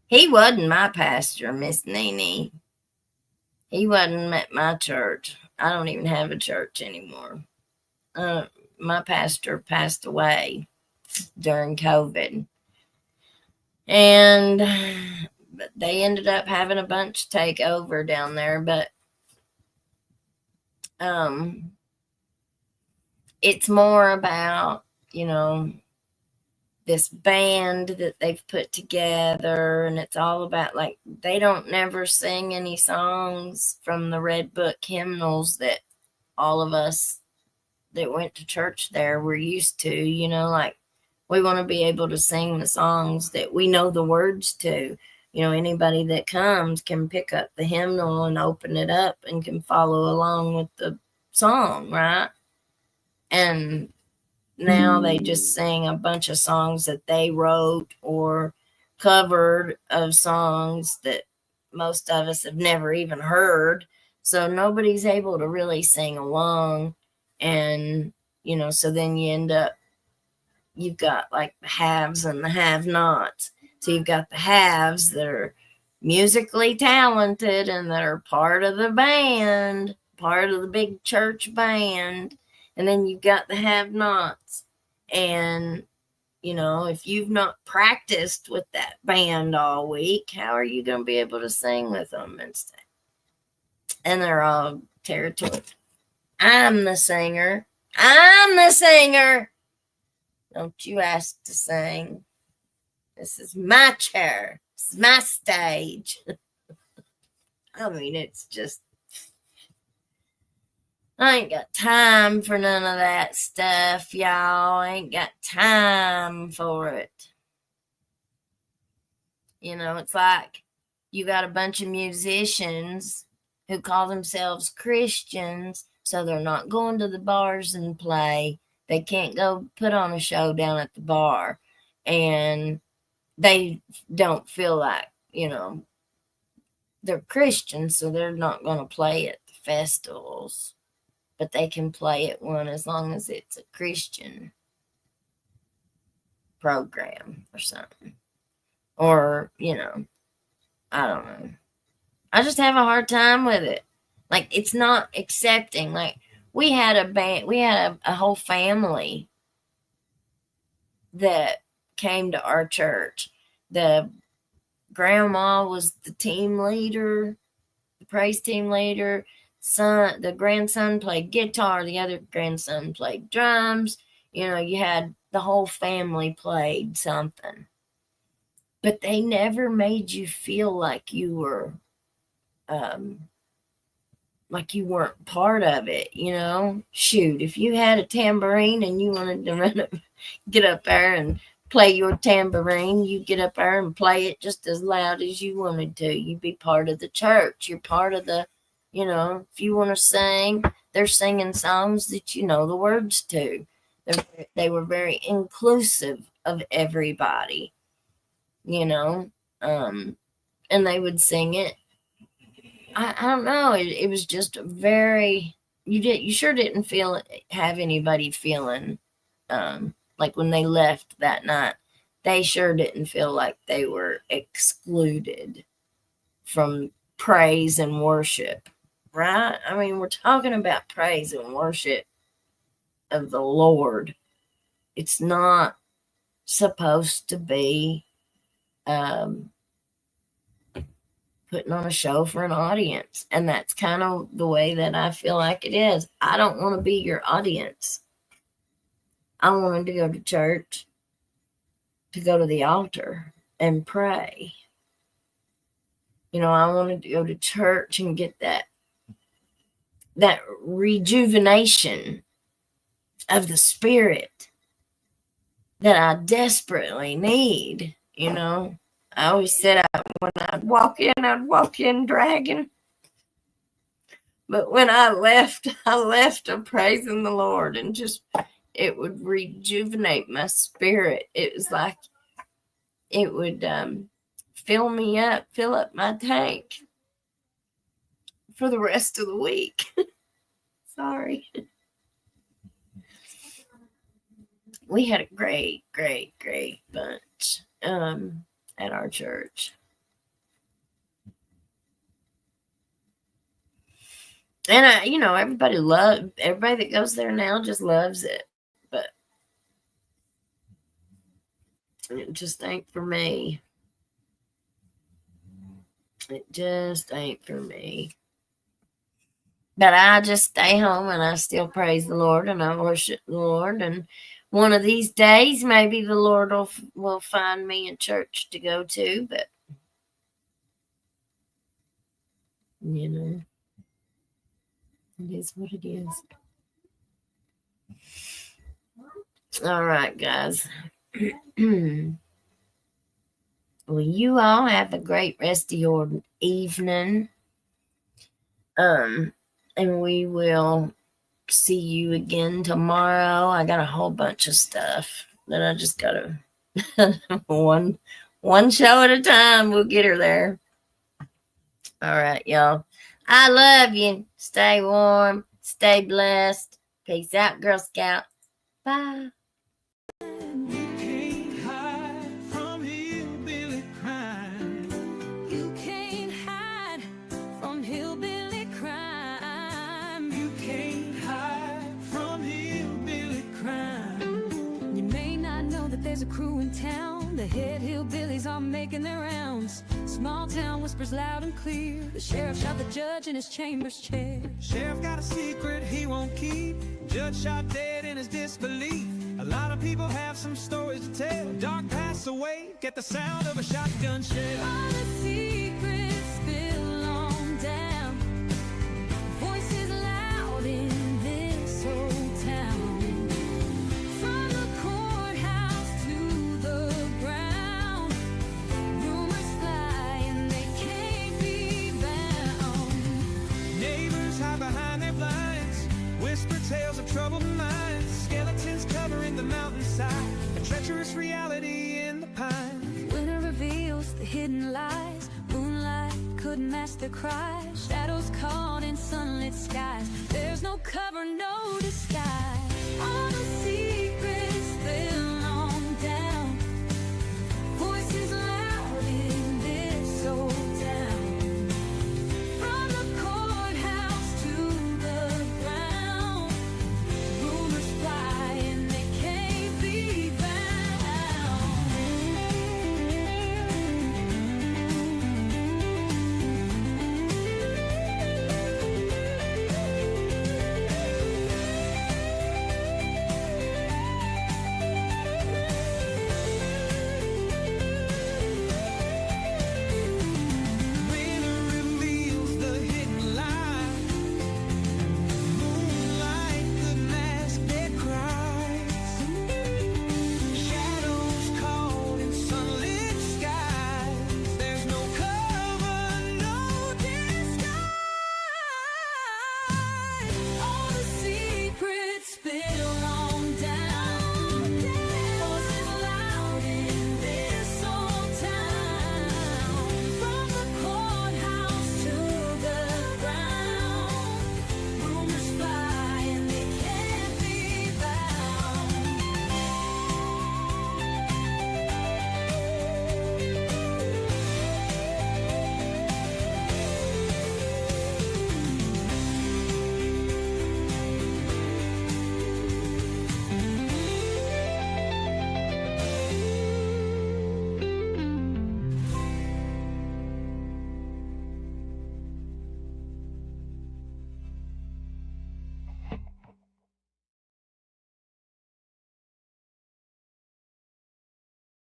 He wasn't my pastor, Miss Nene. He wasn't at my church. I don't even have a church anymore. My pastor passed away during COVID. And they ended up having a bunch take over down there. But it's more about, the this band that they've put together, and it's all about, like, they don't never sing any songs from the Red Book hymnals that all of us that went to church there were used to, like, we want to be able to sing the songs that we know the words to. Anybody that comes can pick up the hymnal and open it up and can follow along with the song, right? And now they just sing a bunch of songs that they wrote or covered of songs that most of us have never even heard. So nobody's able to really sing along. And, so then you've got like the haves and the have-nots. So you've got the haves that are musically talented and that are part of the band, part of the big church band. And then you've got the have-nots. And, if you've not practiced with that band all week, how are you going to be able to sing with them and stuff? And they're all territorial. I'm the singer. I'm the singer. Don't you ask to sing. This is my chair. This is my stage. I mean, it's just, I ain't got time for none of that stuff, y'all. I ain't got time for it. It's like you got a bunch of musicians who call themselves Christians, so they're not going to the bars and play. They can't go put on a show down at the bar. And they don't feel like, they're Christians, so they're not going to play at the festivals. But they can play at one as long as it's a Christian program or something. Or, I don't know. I just have a hard time with it. Like, it's not accepting. Like, we had a band, we had a whole family that came to our church. The grandma was the team leader, the praise team leader. The grandson played guitar, the other grandson played drums. You had the whole family played something. But they never made you feel like you were like you weren't part of it, Shoot, if you had a tambourine and you wanted to get up there and play your tambourine, you get up there and play it just as loud as you wanted to. You'd be part of the church. You're part of the, if you want to sing, they're singing songs that you know the words to. They were very inclusive of everybody, and they would sing it. I don't know. It was just very, you sure didn't have anybody feeling, like when they left that night, they sure didn't feel like they were excluded from praise and worship, right? I mean, we're talking about praise and worship of the Lord. It's not supposed to be putting on a show for an audience. And that's kind of the way that I feel like it is. I don't want to be your audience. I wanted to go to church, to go to the altar and pray. I wanted to go to church and get that rejuvenation of the spirit that I desperately need, I always said when I'd walk in dragging. But when I left praising the Lord, and just, it would rejuvenate my spirit. It was like it would fill me up, fill up my tank for the rest of the week. Sorry. We had a great, great, great bunch at our church. And everybody that goes there now just loves it. But it just ain't for me. It just ain't for me. But I just stay home and I still praise the Lord and I worship the Lord. And one of these days, maybe the Lord will find me a church to go to, but you know, it is what it is. All right, guys. Well, you all have a great rest of your evening. And we will see you again tomorrow. I got a whole bunch of stuff that I just gotta one show at a time. We'll get her there. All right, y'all. I love you. Stay warm. Stay blessed. Peace out, Girl Scout. Bye. You can't hide from hillbilly crime. You can't hide from hillbilly crime. You can't hide from hillbilly crime. You may not know that there's a crew in town. The head hillbillies are making their rounds. Small town whispers loud and clear. The sheriff shot the judge in his chambers chair. Sheriff got a secret he won't keep. Judge shot dead in his disbelief. A lot of people have some stories to tell. Dark passed away, get the sound of a shotgun shell. All the secrets spill on down. Voices loud in this old town. From the courthouse to the ground. Rumors fly and they can't be bound. Neighbors hide behind their blinds. Whisper tales of troubled minds. Skeletons covering the mountainside. A treacherous reality in the pines. Winter reveals the hidden lies. Moonlight couldn't mask the cries. Shadows caught in sunlit skies. There's no cover, no disguise. On the